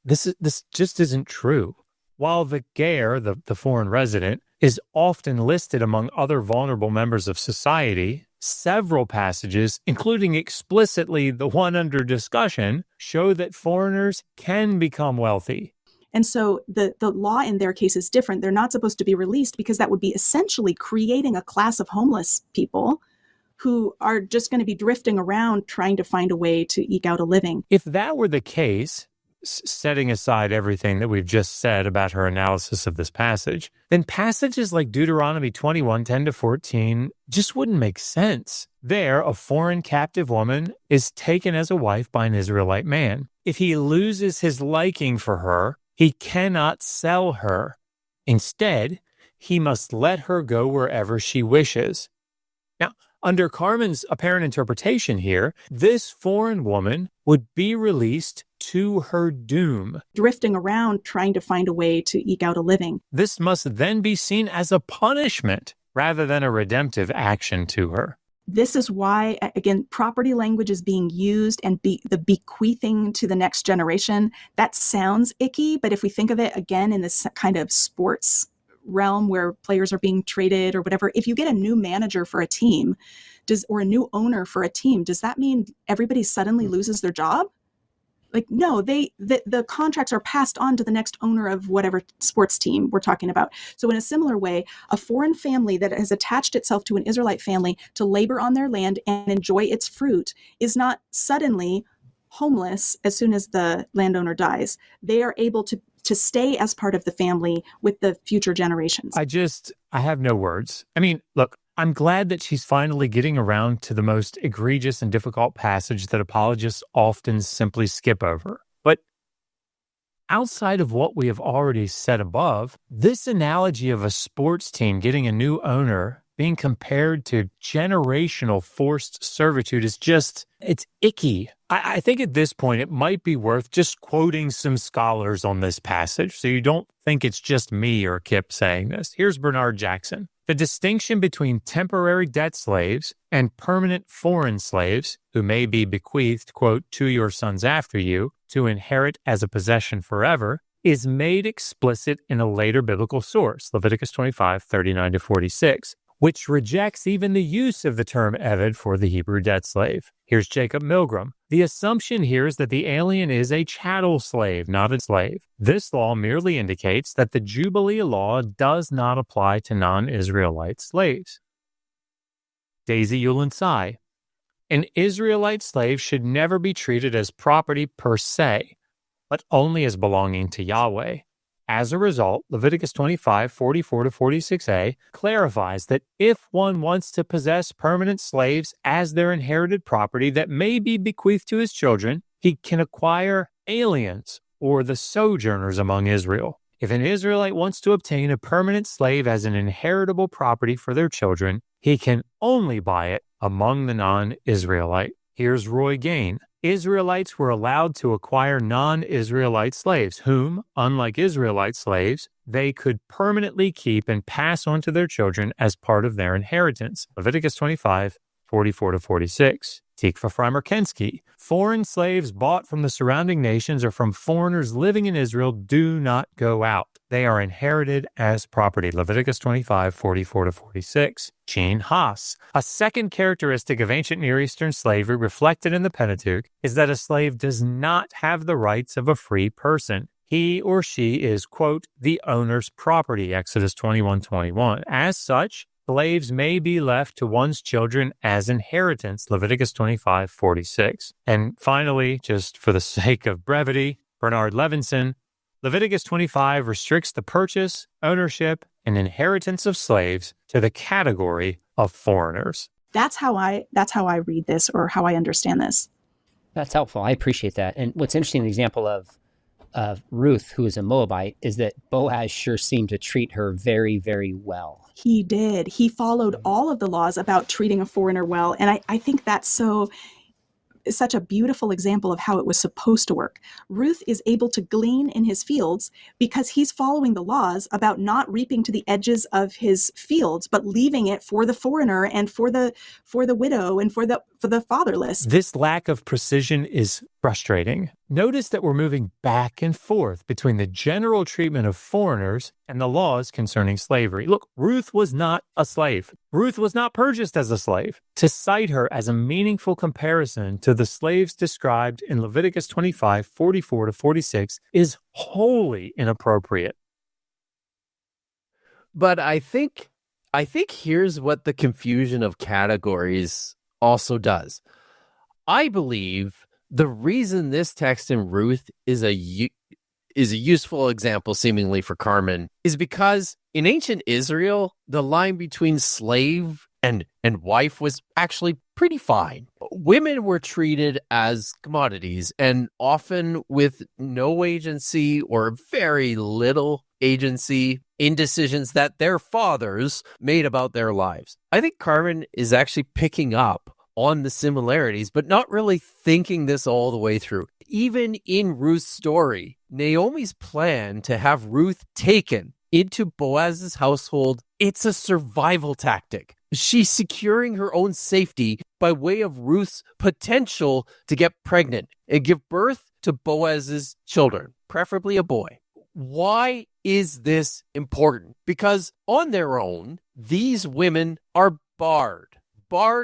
this just isn't true. While the ger, the foreign resident, is often listed among other vulnerable members of society, several passages, including explicitly the one under discussion, show that foreigners can become wealthy. And so the law in their case is different. They're not supposed to be released because that would be essentially creating a class of homeless people who are just going to be drifting around trying to find a way to eke out a living. If that were the case, setting aside everything that we've just said about her analysis of this passage, then passages like Deuteronomy 21:10-14 just wouldn't make sense. There, a foreign captive woman is taken as a wife by an Israelite man. If he loses his liking for her, he cannot sell her. Instead, he must let her go wherever she wishes. Now, under Carmen's apparent interpretation here, this foreign woman would be released to her doom. Drifting around trying to find a way to eke out a living. This must then be seen as a punishment rather than a redemptive action to her. This is why, again, property language is being used and the bequeathing to the next generation. That sounds icky, but if we think of it again in this kind of sports realm where players are being traded or whatever, if you get a new manager for a team, or a new owner for a team, does that mean everybody suddenly loses their job? Like, no, the contracts are passed on to the next owner of whatever sports team we're talking about. So in a similar way, a foreign family that has attached itself to an Israelite family to labor on their land and enjoy its fruit is not suddenly homeless as soon as the landowner dies. They are able to stay as part of the family with the future generations. I have no words. I mean, look, I'm glad that she's finally getting around to the most egregious and difficult passage that apologists often simply skip over. But outside of what we have already said above, this analogy of a sports team getting a new owner being compared to generational forced servitude is it's icky. I think at this point it might be worth just quoting some scholars on this passage so you don't think it's just me or Kipp saying this. Here's Bernard Jackson. The distinction between temporary debt slaves and permanent foreign slaves, who may be bequeathed, quote, to your sons after you, to inherit as a possession forever, is made explicit in a later biblical source, Leviticus 25:39-46, which rejects even the use of the term eved for the Hebrew debt slave. Here's Jacob Milgram. The assumption here is that the alien is a chattel slave, not a slave. This law merely indicates that the Jubilee law does not apply to non-Israelite slaves. Daisy Ulinsai. An Israelite slave should never be treated as property per se, but only as belonging to Yahweh. As a result, Leviticus 25, 44 to 46a clarifies that if one wants to possess permanent slaves as their inherited property that may be bequeathed to his children, he can acquire aliens or the sojourners among Israel. If an Israelite wants to obtain a permanent slave as an inheritable property for their children, he can only buy it among the non-Israelite. Here's Roy Gain. Israelites were allowed to acquire non-Israelite slaves, whom, unlike Israelite slaves, they could permanently keep and pass on to their children as part of their inheritance. Leviticus 25, 44 to 46. Tikva Frymer-Kensky. Foreign slaves bought from the surrounding nations or from foreigners living in Israel do not go out. They are inherited as property. Leviticus 25, 44 to 46. Gene Haas. A second characteristic of ancient Near Eastern slavery reflected in the Pentateuch is that a slave does not have the rights of a free person. He or she is, quote, the owner's property, Exodus 21:21. As such, slaves may be left to one's children as inheritance, Leviticus 25:46. And finally, just for the sake of brevity, Bernard Levinson, Leviticus 25 restricts the purchase, ownership, and inheritance of slaves to the category of foreigners. That's how I read this, or how I understand this. That's helpful. I appreciate that. And what's interesting, the example of Ruth, who is a Moabite, is that Boaz sure seemed to treat her very, very well. He did. He followed all of the laws about treating a foreigner well. And I think that's such a beautiful example of how it was supposed to work. Ruth is able to glean in his fields because he's following the laws about not reaping to the edges of his fields, but leaving it for the foreigner and for the widow and for the fatherless. This lack of precision is frustrating. Notice that we're moving back and forth between the general treatment of foreigners and the laws concerning slavery. Look, Ruth was not a slave. Ruth was not purchased as a slave. To cite her as a meaningful comparison to the slaves described in Leviticus 25, 44 to 46 is wholly inappropriate. But I think here's what the confusion of categories also does. I believe the reason this text in Ruth is a useful example, seemingly, for Carmen, is because in ancient Israel, the line between slave and wife was actually pretty fine. Women were treated as commodities, and often with no agency or very little agency in decisions that their fathers made about their lives. I think Carmen is actually picking up on the similarities, but not really thinking this all the way through. Even in Ruth's story, Naomi's plan to have Ruth taken into Boaz's household, it's a survival tactic. She's securing her own safety by way of Ruth's potential to get pregnant and give birth to Boaz's children, preferably a boy. Why is this important? Because on their own, these women are barred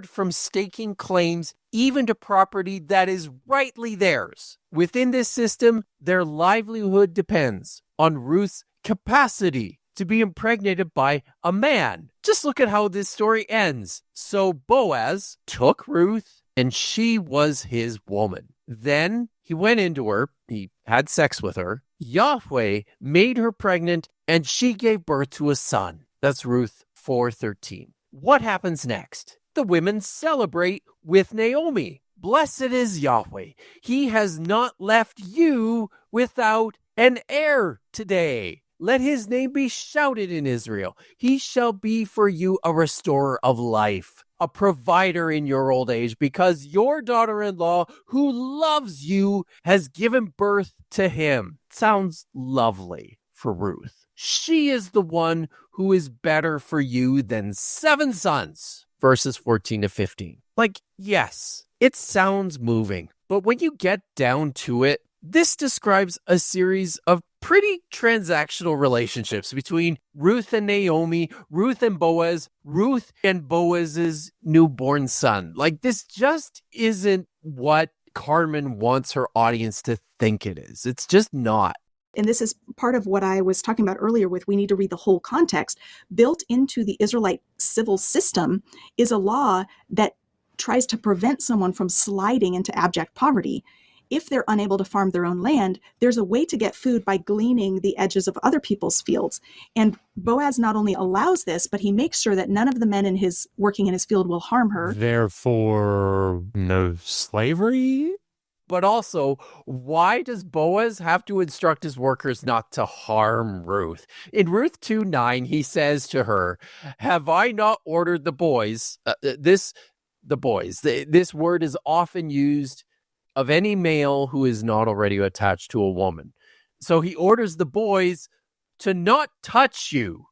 from staking claims even to property that is rightly theirs. Within this system, their livelihood depends on Ruth's capacity to be impregnated by a man. Just look at how this story ends. So Boaz took Ruth, and she was his woman. Then he went into her, he had sex with her. Yahweh made her pregnant, and she gave birth to a son. That's Ruth 4:13. What happens next? The women celebrate with Naomi. Blessed is Yahweh. He has not left you without an heir today. Let his name be shouted in Israel. He shall be for you a restorer of life, a provider in your old age, because your daughter-in-law who loves you has given birth to him. Sounds lovely for Ruth. She is the one who is better for you than 7 sons. Verses 14 to 15. Like, yes, it sounds moving, but when you get down to it, this describes a series of pretty transactional relationships between Ruth and Naomi, Ruth and Boaz, Ruth and Boaz's newborn son. Like, this just isn't what Carmen wants her audience to think it is. It's just not. And this is part of what I was talking about earlier with we need to read the whole context. Built into the Israelite civil system is a law that tries to prevent someone from sliding into abject poverty. if they're unable to farm their own land, there's a way to get food by gleaning the edges of other people's fields. And Boaz not only allows this, but he makes sure that none of the men working in his field will harm her. Therefore, no slavery? But also, why does Boaz have to instruct his workers not to harm Ruth? In Ruth 2:9, he says to her, "Have I not ordered the boys?" This word is often used of any male who is not already attached to a woman. So he orders the boys to not touch you.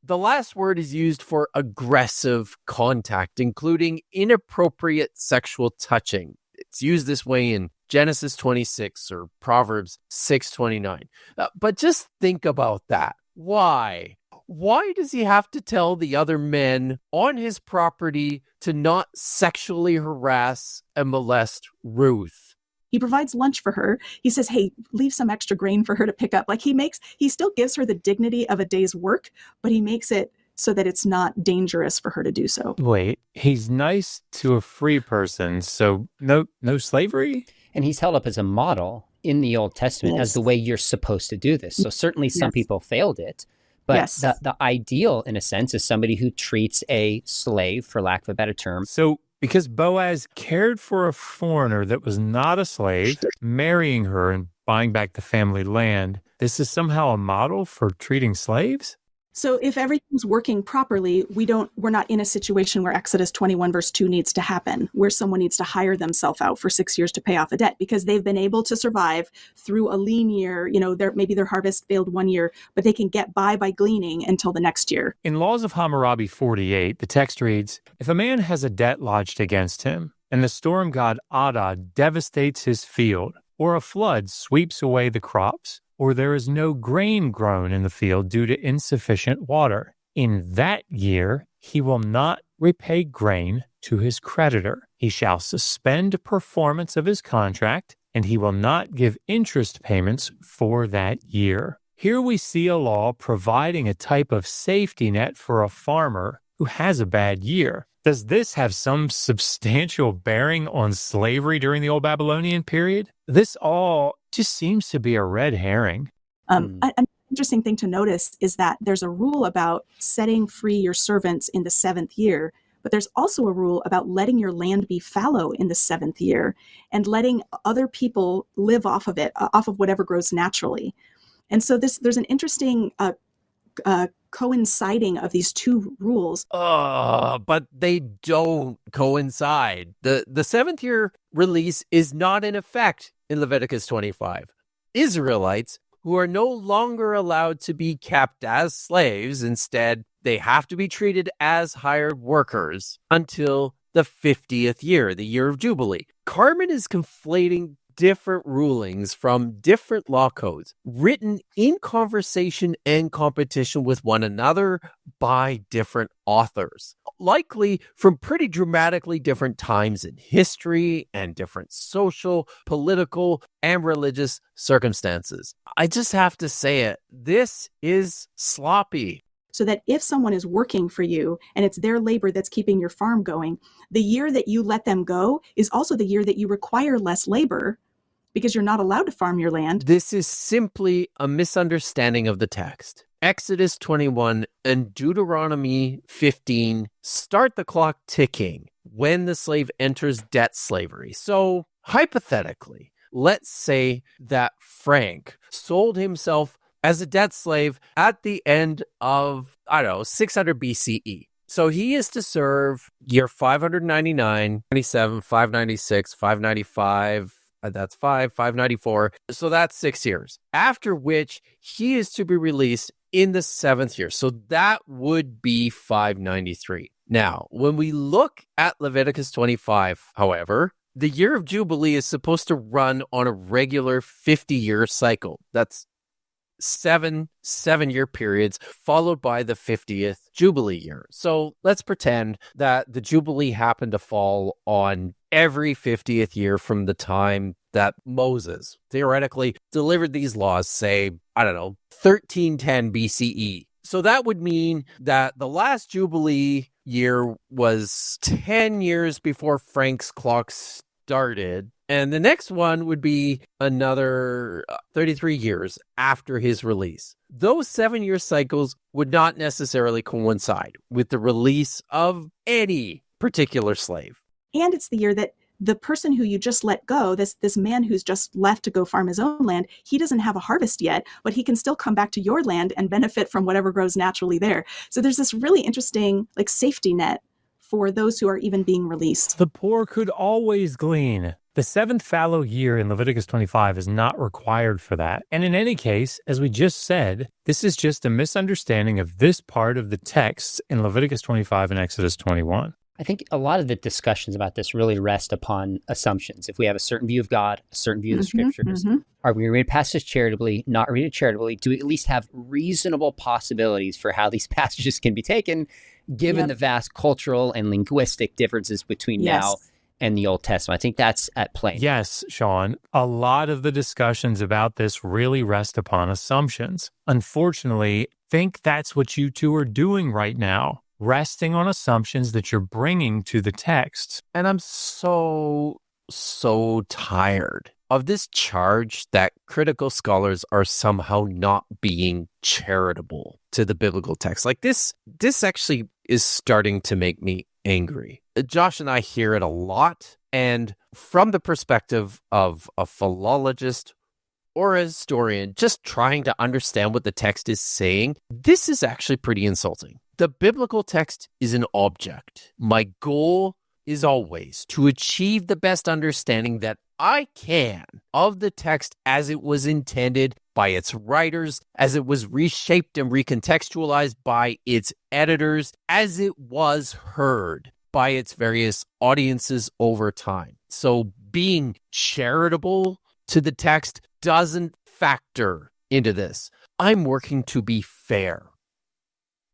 The last word is used for aggressive contact, including inappropriate sexual touching. It's used this way in Genesis 26 or Proverbs 6:29. But just think about that. Why? Why does he have to tell the other men on his property to not sexually harass and molest Ruth? He provides lunch for her. He says, hey, leave some extra grain for her to pick up. Like he still gives her the dignity of a day's work, but he makes it so that it's not dangerous for her to do so. Wait, he's nice to a free person, so no slavery? And he's held up as a model in the Old Testament as the way you're supposed to do this. So certainly some people failed it, but the ideal, in a sense, is somebody who treats a slave, for lack of a better term. So because Boaz cared for a foreigner that was not a slave, marrying her and buying back the family land, this is somehow a model for treating slaves? So if everything's working properly, we're not in a situation where Exodus 21 verse 2 needs to happen, where someone needs to hire themselves out for 6 years to pay off a debt, because they've been able to survive through a lean year. Maybe their harvest failed 1 year, but they can get by gleaning until the next year. In Laws of Hammurabi 48, the text reads, "If a man has a debt lodged against him, and the storm god Ada devastates his field, or a flood sweeps away the crops, or there is no grain grown in the field due to insufficient water, in that year he will not repay grain to his creditor. He shall suspend performance of his contract, and he will not give interest payments for that year." Here we see a law providing a type of safety net for a farmer who has a bad year. Does this have some substantial bearing on slavery during the Old Babylonian period? This all just seems to be a red herring. An interesting thing to notice is that there's a rule about setting free your servants in the 7th year, but there's also a rule about letting your land be fallow in the 7th year and letting other people live off of it, off of whatever grows naturally. And so there's an interesting coinciding of these two rules. But they don't coincide. The 7th year release is not in effect in Leviticus 25. Israelites who are no longer allowed to be kept as slaves, instead, they have to be treated as hired workers until the 50th year, the year of Jubilee. Carmen is conflating different rulings from different law codes written in conversation and competition with one another by different authors, likely from pretty dramatically different times in history and different social, political, and religious circumstances. I just have to say it. This is sloppy. So that if someone is working for you and it's their labor that's keeping your farm going, the year that you let them go is also the year that you require less labor, because you're not allowed to farm your land. This is simply a misunderstanding of the text. Exodus 21 and Deuteronomy 15 start the clock ticking when the slave enters debt slavery. So, hypothetically, let's say that Frank sold himself as a debt slave at the end of, 600 BCE. So he is to serve year 599, 97, 596, 595, that's 594. So that's 6 years. After which he is to be released in the 7th year. So that would be 593. Now, when we look at Leviticus 25, however, the year of Jubilee is supposed to run on a regular 50-year cycle. That's 7-year periods followed by the 50th Jubilee year. So let's pretend that the Jubilee happened to fall on every 50th year from the time that Moses theoretically delivered these laws, say, 1310 BCE. So that would mean that the last Jubilee year was 10 years before Frank's clock started. And the next one would be another 33 years after his release. Those 7-year cycles would not necessarily coincide with the release of any particular slave. And it's the year that the person who you just let go, this man who's just left to go farm his own land, he doesn't have a harvest yet, but he can still come back to your land and benefit from whatever grows naturally there. So there's this really interesting safety net for those who are even being released. The poor could always glean. The 7th fallow year in Leviticus 25 is not required for that. And in any case, as we just said, this is just a misunderstanding of this part of the text in Leviticus 25 and Exodus 21. I think a lot of the discussions about this really rest upon assumptions. If we have a certain view of God, a certain view of the scriptures, are we read passages charitably, not read it charitably? Do we at least have reasonable possibilities for how these passages can be taken, given the vast cultural and linguistic differences between now and the Old Testament? I think that's at play. Yes, Sean. A lot of the discussions about this really rest upon assumptions. Unfortunately, I think that's what you two are doing right now. Resting on assumptions that you're bringing to the text. And I'm so tired of this charge that critical scholars are somehow not being charitable to the biblical text. This actually is starting to make me angry. Josh and I hear it a lot. And from the perspective of a philologist or a historian just trying to understand what the text is saying, this is actually pretty insulting. The biblical text is an object. My goal is always to achieve the best understanding that I can of the text as it was intended by its writers, as it was reshaped and recontextualized by its editors, as it was heard by its various audiences over time. So being charitable to the text doesn't factor into this. I'm working to be fair.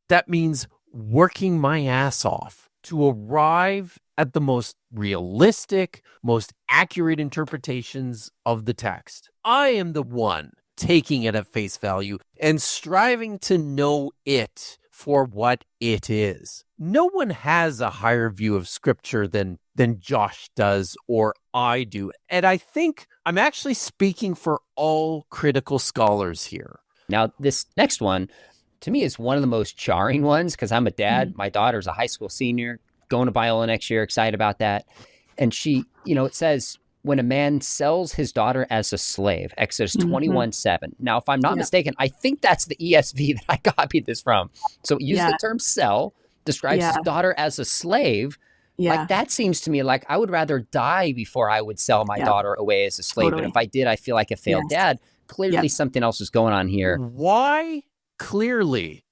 That means working my ass off to arrive at the most realistic, most accurate interpretations of the text. I am the one taking it at face value and striving to know it for what it is. No one has a higher view of Scripture than Josh does or I do. And I think I'm actually speaking for all critical scholars here. Now, this next one, to me, is one of the most jarring ones because I'm a dad. My daughter's a high school senior, going to Biola next year, excited about that. And she, it says, when a man sells his daughter as a slave, Exodus 21:7. Now, if I'm not mistaken, I think that's the ESV that I copied this from. So it uses the term sell, describes his daughter as a slave. That seems to me like I would rather die before I would sell my daughter away as a slave. Totally. And if I did, I feel like a failed dad. Clearly something else is going on here. Why? Clearly,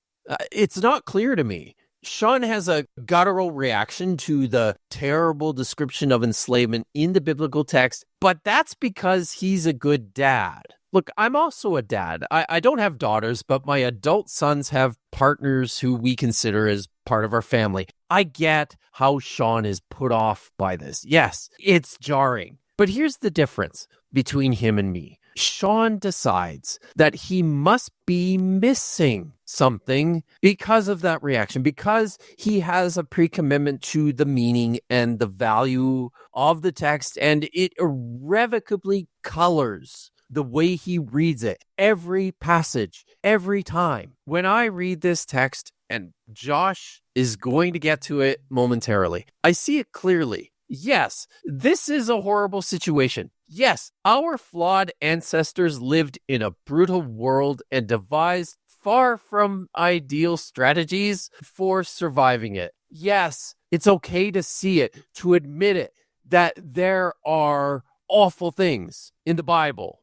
it's not clear to me. Sean has a guttural reaction to the terrible description of enslavement in the biblical text, but that's because he's a good dad. Look, I'm also a dad. I don't have daughters, but my adult sons have partners who we consider as part of our family. I get how Sean is put off by this. Yes, it's jarring. But here's the difference between him and me. Sean decides that he must be missing something because of that reaction, because he has a pre-commitment to the meaning and the value of the text, and it irrevocably colors the way he reads it, every passage, every time. When I read this text, and Josh is going to get to it momentarily, I see it clearly. Yes, this is a horrible situation. Yes, our flawed ancestors lived in a brutal world and devised far from ideal strategies for surviving it. Yes, it's okay to see it, to admit it, that there are awful things in the Bible.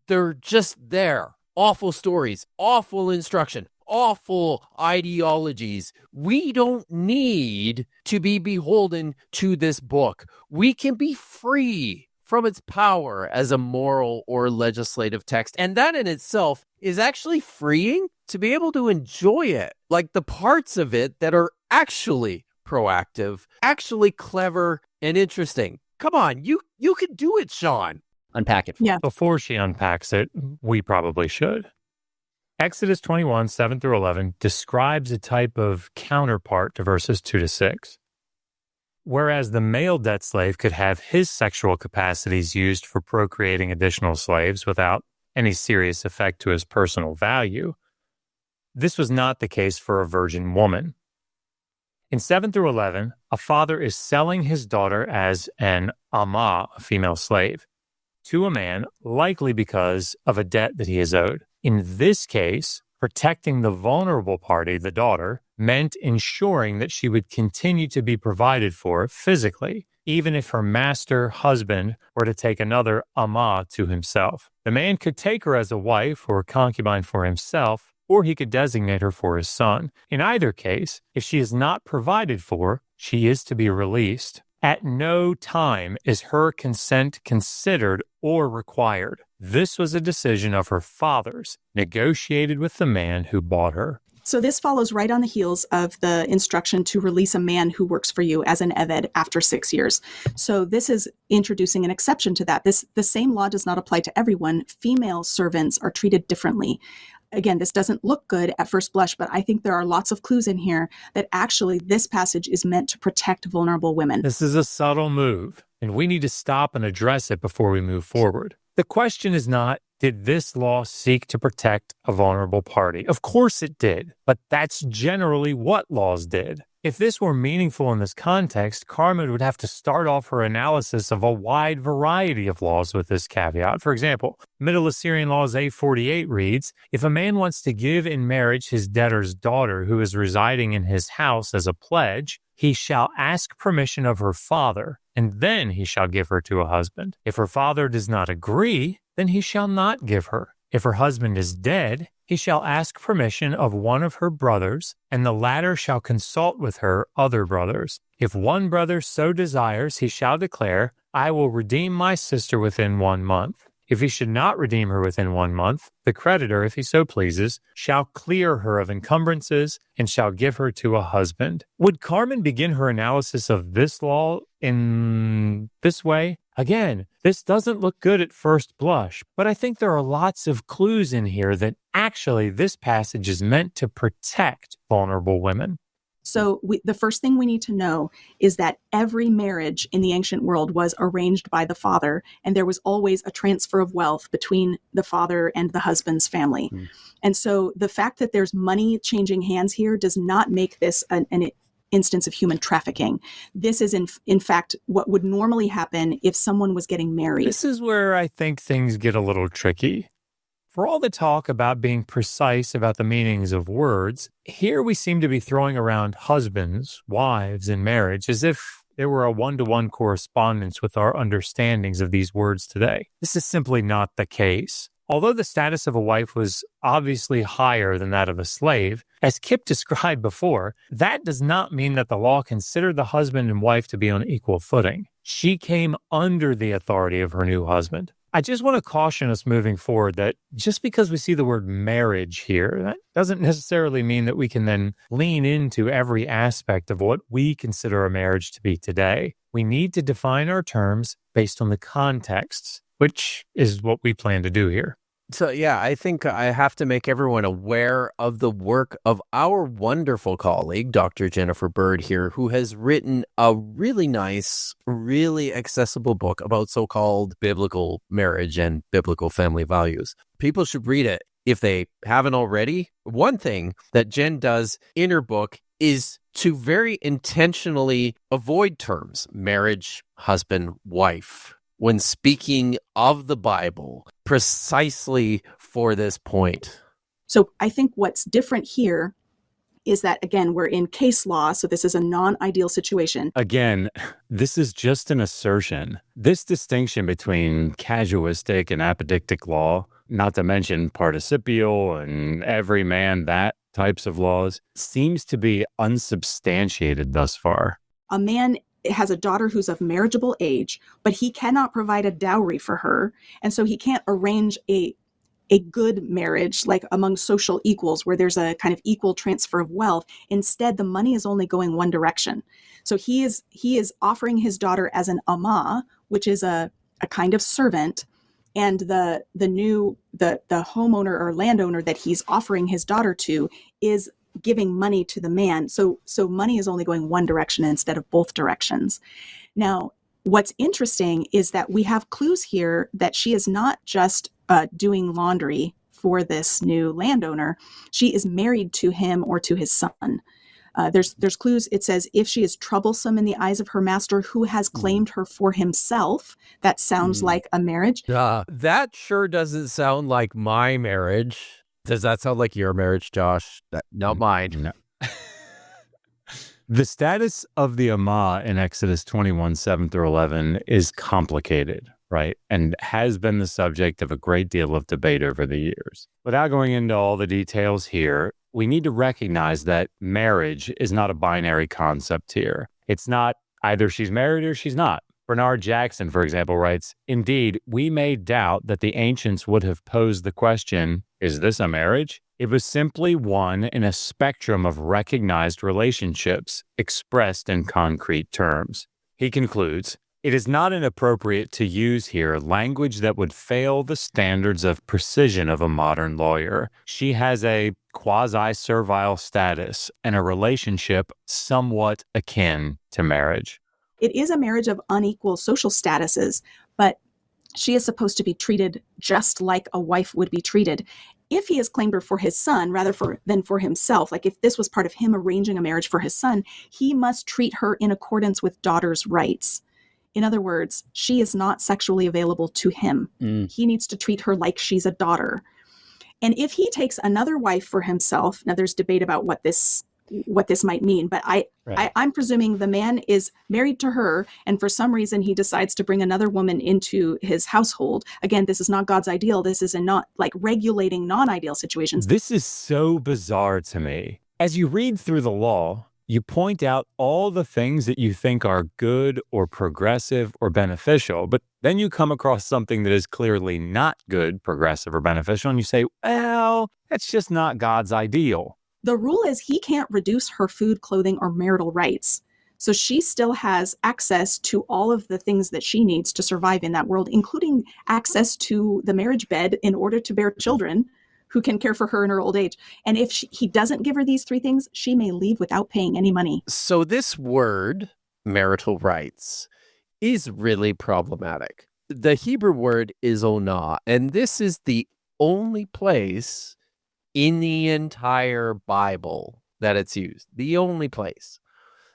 They're just there. Awful stories, awful instruction, awful ideologies. We don't need to be beholden to this book. We can be free from its power as a moral or legislative text. And that in itself is actually freeing to be able to enjoy it. Like the parts of it that are actually proactive, actually clever and interesting. Come on, you can do it, Sean. Unpack it. Yeah. Before she unpacks it, we probably should. Exodus 21:7-11 describes a type of counterpart to verses 2-6. whereas the male debt slave could have his sexual capacities used for procreating additional slaves without any serious effect to his personal value, this was not the case for a virgin woman. In 7 through 11, a father is selling his daughter as an amah, a female slave, to a man, likely because of a debt that he is owed. In this case, protecting the vulnerable party, the daughter, meant ensuring that she would continue to be provided for physically, even if her master, husband, were to take another amah to himself. The man could take her as a wife or concubine for himself, or he could designate her for his son. In either case, if she is not provided for, she is to be released. At no time is her consent considered or required. This was a decision of her father's, negotiated with the man who bought her. So this follows right on the heels of the instruction to release a man who works for you as an eved after 6 years. So this is introducing an exception to that. The same law does not apply to everyone. Female servants are treated differently. Again, this doesn't look good at first blush, but I think there are lots of clues in here that actually this passage is meant to protect vulnerable women. This is a subtle move, and we need to stop and address it before we move forward. The question is not, did this law seek to protect a vulnerable party? Of course it did, but that's generally what laws did. If this were meaningful in this context, Carmen would have to start off her analysis of a wide variety of laws with this caveat. For example, Middle Assyrian Laws A48 reads, if a man wants to give in marriage his debtor's daughter who is residing in his house as a pledge, he shall ask permission of her father, and then he shall give her to a husband. If her father does not agree, then he shall not give her. If her husband is dead, he shall ask permission of one of her brothers, and the latter shall consult with her other brothers. If one brother so desires, he shall declare, I will redeem my sister within 1 month. If he should not redeem her within 1 month, the creditor, if he so pleases, shall clear her of encumbrances and shall give her to a husband. Would Carmen begin her analysis of this law in this way? Again, this doesn't look good at first blush, but I think there are lots of clues in here that actually this passage is meant to protect vulnerable women. So the first thing we need to know is that every marriage in the ancient world was arranged by the father, and there was always a transfer of wealth between the father and the husband's family. And so the fact that there's money changing hands here does not make this an instance of human trafficking. This is in fact what would normally happen if someone was getting married. This is where I think things get a little tricky. For all the talk about being precise about the meanings of words, here we seem to be throwing around husbands, wives, and marriage as if there were a one-to-one correspondence with our understandings of these words today. This is simply not the case. Although the status of a wife was obviously higher than that of a slave, as Kipp described before, that does not mean that the law considered the husband and wife to be on equal footing. She came under the authority of her new husband. I just want to caution us moving forward that just because we see the word marriage here, that doesn't necessarily mean that we can then lean into every aspect of what we consider a marriage to be today. We need to define our terms based on the contexts, which is what we plan to do here. So, yeah, I think I have to make everyone aware of the work of our wonderful colleague, Dr. Jennifer Bird here, who has written a really nice, really accessible book about so-called biblical marriage and biblical family values. People should read it if they haven't already. One thing that Jen does in her book is to very intentionally avoid terms, marriage, husband, wife, when speaking of the Bible, precisely for this point. So I think what's different here is that, again, we're in case law, so this is a non-ideal situation. Again, this is just an assertion. This distinction between casuistic and apodeictic law, not to mention participial and every man that types of laws, seems to be unsubstantiated thus far. A man has a daughter who's of marriageable age, but he cannot provide a dowry for her. And so he can't arrange a good marriage, like among social equals, where there's a kind of equal transfer of wealth. Instead, the money is only going one direction. So he is offering his daughter as an amah, which is a kind of servant. And the homeowner or landowner that he's offering his daughter to is giving money to the man. So money is only going one direction instead of both directions. Now, what's interesting is that we have clues here that she is not just doing laundry for this new landowner. She is married to him or to his son. There's clues. It says, if she is troublesome in the eyes of her master who has claimed her for himself, that sounds like a marriage. That sure doesn't sound like my marriage. Does that sound like your marriage, Josh? Not mine. No. The status of the Amah in Exodus 21, 7 through 11 is complicated, right? And has been the subject of a great deal of debate over the years. Without going into all the details here, we need to recognize that marriage is not a binary concept here. It's not either she's married or she's not. Bernard Jackson, for example, writes, "Indeed, we may doubt that the ancients would have posed the question, is this a marriage? It was simply one in a spectrum of recognized relationships expressed in concrete terms." He concludes, "It is not inappropriate to use here language that would fail the standards of precision of a modern lawyer. She has a quasi-servile status and a relationship somewhat akin to marriage." It is a marriage of unequal social statuses, but she is supposed to be treated just like a wife would be treated. If he has claimed her for his son rather than for himself, like if this was part of him arranging a marriage for his son, he must treat her in accordance with daughter's rights. In other words, she is not sexually available to him. He needs to treat her like she's a daughter. And if he takes another wife for himself, now there's debate about what this might mean, but I'm presuming the man is married to her, and for some reason he decides to bring another woman into his household. Again, this is not God's ideal. This is not like regulating non-ideal situations. This is so bizarre to me. As you read through the law, you point out all the things that you think are good or progressive or beneficial, but then you come across something that is clearly not good, progressive, or beneficial, and you say, well, that's just not God's ideal. The rule is he can't reduce her food, clothing, or marital rights. So she still has access to all of the things that she needs to survive in that world, including access to the marriage bed in order to bear children who can care for her in her old age. And if he doesn't give her these three things, she may leave without paying any money. So this word, marital rights, is really problematic. The Hebrew word is onah, and this is the only place in the entire Bible that it's used. The only place.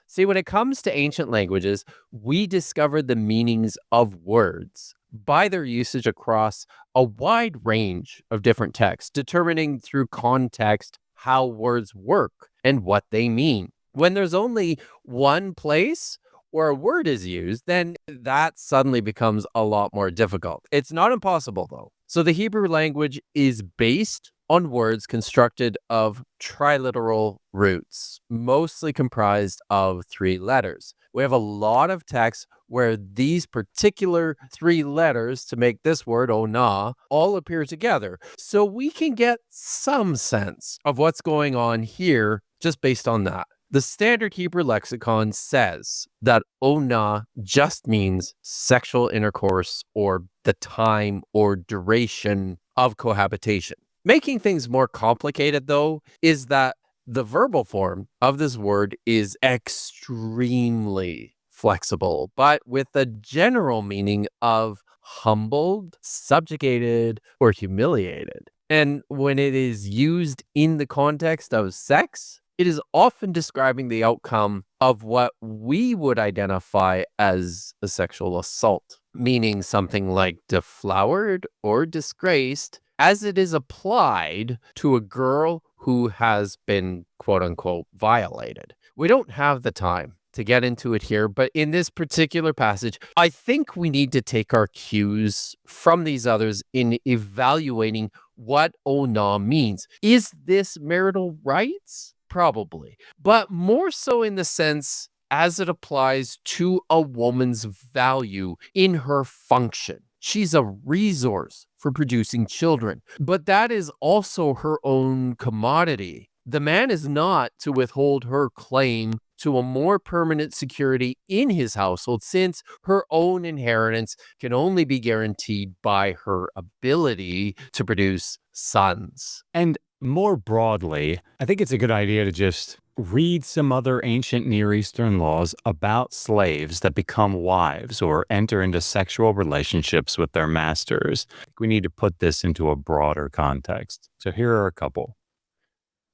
See, when it comes to ancient languages, we discover the meanings of words by their usage across a wide range of different texts, determining through context how words work and what they mean. When there's only one place where a word is used, then that suddenly becomes a lot more difficult. It's not impossible, though. So the Hebrew language is based on words constructed of triliteral roots, mostly comprised of three letters. We have a lot of texts where these particular three letters to make this word, onah, all appear together. So we can get some sense of what's going on here just based on that. The standard Hebrew lexicon says that onah just means sexual intercourse or the time or duration of cohabitation. Making things more complicated, though, is that the verbal form of this word is extremely flexible, but with the general meaning of humbled, subjugated, or humiliated. And when it is used in the context of sex, it is often describing the outcome of what we would identify as a sexual assault, meaning something like deflowered or disgraced as it is applied to a girl who has been, quote unquote, violated. We don't have the time to get into it here, but in this particular passage, I think we need to take our cues from these others in evaluating what onah means. Is this marital rights? Probably, but more so in the sense as it applies to a woman's value in her function. She's a resource for producing children, but that is also her own commodity. The man is not to withhold her claim to a more permanent security in his household, since her own inheritance can only be guaranteed by her ability to produce sons. And more broadly, I think it's a good idea to just read some other ancient Near Eastern laws about slaves that become wives or enter into sexual relationships with their masters. I think we need to put this into a broader context. So here are a couple.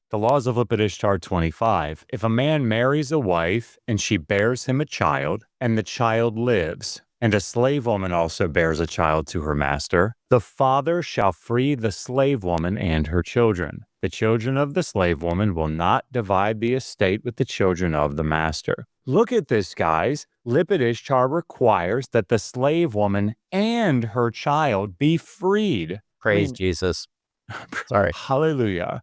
The laws of Ishtar 25. If a man marries a wife and she bears him a child, and the child lives, and a slave woman also bears a child to her master, the father shall free the slave woman and her children. The children of the slave woman will not divide the estate with the children of the master. Look at this, guys. Ishtar requires that the slave woman and her child be freed. Praise Jesus. Sorry. Hallelujah.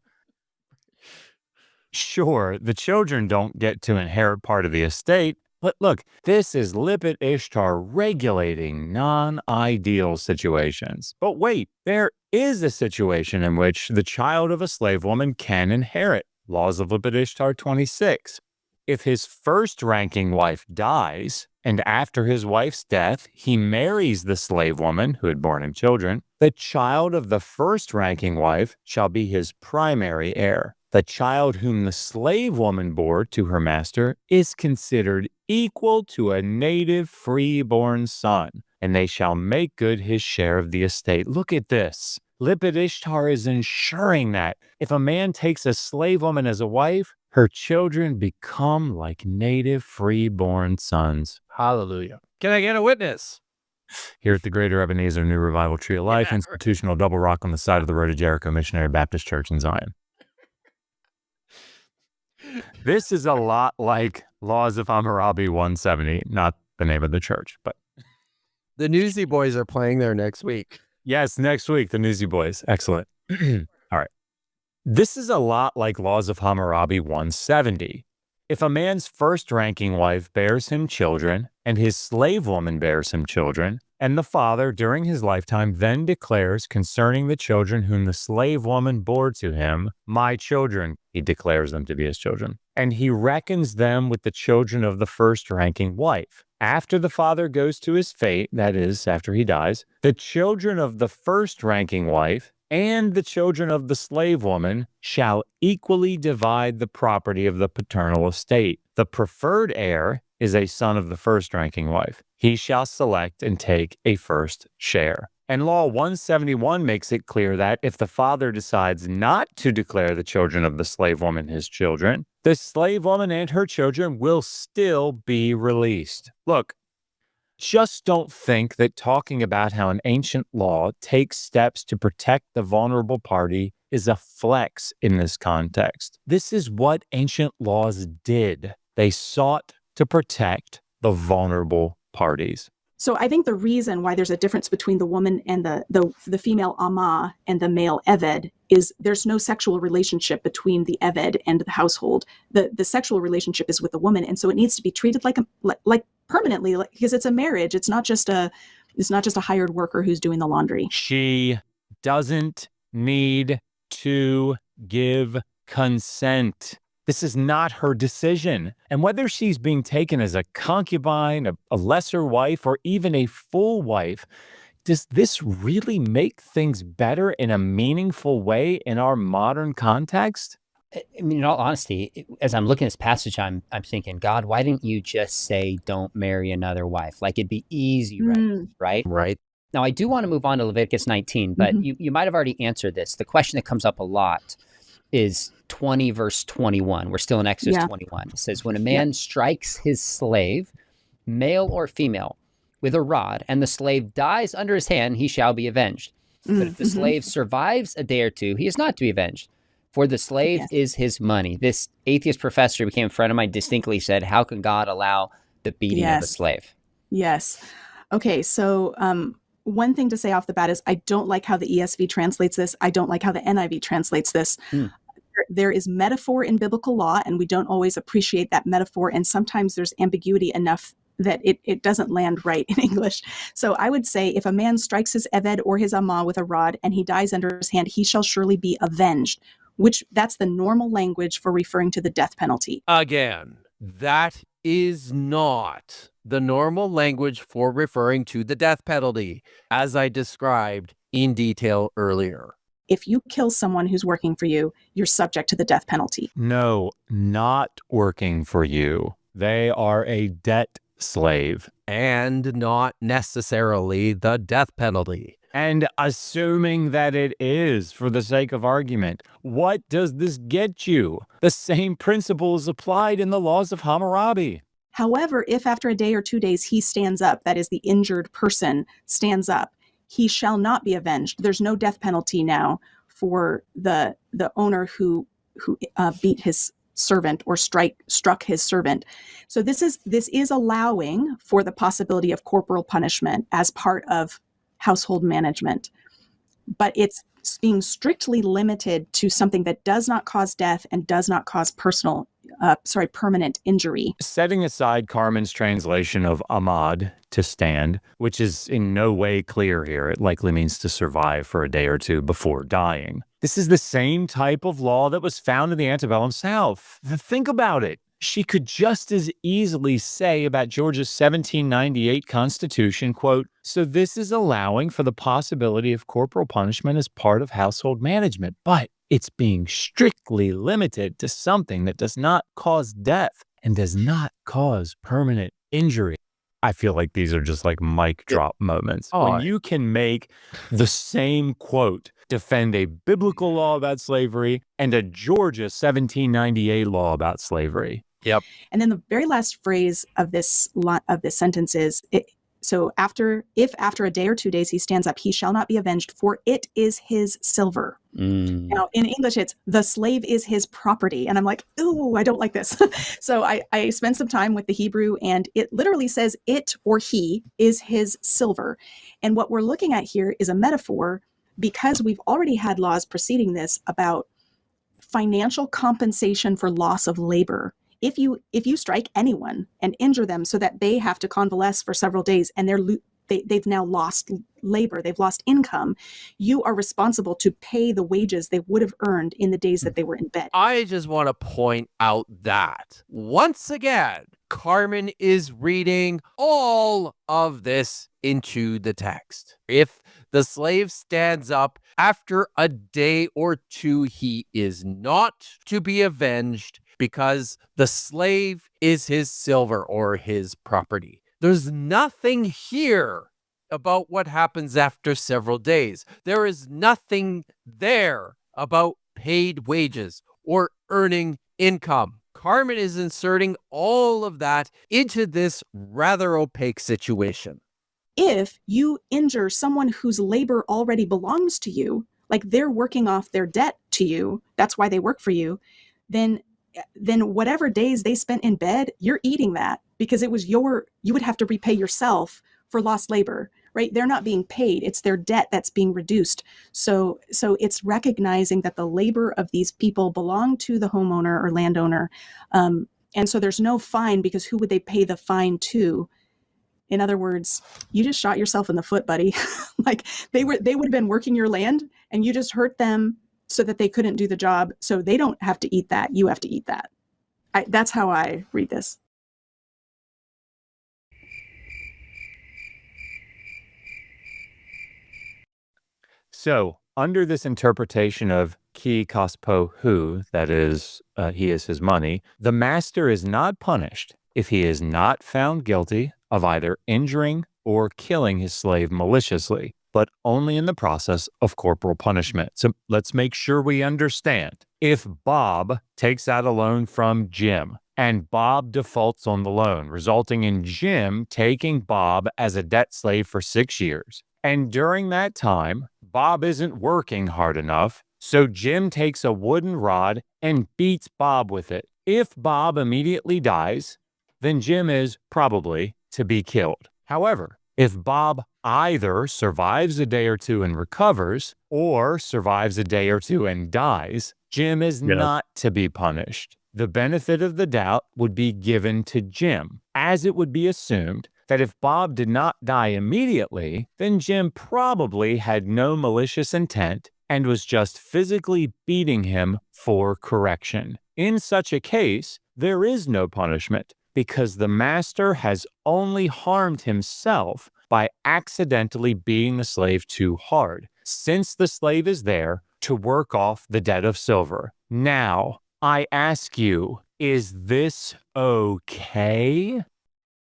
Sure, the children don't get to inherit part of the estate, but look, this is Ishtar regulating non-ideal situations. But wait, there is a situation in which the child of a slave woman can inherit. Laws of Ishtar 26. If his first-ranking wife dies, and after his wife's death, he marries the slave woman who had borne him children, the child of the first-ranking wife shall be his primary heir. The child whom the slave woman bore to her master is considered equal to a native freeborn son, and they shall make good his share of the estate. Look at this. Ishtar is ensuring that if a man takes a slave woman as a wife, her children become like native freeborn sons. Hallelujah. Can I get a witness? Here at the Greater Ebenezer New Revival Tree of Life, institutional double rock on the side of the road to Jericho Missionary Baptist Church in Zion. This is a lot like Laws of Hammurabi 170, not the name of the church, but the Newsy Boys are playing there next week. Yes, next week, the Newsy Boys. Excellent. All right. This is a lot like Laws of Hammurabi 170. If a man's first-ranking wife bears him children, and his slave woman bears him children, and the father during his lifetime then declares concerning the children whom the slave woman bore to him, my children, he declares them to be his children, and he reckons them with the children of the first-ranking wife. After the father goes to his fate, that is, after he dies, the children of the first-ranking wife and the children of the slave woman shall equally divide the property of the paternal estate. The preferred heir is a son of the first-ranking wife. He shall select and take a first share. And Law 171 makes it clear that if the father decides not to declare the children of the slave woman his children, the slave woman and her children will still be released. Look, just don't think that talking about how an ancient law takes steps to protect the vulnerable party is a flex in this context. This is what ancient laws did. They sought to protect the vulnerable parties. So I think the reason why there's a difference between the woman and the female Amma and the male Eved is there's no sexual relationship between the Eved and the household. The sexual relationship is with the woman, and so it needs to be treated like permanently, because it's a marriage. It's not just a hired worker who's doing the laundry. She doesn't need to give consent. This is not her decision. And whether she's being taken as a concubine, a lesser wife, or even a full wife, does this really make things better in a meaningful way in our modern context? I mean, in all honesty, as I'm looking at this passage, I'm thinking, God, why didn't you just say, don't marry another wife? Like, it'd be easy, right? Right. Now, I do want to move on to Leviticus 19, but you might have already answered this. The question that comes up a lot is 20 verse 21. We're still in Exodus 21. It says, when a man strikes his slave, male or female, with a rod, and the slave dies under his hand, he shall be avenged. But if the slave survives a day or two, he is not to be avenged, for the slave is his money. This atheist professor who became a friend of mine distinctly said, how can God allow the beating of a slave? Yes. Okay, so one thing to say off the bat is I don't like how the ESV translates this. I don't like how the NIV translates this. There is metaphor in biblical law, and we don't always appreciate that metaphor. And sometimes there's ambiguity enough that it doesn't land right in English. So I would say if a man strikes his Eved or his Amma with a rod and he dies under his hand, he shall surely be avenged, which that's the normal language for referring to the death penalty. Again, that is not the normal language for referring to the death penalty, as I described in detail earlier. if you kill someone who's working for you, you're subject to the death penalty. No, not working for you. They are a debt slave. And not necessarily the death penalty. And assuming that it is, for the sake of argument, what does this get you? The same principle is applied in the laws of Hammurabi. However, if after a day or 2 days he stands up, that is, the injured person stands up, he shall not be avenged. There's no death penalty now for the owner who beat his servant or struck his servant. So this is allowing for the possibility of corporal punishment as part of household management, but it's being strictly limited to something that does not cause death and does not cause permanent injury. Setting aside Carmen's translation of amad, to stand, which is in no way clear here. It likely means to survive for a day or two before dying. This is the same type of law that was found in the antebellum South. Think about it. She could just as easily say about Georgia's 1798 Constitution, quote, "So this is allowing for the possibility of corporal punishment as part of household management, but it's being strictly limited to something that does not cause death and does not cause permanent injury." I feel like these are just like mic drop moments. When you can make the same quote defend a biblical law about slavery and a Georgia 1798 law about slavery. Yep. And then the very last phrase of this sentence is, if after a day or 2 days he stands up, he shall not be avenged, for it is his silver. Now, in English, it's the slave is his property. And I'm like, ooh, I don't like this. So I spent some time with the Hebrew, and it literally says it or he is his silver. And what we're looking at here is a metaphor, because we've already had laws preceding this about financial compensation for loss of labor. If you strike anyone and injure them so that they have to convalesce for several days and they've now lost labor, they've lost income, you are responsible to pay the wages they would have earned in the days that they were in bed. I just want to point out that, once again, Carmen is reading all of this into the text. If the slave stands up after a day or two, he is not to be avenged because the slave is his silver or his property. There's nothing here about what happens after several days. There is nothing there about paid wages or earning income. Carmen is inserting all of that into this rather opaque situation. If you injure someone whose labor already belongs to you, like they're working off their debt to you, that's why they work for you, then whatever days they spent in bed, you're eating that, because it was you would have to repay yourself for lost labor, right? They're not being paid. It's their debt that's being reduced. So it's recognizing that the labor of these people belong to the homeowner or landowner. And so there's no fine, because who would they pay the fine to? In other words, you just shot yourself in the foot, buddy. Like they would have been working your land and you just hurt them so that they couldn't do the job. So they don't have to eat that. You have to eat that. That's how I read this. So, under this interpretation of ki kaspo hu, that is, he is his money, the master is not punished if he is not found guilty of either injuring or killing his slave maliciously, but only in the process of corporal punishment. So let's make sure we understand. If Bob takes out a loan from Jim and Bob defaults on the loan, resulting in Jim taking Bob as a debt slave for 6 years, and during that time, Bob isn't working hard enough, so Jim takes a wooden rod and beats Bob with it. If Bob immediately dies, then Jim is probably to be killed. However, if Bob either survives a day or two and recovers, or survives a day or two and dies, Jim is not to be punished. The benefit of the doubt would be given to Jim, as it would be assumed that if Bob did not die immediately, then Jim probably had no malicious intent and was just physically beating him for correction. In such a case, there is no punishment, because the master has only harmed himself by accidentally beating the slave too hard, since the slave is there to work off the debt of silver. Now, I ask you, is this okay?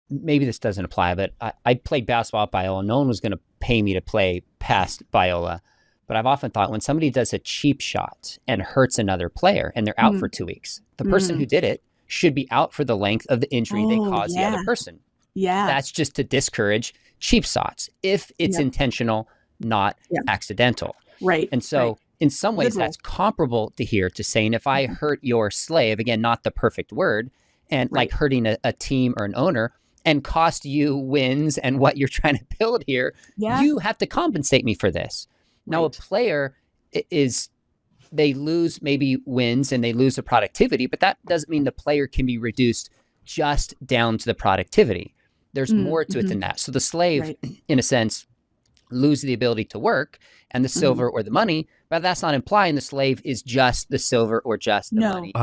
Maybe this doesn't apply, but I played basketball at Biola. No one was going to pay me to play past Biola. But I've often thought when somebody does a cheap shot and hurts another player and they're out for 2 weeks, the person who did it should be out for the length of the injury they caused the other person. Yeah. That's just to discourage cheap shots if it's intentional, not accidental. Right. And so in some ways, that's comparable to here to saying if I hurt your slave, again, not the perfect word, and like hurting a team or an owner and cost you wins and what you're trying to build here, you have to compensate me for this. Now, a player they lose maybe wins and they lose the productivity, but that doesn't mean the player can be reduced just down to the productivity. There's more to it than that. So the slave, in a sense, lose the ability to work and the silver or the money, but that's not implying the slave is just the silver or just the money.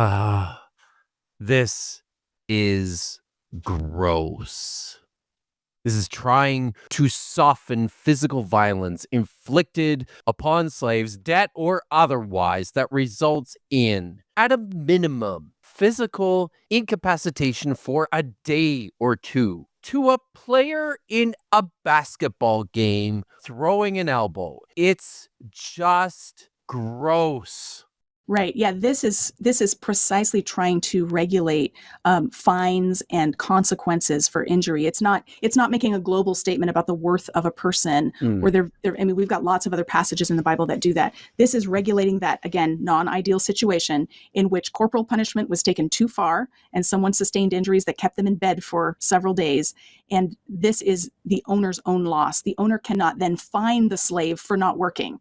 This is gross. This is trying to soften physical violence inflicted upon slaves, debt or otherwise, that results in, at a minimum, physical incapacitation for a day or two to a player in a basketball game throwing an elbow. It's just gross. Right. Yeah. This is precisely trying to regulate fines and consequences for injury. It's not making a global statement about the worth of a person or their. I mean, we've got lots of other passages in the Bible that do that. This is regulating that, again, non-ideal situation in which corporal punishment was taken too far and someone sustained injuries that kept them in bed for several days. And this is the owner's own loss. The owner cannot then fine the slave for not working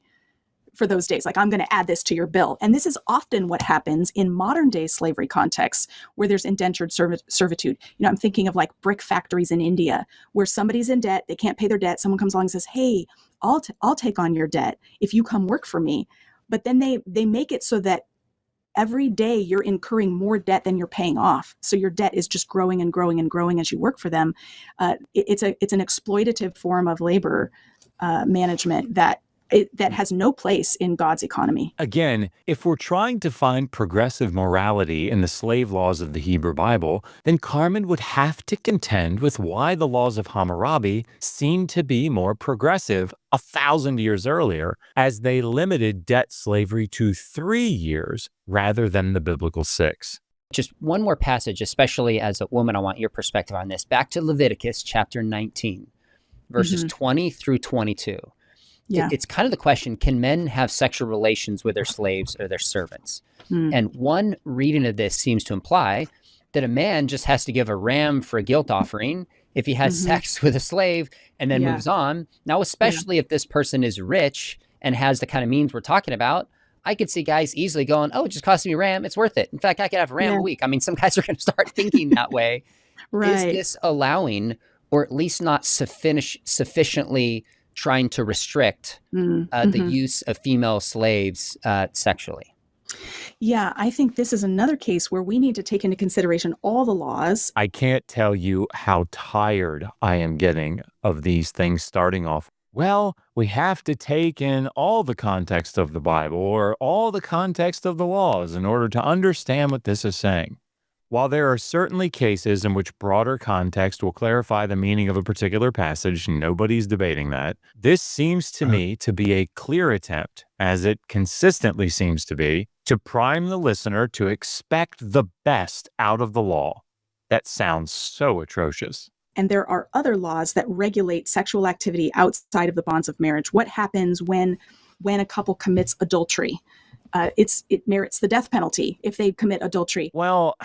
for those days. Like, I'm going to add this to your bill. And this is often what happens in modern day slavery contexts where there's indentured servitude. You know, I'm thinking of like brick factories in India where somebody's in debt, they can't pay their debt. Someone comes along and says, hey, I'll take on your debt if you come work for me. But then they make it so that every day you're incurring more debt than you're paying off. So your debt is just growing and growing and growing as you work for them. It's an exploitative form of labor management that has no place in God's economy. Again, if we're trying to find progressive morality in the slave laws of the Hebrew Bible, then Carmen would have to contend with why the laws of Hammurabi seem to be more progressive 1,000 years earlier, as they limited debt slavery to 3 years rather than the biblical 6. Just one more passage, especially as a woman, I want your perspective on this. Back to Leviticus chapter 19, verses 20 through 22. Yeah. It's kind of the question, can men have sexual relations with their slaves or their servants? And one reading of this seems to imply that a man just has to give a ram for a guilt offering if he has sex with a slave and then moves on. Now, especially if this person is rich and has the kind of means we're talking about, I could see guys easily going, oh, it just cost me a ram. It's worth it. In fact, I could have a ram a week. I mean, some guys are going to start thinking that way. Is this allowing, or at least not sufficiently trying to restrict the use of female slaves sexually? Yeah, I think this is another case where we need to take into consideration all the laws. I can't tell you how tired I am getting of these things starting off. Well, we have to take in all the context of the Bible or all the context of the laws in order to understand what this is saying. While there are certainly cases in which broader context will clarify the meaning of a particular passage, nobody's debating that, this seems to me to be a clear attempt, as it consistently seems to be, to prime the listener to expect the best out of the law. That sounds so atrocious. And there are other laws that regulate sexual activity outside of the bonds of marriage. What happens when a couple commits adultery? It merits the death penalty if they commit adultery. Well,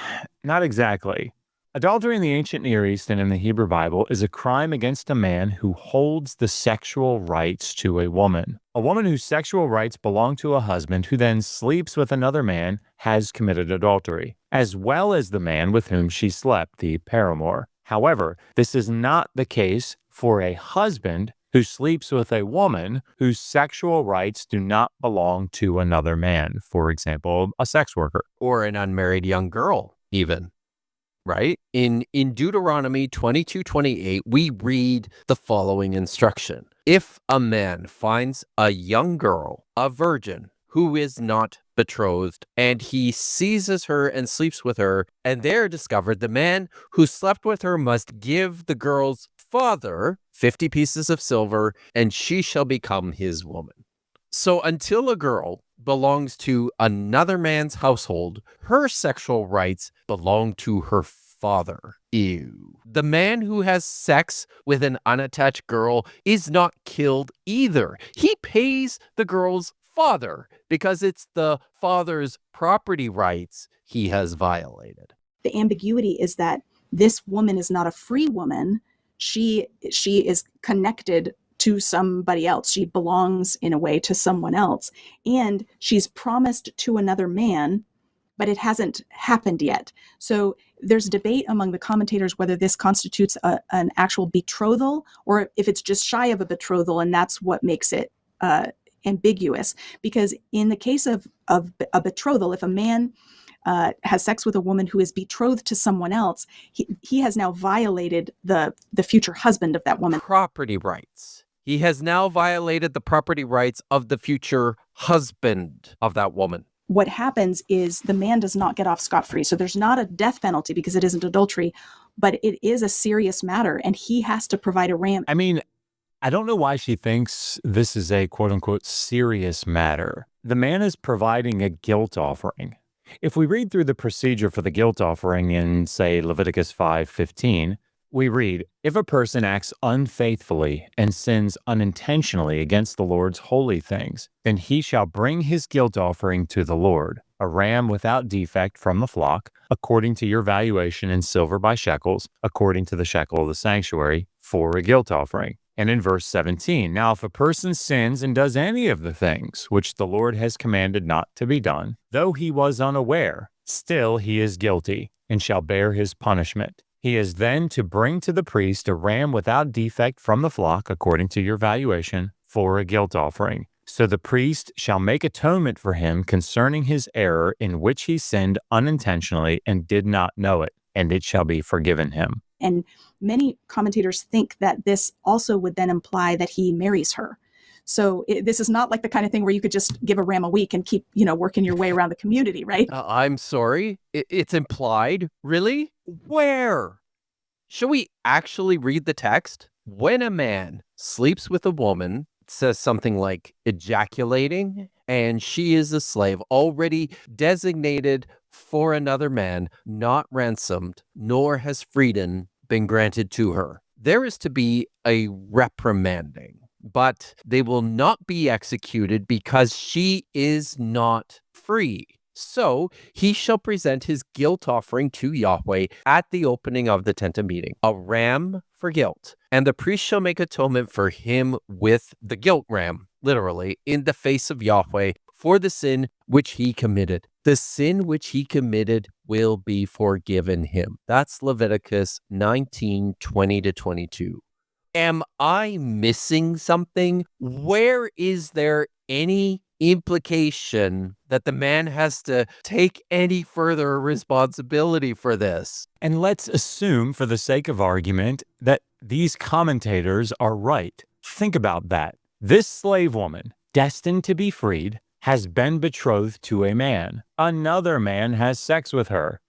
not exactly. Adultery in the ancient Near East and in the Hebrew Bible is a crime against a man who holds the sexual rights to a woman. A woman whose sexual rights belong to a husband who then sleeps with another man has committed adultery, as well as the man with whom she slept, the paramour. However, this is not the case for a husband who sleeps with a woman whose sexual rights do not belong to another man, for example, a sex worker. Or an unmarried young girl, even, right? In Deuteronomy 22:28, we read the following instruction. If a man finds a young girl, a virgin, who is not betrothed, and he seizes her and sleeps with her, and there discovered the man who slept with her must give the girl's father 50 pieces of silver, and she shall become his woman. So until a girl belongs to another man's household, her sexual rights belong to her father. Ew. The man who has sex with an unattached girl is not killed either. He pays the girl's father because it's the father's property rights he has violated. The ambiguity is that this woman is not a free woman. She is connected to somebody else. She belongs in a way to someone else. And she's promised to another man, but it hasn't happened yet. So there's debate among the commentators whether this constitutes an actual betrothal or if it's just shy of a betrothal, and that's what makes it ambiguous. Because in the case of a betrothal, if a man has sex with a woman who is betrothed to someone else, he has now violated the future husband of that woman. Property rights. He has now violated the property rights of the future husband of that woman. What happens is the man does not get off scot-free. So there's not a death penalty because it isn't adultery, but it is a serious matter, and he has to provide a ram. I mean, I don't know why she thinks this is a quote-unquote serious matter. The man is providing a guilt offering. If we read through the procedure for the guilt offering in, say, Leviticus 5:15, we read, "If a person acts unfaithfully and sins unintentionally against the Lord's holy things, then he shall bring his guilt offering to the Lord, a ram without defect from the flock, according to your valuation in silver by shekels, according to the shekel of the sanctuary, for a guilt offering." And in verse 17, "Now if a person sins and does any of the things which the Lord has commanded not to be done, though he was unaware, still he is guilty, and shall bear his punishment. He is then to bring to the priest a ram without defect from the flock, according to your valuation, for a guilt offering. So the priest shall make atonement for him concerning his error in which he sinned unintentionally and did not know it, and it shall be forgiven him." And many commentators think that this also would then imply that he marries her. So this is not like the kind of thing where you could just give a ram a week and keep, working your way around the community, right? I'm sorry. It's implied. Really? Where? Shall we actually read the text? When a man sleeps with a woman, it says something like ejaculating, and she is a slave already designated for another man, not ransomed, nor has freedom been granted to her. There is to be a reprimanding, but they will not be executed because she is not free. So he shall present his guilt offering to Yahweh at the opening of the tent of meeting, a ram for guilt. And the priest shall make atonement for him with the guilt ram, literally, in the face of Yahweh for the sin which he committed. The sin which he committed will be forgiven him. That's Leviticus 19:20-22. Am I missing something? Where is there any implication that the man has to take any further responsibility for this? And let's assume, for the sake of argument, that these commentators are right. Think about that. This slave woman, destined to be freed, has been betrothed to a man. Another man has sex with her.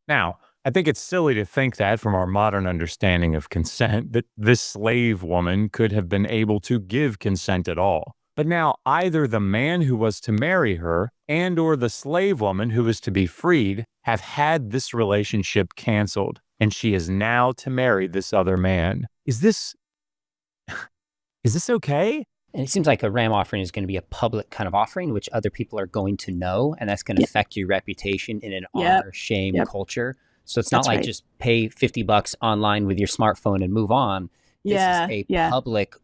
Now, I think it's silly to think that from our modern understanding of consent, that this slave woman could have been able to give consent at all. But now either the man who was to marry her and or the slave woman who is to be freed have had this relationship canceled, and she is now to marry this other man. Is this okay? And it seems like a ram offering is going to be a public kind of offering, which other people are going to know, and that's going to affect your reputation in an honor shame culture. So it's not like just pay $50 online with your smartphone and move on. This is a public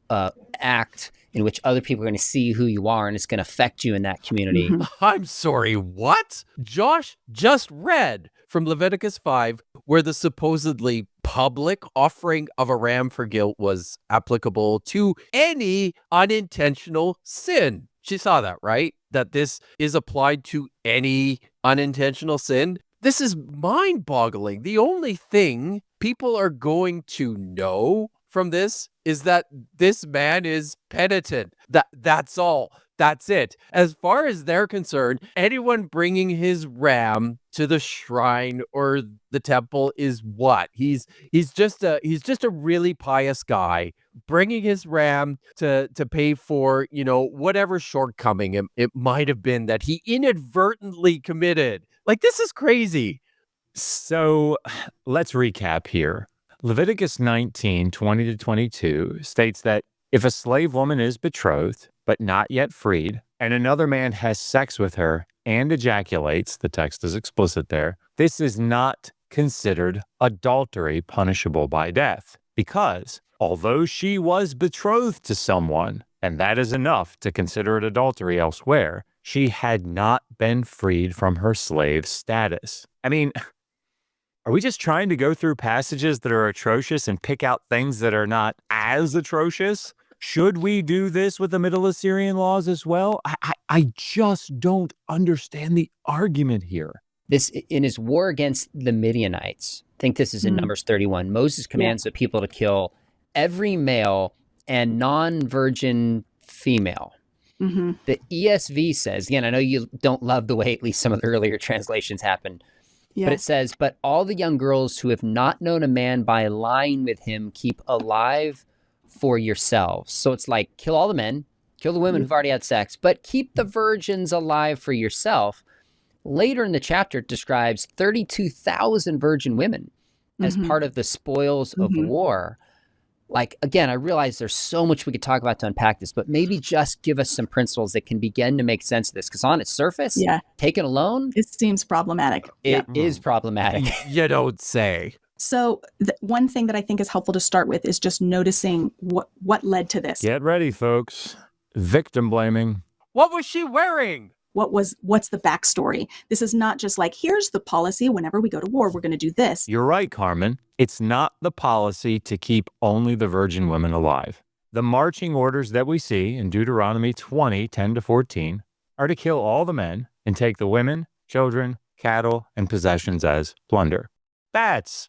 act in which other people are going to see who you are, and it's going to affect you in that community. I'm sorry, what? Josh just read from Leviticus 5 where the supposedly public offering of a ram for guilt was applicable to any unintentional sin. She saw that, right? That this is applied to any unintentional sin. This is mind-boggling. The only thing people are going to know from this is that this man is penitent. That's all. That's it. As far as they're concerned, anyone bringing his ram to the shrine or the temple is what? He's just a really pious guy bringing his ram to pay for, whatever shortcoming it might have been that he inadvertently committed. Like, this is crazy. So let's recap here. Leviticus 19:20-22 states that if a slave woman is betrothed, but not yet freed, and another man has sex with her and ejaculates, the text is explicit there, this is not considered adultery punishable by death, because although she was betrothed to someone, and that is enough to consider it adultery elsewhere, she had not been freed from her slave status. I mean, are we just trying to go through passages that are atrocious and pick out things that are not as atrocious? Should we do this with the Middle Assyrian laws as well? I just don't understand the argument here. This, in his war against the Midianites, I think this is in Numbers 31, Moses commands the people to kill every male and non-virgin female. Mm-hmm. The ESV says, again, I know you don't love the way at least some of the earlier translations happen, but it says, but all the young girls who have not known a man by lying with him keep alive for yourselves. So it's like, kill all the men, kill the women who've already had sex, but keep the virgins alive for yourself. Later in the chapter, it describes 32,000 virgin women as part of the spoils of war. Like, again, I realize there's so much we could talk about to unpack this, but maybe just give us some principles that can begin to make sense of this. Because on its surface, taken alone, it seems problematic. It is problematic. You don't say. So one thing that I think is helpful to start with is just noticing what led to this. Get ready, folks. Victim blaming. What was she wearing? What's the backstory? This is not just like, here's the policy. Whenever we go to war, we're going to do this. You're right, Carmen. It's not the policy to keep only the virgin women alive. The marching orders that we see in Deuteronomy 20:10-14 are to kill all the men and take the women, children, cattle, and possessions as plunder. That's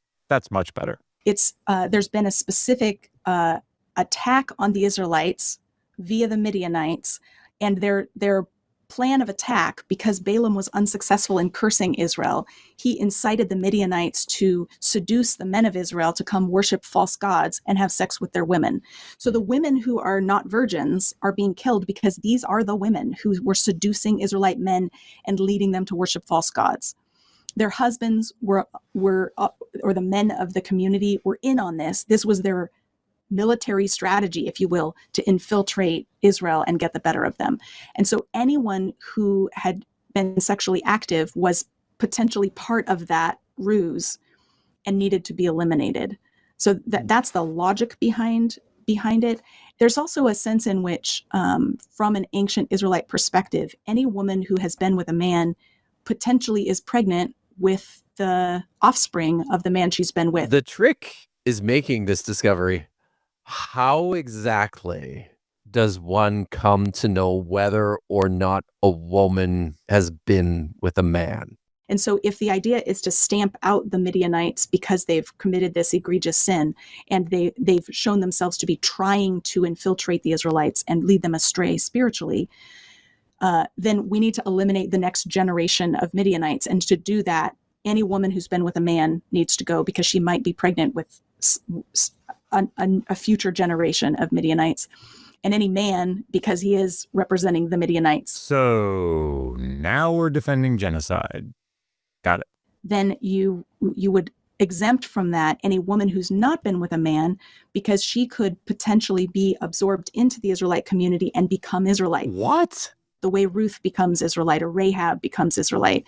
much better. It's there's been a specific attack on the Israelites via the Midianites, and their plan of attack, because Balaam was unsuccessful in cursing Israel, he incited the Midianites to seduce the men of Israel to come worship false gods and have sex with their women. So the women who are not virgins are being killed because these are the women who were seducing Israelite men and leading them to worship false gods. Their husbands were or the men of the community were in on this. This was their military strategy, if you will, to infiltrate Israel and get the better of them. And so anyone who had been sexually active was potentially part of that ruse and needed to be eliminated. So that's the logic behind it. There's also a sense in which, from an ancient Israelite perspective, any woman who has been with a man potentially is pregnant with the offspring of the man she's been with. The trick is making this discovery. How exactly does one come to know whether or not a woman has been with a man? And so if the idea is to stamp out the Midianites because they've committed this egregious sin and they've shown themselves to be trying to infiltrate the Israelites and lead them astray spiritually, then we need to eliminate the next generation of Midianites. And to do that, any woman who's been with a man needs to go because she might be pregnant with a future generation of Midianites, and any man because he is representing the Midianites. So now we're defending genocide. Got it. Then you would exempt from that any woman who's not been with a man because she could potentially be absorbed into the Israelite community and become Israelite. What? The way Ruth becomes Israelite or Rahab becomes Israelite.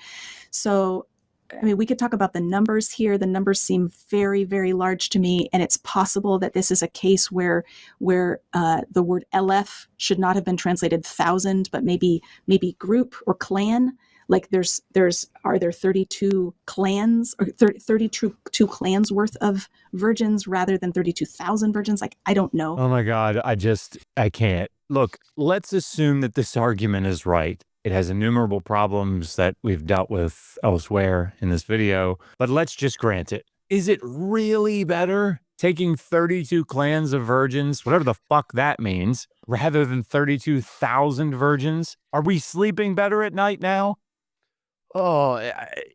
So I mean, we could talk about the numbers here. The numbers seem very, very large to me, and it's possible that this is a case where the word Eleph should not have been translated thousand, but maybe group or clan. Like are there 32 clans or 32 clans worth of virgins rather than 32,000 virgins? Like, I don't know. Oh my God, I can't. Look, let's assume that this argument is right. It has innumerable problems that we've dealt with elsewhere in this video, but let's just grant it. Is it really better taking 32 clans of virgins, whatever the fuck that means, rather than 32,000 virgins? Are we sleeping better at night now? Oh,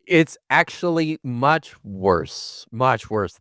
it's actually much worse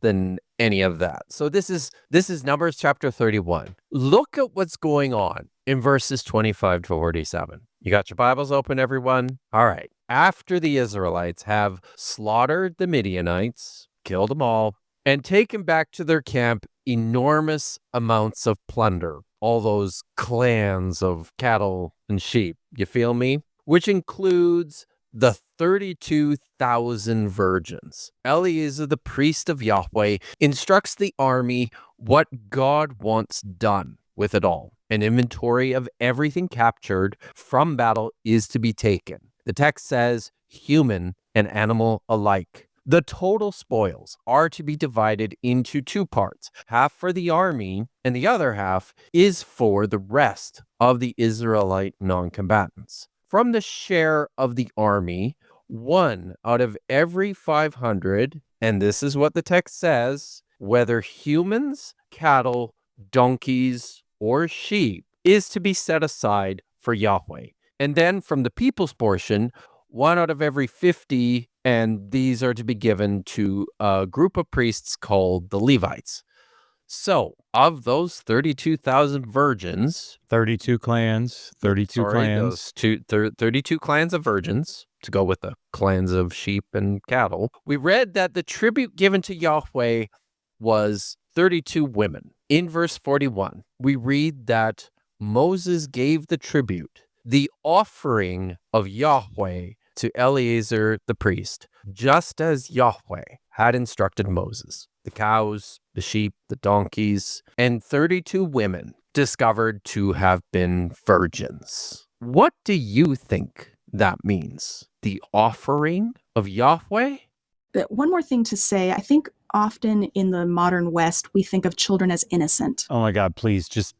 than any of that. So this is Numbers chapter 31. Look at what's going on in verses 25 to 47. You got your Bibles open, everyone? All right. After the Israelites have slaughtered the Midianites, killed them all, and taken back to their camp enormous amounts of plunder, all those clans of cattle and sheep, you feel me? Which includes the 32,000 virgins. Eleazar, the priest of Yahweh, instructs the army what God wants done with it all. An inventory of everything captured from battle is to be taken. The text says human and animal alike. The total spoils are to be divided into two parts, half for the army and the other half is for the rest of the Israelite non-combatants. From the share of the army, 1 out of every 500, and this is what the text says, whether humans, cattle, donkeys, or sheep, is to be set aside for Yahweh. And then from the people's portion, 1 out of every 50, and these are to be given to a group of priests called the Levites. So, of those 32,000 virgins... 32 clans, 32 clans. Those 32 clans of virgins, to go with the clans of sheep and cattle. We read that the tribute given to Yahweh was 32 women. In verse 41, we read that Moses gave the tribute, the offering of Yahweh, to Eleazar the priest, just as Yahweh had instructed Moses. The cows, the sheep, the donkeys, and 32 women discovered to have been virgins. What do you think that means? The offering of Yahweh? One more thing to say, I think often in the modern West, we think of children as innocent. Oh my God, please, just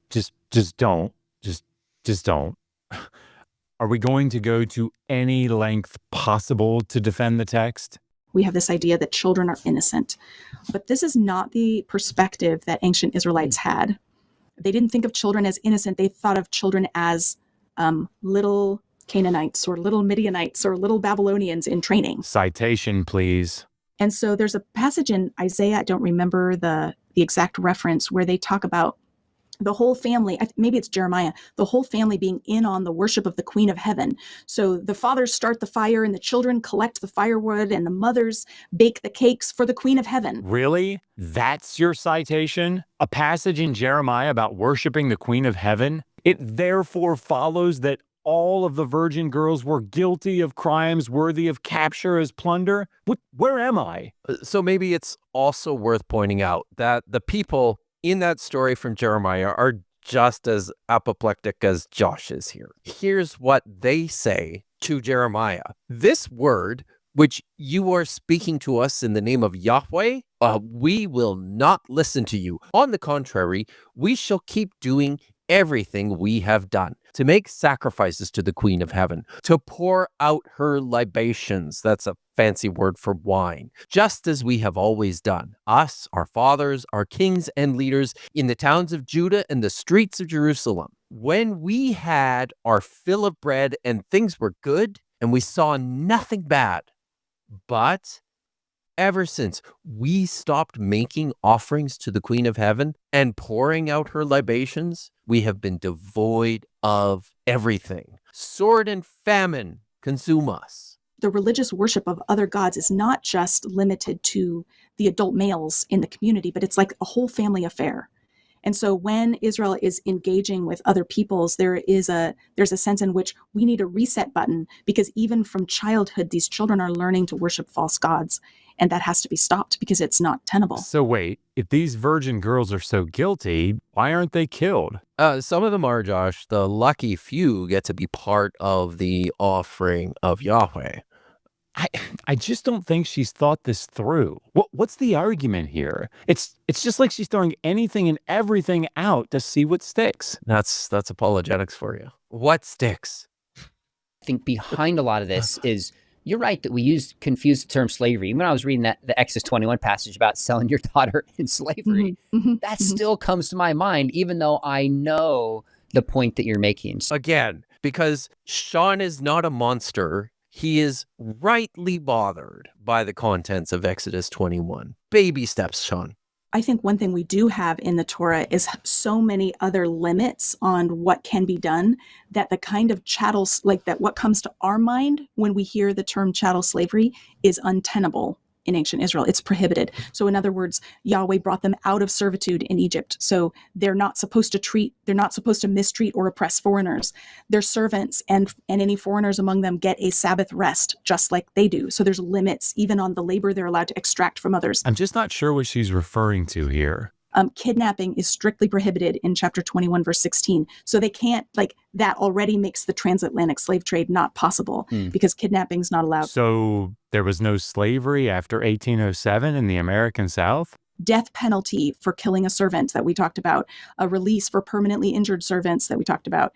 don't. Just don't. Are we going to go to any length possible to defend the text? We have this idea that children are innocent. But this is not the perspective that ancient Israelites had. They didn't think of children as innocent. They thought of children as little Canaanites or little Midianites or little Babylonians in training. Citation, please. And so there's a passage in Isaiah, I don't remember the exact reference, where they talk about the whole family, maybe it's Jeremiah, the whole family being in on the worship of the Queen of Heaven. So the fathers start the fire and the children collect the firewood and the mothers bake the cakes for the Queen of Heaven. Really? That's your citation? A passage in Jeremiah about worshiping the Queen of Heaven? It therefore follows that all of the virgin girls were guilty of crimes worthy of capture as plunder? Where am I? So maybe it's also worth pointing out that the people in that story from Jeremiah are just as apoplectic as Josh is here. Here's what they say to Jeremiah. This word, which you are speaking to us in the name of Yahweh, we will not listen to you. On the contrary, we shall keep doing everything we have done, to make sacrifices to the Queen of Heaven, to pour out her libations. That's a fancy word for wine, just as we have always done. Us, our fathers, our kings and leaders in the towns of Judah and the streets of Jerusalem. When we had our fill of bread and things were good, and we saw nothing bad. But ever since we stopped making offerings to the Queen of Heaven and pouring out her libations, we have been devoid of everything. Sword and famine consume us. The religious worship of other gods is not just limited to the adult males in the community, but it's like a whole family affair. And so when Israel is engaging with other peoples, there's a sense in which we need a reset button, because even from childhood, these children are learning to worship false gods. And that has to be stopped because it's not tenable. So wait, if these virgin girls are so guilty, why aren't they killed? Some of them are, Josh. The lucky few get to be part of the offering of Yahweh. I just don't think she's thought this through. What's the argument here? It's just like she's throwing anything and everything out to see what sticks. That's apologetics for you. What sticks? I think behind a lot of this is You're right that we confuse the term slavery. When I was reading the Exodus 21 passage about selling your daughter in slavery, that still comes to my mind, even though I know the point that you're making. Again, because Sean is not a monster. He is rightly bothered by the contents of Exodus 21. Baby steps, Sean. I think one thing we do have in the Torah is so many other limits on what can be done that the kind of chattel, like that what comes to our mind when we hear the term chattel slavery is untenable in ancient Israel. It's prohibited. So in other words, Yahweh brought them out of servitude in Egypt. So they're not supposed to mistreat or oppress foreigners. Their servants and any foreigners among them get a Sabbath rest just like they do. So there's limits even on the labor they're allowed to extract from others. I'm just not sure what she's referring to here. Kidnapping is strictly prohibited in chapter 21, verse 16. So they can't, that already makes the transatlantic slave trade not possible because kidnapping is not allowed. So there was no slavery after 1807 in the American South? Death penalty for killing a servant that we talked about, a release for permanently injured servants that we talked about.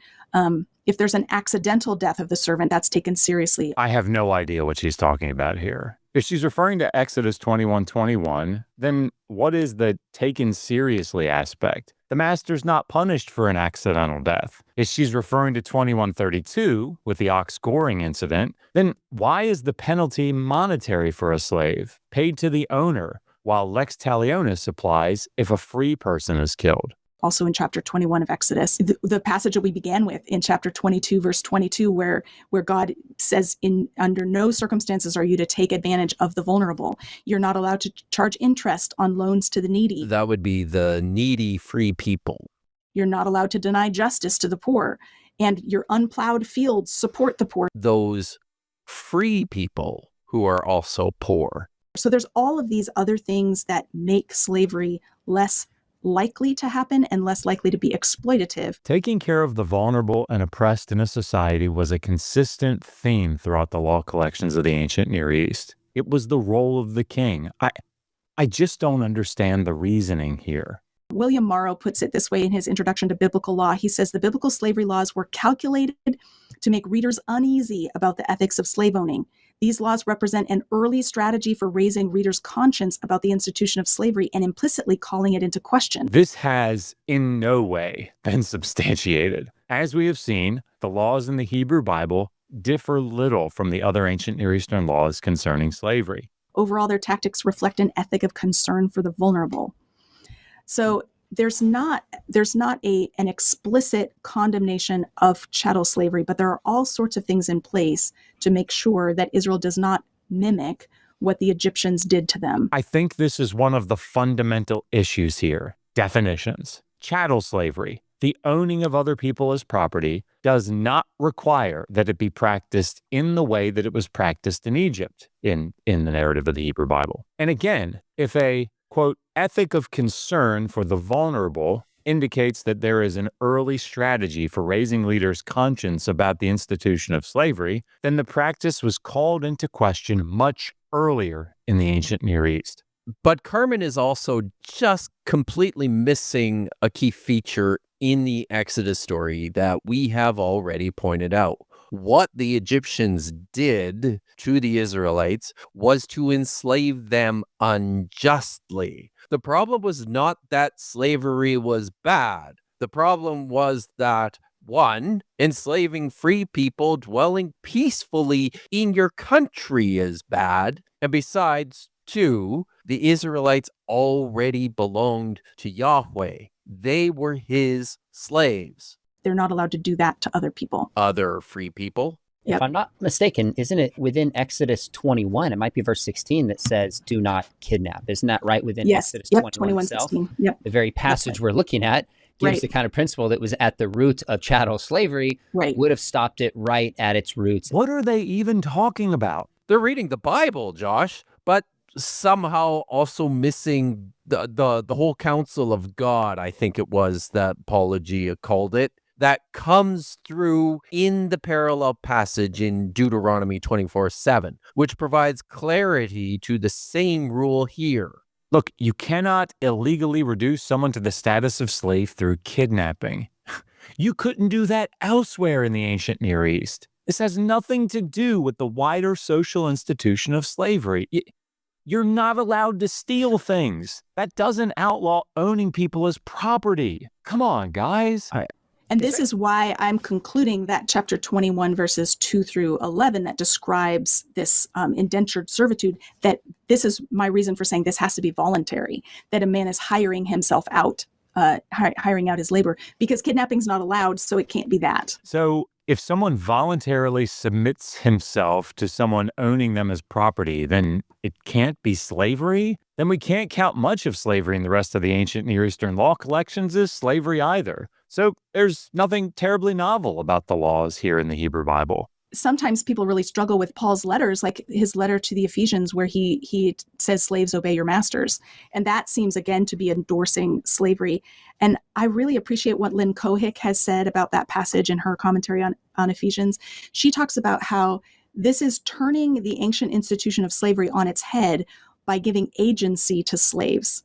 If there's an accidental death of the servant, that's taken seriously. I have no idea what she's talking about here. If she's referring to Exodus 21:21, then what is the taken seriously aspect? The master's not punished for an accidental death. If she's referring to 21:32 with the ox goring incident, then why is the penalty monetary for a slave, paid to the owner, while lex talionis applies if a free person is killed? Also in chapter 21 of Exodus, the passage that we began with in chapter 22, verse 22, where God says, under no circumstances are you to take advantage of the vulnerable. You're not allowed to charge interest on loans to the needy. That would be the needy free people. You're not allowed to deny justice to the poor. And your unplowed fields support the poor. Those free people who are also poor. So there's all of these other things that make slavery less likely to happen and less likely to be exploitative. Taking care of the vulnerable and oppressed in a society was a consistent theme throughout the law collections of the ancient Near East. It was the role of the king. I just don't understand the reasoning here. William Morrow puts it this way in his Introduction to Biblical Law. He says the biblical slavery laws were calculated to make readers uneasy about the ethics of slave owning. These laws represent an early strategy for raising readers' conscience about the institution of slavery and implicitly calling it into question. This has in no way been substantiated. As we have seen, the laws in the Hebrew Bible differ little from the other ancient Near Eastern laws concerning slavery. Overall, their tactics reflect an ethic of concern for the vulnerable. So there's not an explicit condemnation of chattel slavery, but there are all sorts of things in place to make sure that Israel does not mimic what the Egyptians did to them. I think this is one of the fundamental issues here. Definitions. Chattel slavery, the owning of other people as property, does not require that it be practiced in the way that it was practiced in Egypt in the narrative of the Hebrew Bible. And again, if a quote, ethic of concern for the vulnerable indicates that there is an early strategy for raising leaders' conscience about the institution of slavery, then the practice was called into question much earlier in the ancient Near East. But Carmen is also just completely missing a key feature in the Exodus story that we have already pointed out. What the Egyptians did to the Israelites was to enslave them unjustly. The problem was not that slavery was bad. The problem was that, one, enslaving free people dwelling peacefully in your country is bad. And besides, two, the Israelites already belonged to Yahweh. They were his slaves. They're not allowed to do that to other people. Other free people? Yep. If I'm not mistaken, isn't it within Exodus 21? It might be verse 16 that says, do not kidnap. Isn't that right within Exodus 21 itself? 16. Yep. The very passage we're looking at gives the kind of principle that was at the root of chattel slavery, would have stopped it right at its roots. What are they even talking about? They're reading the Bible, Josh, but somehow also missing the whole counsel of God, I think it was that Paulogia called it, that comes through in the parallel passage in Deuteronomy 24:7, which provides clarity to the same rule here. Look, you cannot illegally reduce someone to the status of slave through kidnapping. You couldn't do that elsewhere in the ancient Near East. This has nothing to do with the wider social institution of slavery. You're not allowed to steal things. That doesn't outlaw owning people as property. Come on, guys. And this is why I'm concluding that chapter 21, verses 2 through 11, that describes this indentured servitude, that this is my reason for saying this has to be voluntary, that a man is hiring himself out, hiring out his labor, because kidnapping's not allowed, so it can't be that. So if someone voluntarily submits himself to someone owning them as property, then it can't be slavery? Then we can't count much of slavery in the rest of the ancient Near Eastern law collections as slavery either. So there's nothing terribly novel about the laws here in the Hebrew Bible. Sometimes people really struggle with Paul's letters, like his letter to the Ephesians, where he says, slaves, obey your masters. And that seems, again, to be endorsing slavery. And I really appreciate what Lynn Cohick has said about that passage in her commentary on Ephesians. She talks about how this is turning the ancient institution of slavery on its head by giving agency to slaves.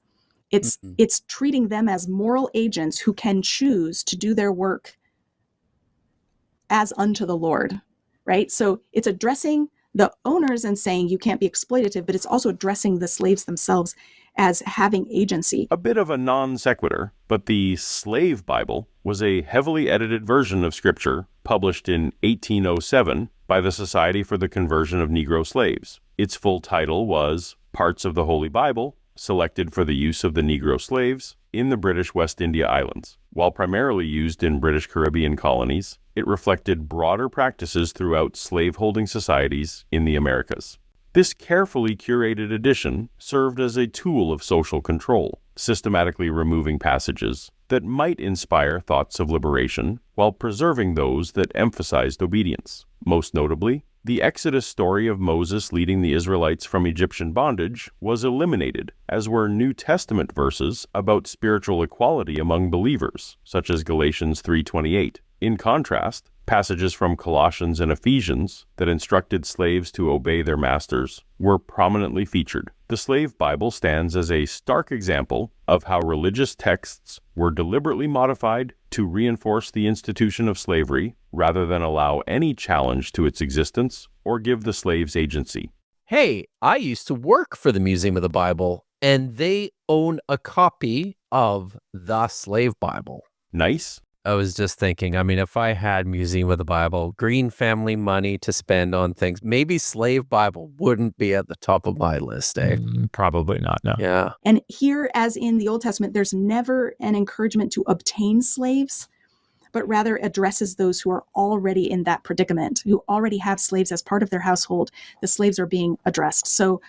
It's treating them as moral agents who can choose to do their work as unto the Lord. Right? So it's addressing the owners and saying you can't be exploitative, but it's also addressing the slaves themselves as having agency. A bit of a non sequitur, but the Slave Bible was a heavily edited version of Scripture published in 1807 by the Society for the Conversion of Negro Slaves. Its full title was Parts of the Holy Bible, selected for the use of the Negro slaves in the British West India Islands. While primarily used in British Caribbean colonies, it reflected broader practices throughout slaveholding societies in the Americas. This carefully curated edition served as a tool of social control, systematically removing passages that might inspire thoughts of liberation while preserving those that emphasized obedience. Most notably, the Exodus story of Moses leading the Israelites from Egyptian bondage was eliminated, as were New Testament verses about spiritual equality among believers, such as Galatians 3:28. In contrast, passages from Colossians and Ephesians that instructed slaves to obey their masters were prominently featured. The Slave Bible stands as a stark example of how religious texts were deliberately modified to reinforce the institution of slavery rather than allow any challenge to its existence or give the slaves agency. Hey, I used to work for the Museum of the Bible, and they own a copy of the Slave Bible. Nice. I was just thinking, I mean, if I had Museum of the Bible, Green family money to spend on things, maybe Slave Bible wouldn't be at the top of my list, eh? Probably not, no. Yeah. And here, as in the Old Testament, there's never an encouragement to obtain slaves, but rather addresses those who are already in that predicament, who already have slaves as part of their household. The slaves are being addressed. So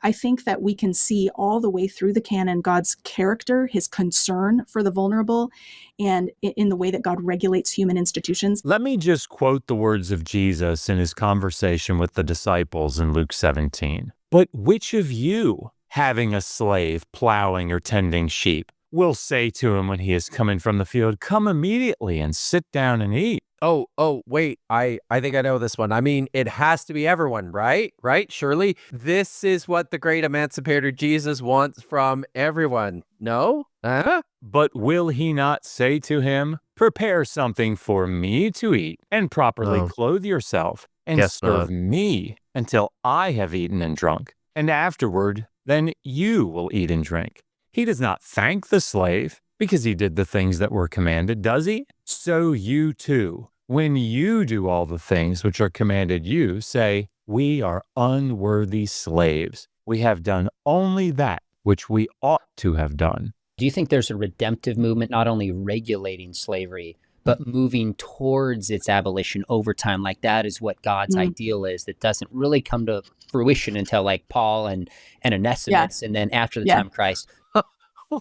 I think that we can see all the way through the canon God's character, his concern for the vulnerable, and in the way that God regulates human institutions. Let me just quote the words of Jesus in his conversation with the disciples in Luke 17. But which of you, having a slave plowing or tending sheep, will say to him when he is coming from the field, come immediately and sit down and eat? Oh, wait, I think I know this one. I mean, it has to be everyone, right? Right? Surely this is what the great emancipator Jesus wants from everyone. No? Huh? But will he not say to him, prepare something for me to eat and properly clothe yourself and serve me until I have eaten and drunk. And afterward, then you will eat and drink. He does not thank the slave because he did the things that were commanded, does he? So you too, when you do all the things which are commanded you, say, we are unworthy slaves. We have done only that which we ought to have done. Do you think there's a redemptive movement not only regulating slavery, but moving towards its abolition over time? Like that is what God's ideal is, that doesn't really come to fruition until like Paul and Onesimus, and then after the time of Christ.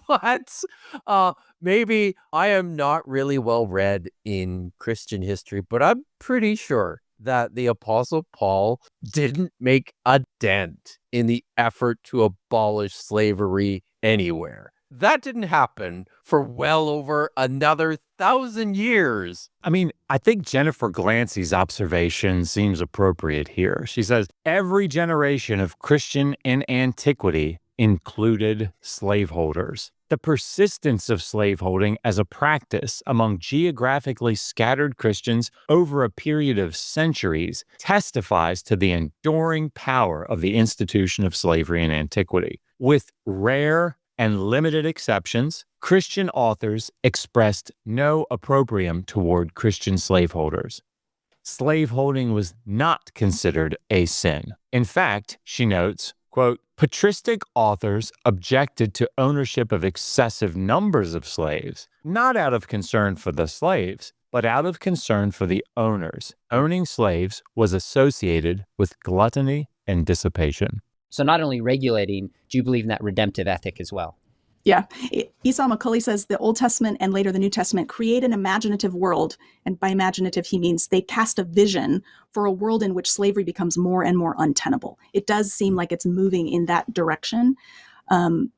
What? Maybe I am not really well read in Christian history, but I'm pretty sure that the Apostle Paul didn't make a dent in the effort to abolish slavery anywhere. That didn't happen for well over another 1,000 years. I mean, I think Jennifer Glancy's observation seems appropriate here. She says, every generation of Christian in antiquity included slaveholders. The persistence of slaveholding as a practice among geographically scattered Christians over a period of centuries testifies to the enduring power of the institution of slavery in antiquity. With rare and limited exceptions, Christian authors expressed no opprobrium toward Christian slaveholders. Slaveholding was not considered a sin. In fact, she notes, quote, patristic authors objected to ownership of excessive numbers of slaves, not out of concern for the slaves, but out of concern for the owners. Owning slaves was associated with gluttony and dissipation. So not only regulating, do you believe in that redemptive ethic as well? Yeah. Esau McCulley says the Old Testament and later the New Testament create an imaginative world. And by imaginative, he means they cast a vision for a world in which slavery becomes more and more untenable. It does seem like it's moving in that direction. And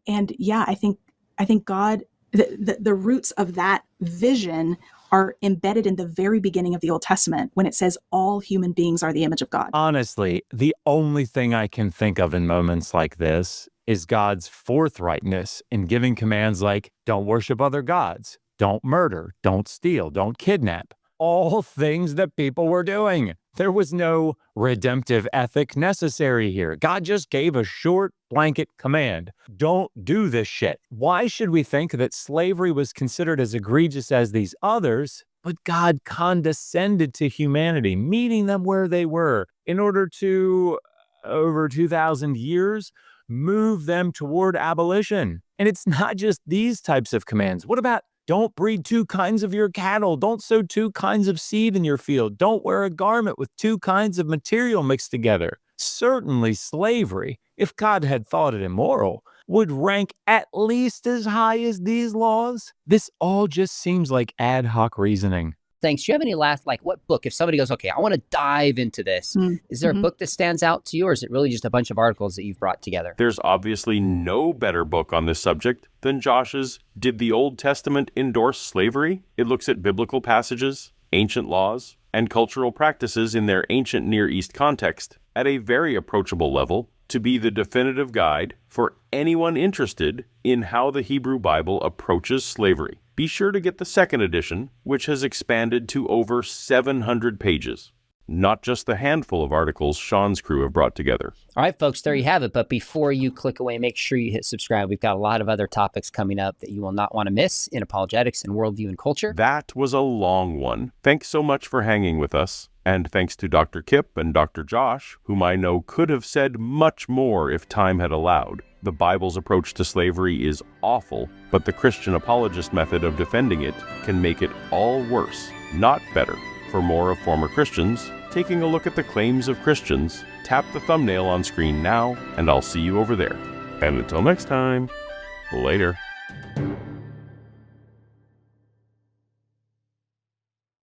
yeah, I think God, the roots of that vision are embedded in the very beginning of the Old Testament when it says all human beings are the image of God. Honestly, the only thing I can think of in moments like this is God's forthrightness in giving commands like, don't worship other gods, don't murder, don't steal, don't kidnap. All things that people were doing. There was no redemptive ethic necessary here. God just gave a short blanket command. Don't do this shit. Why should we think that slavery was considered as egregious as these others? But God condescended to humanity, meeting them where they were in order to, over 2,000 years, move them toward abolition. And it's not just these types of commands. What about don't breed two kinds of your cattle? Don't sow two kinds of seed in your field. Don't wear a garment with two kinds of material mixed together. Certainly slavery, if God had thought it immoral, would rank at least as high as these laws. This all just seems like ad hoc reasoning. Thanks. Do you have any last, what book, if somebody goes, okay, I want to dive into this, is there a book that stands out to you, or is it really just a bunch of articles that you've brought together? There's obviously no better book on this subject than Josh's Did the Old Testament Endorse Slavery? It looks at biblical passages, ancient laws, and cultural practices in their ancient Near East context at a very approachable level to be the definitive guide for anyone interested in how the Hebrew Bible approaches slavery. Be sure to get the second edition, which has expanded to over 700 pages. Not just the handful of articles Sean's crew have brought together. All right, folks, there you have it. But before you click away, make sure you hit subscribe. We've got a lot of other topics coming up that you will not want to miss in apologetics and worldview and culture. That was a long one. Thanks so much for hanging with us. And thanks to Dr. Kipp and Dr. Josh, whom I know could have said much more if time had allowed. The Bible's approach to slavery is awful, but the Christian apologist method of defending it can make it all worse, not better. For more of former Christians, taking a look at the claims of Christians, tap the thumbnail on screen now, and I'll see you over there. And until next time, later.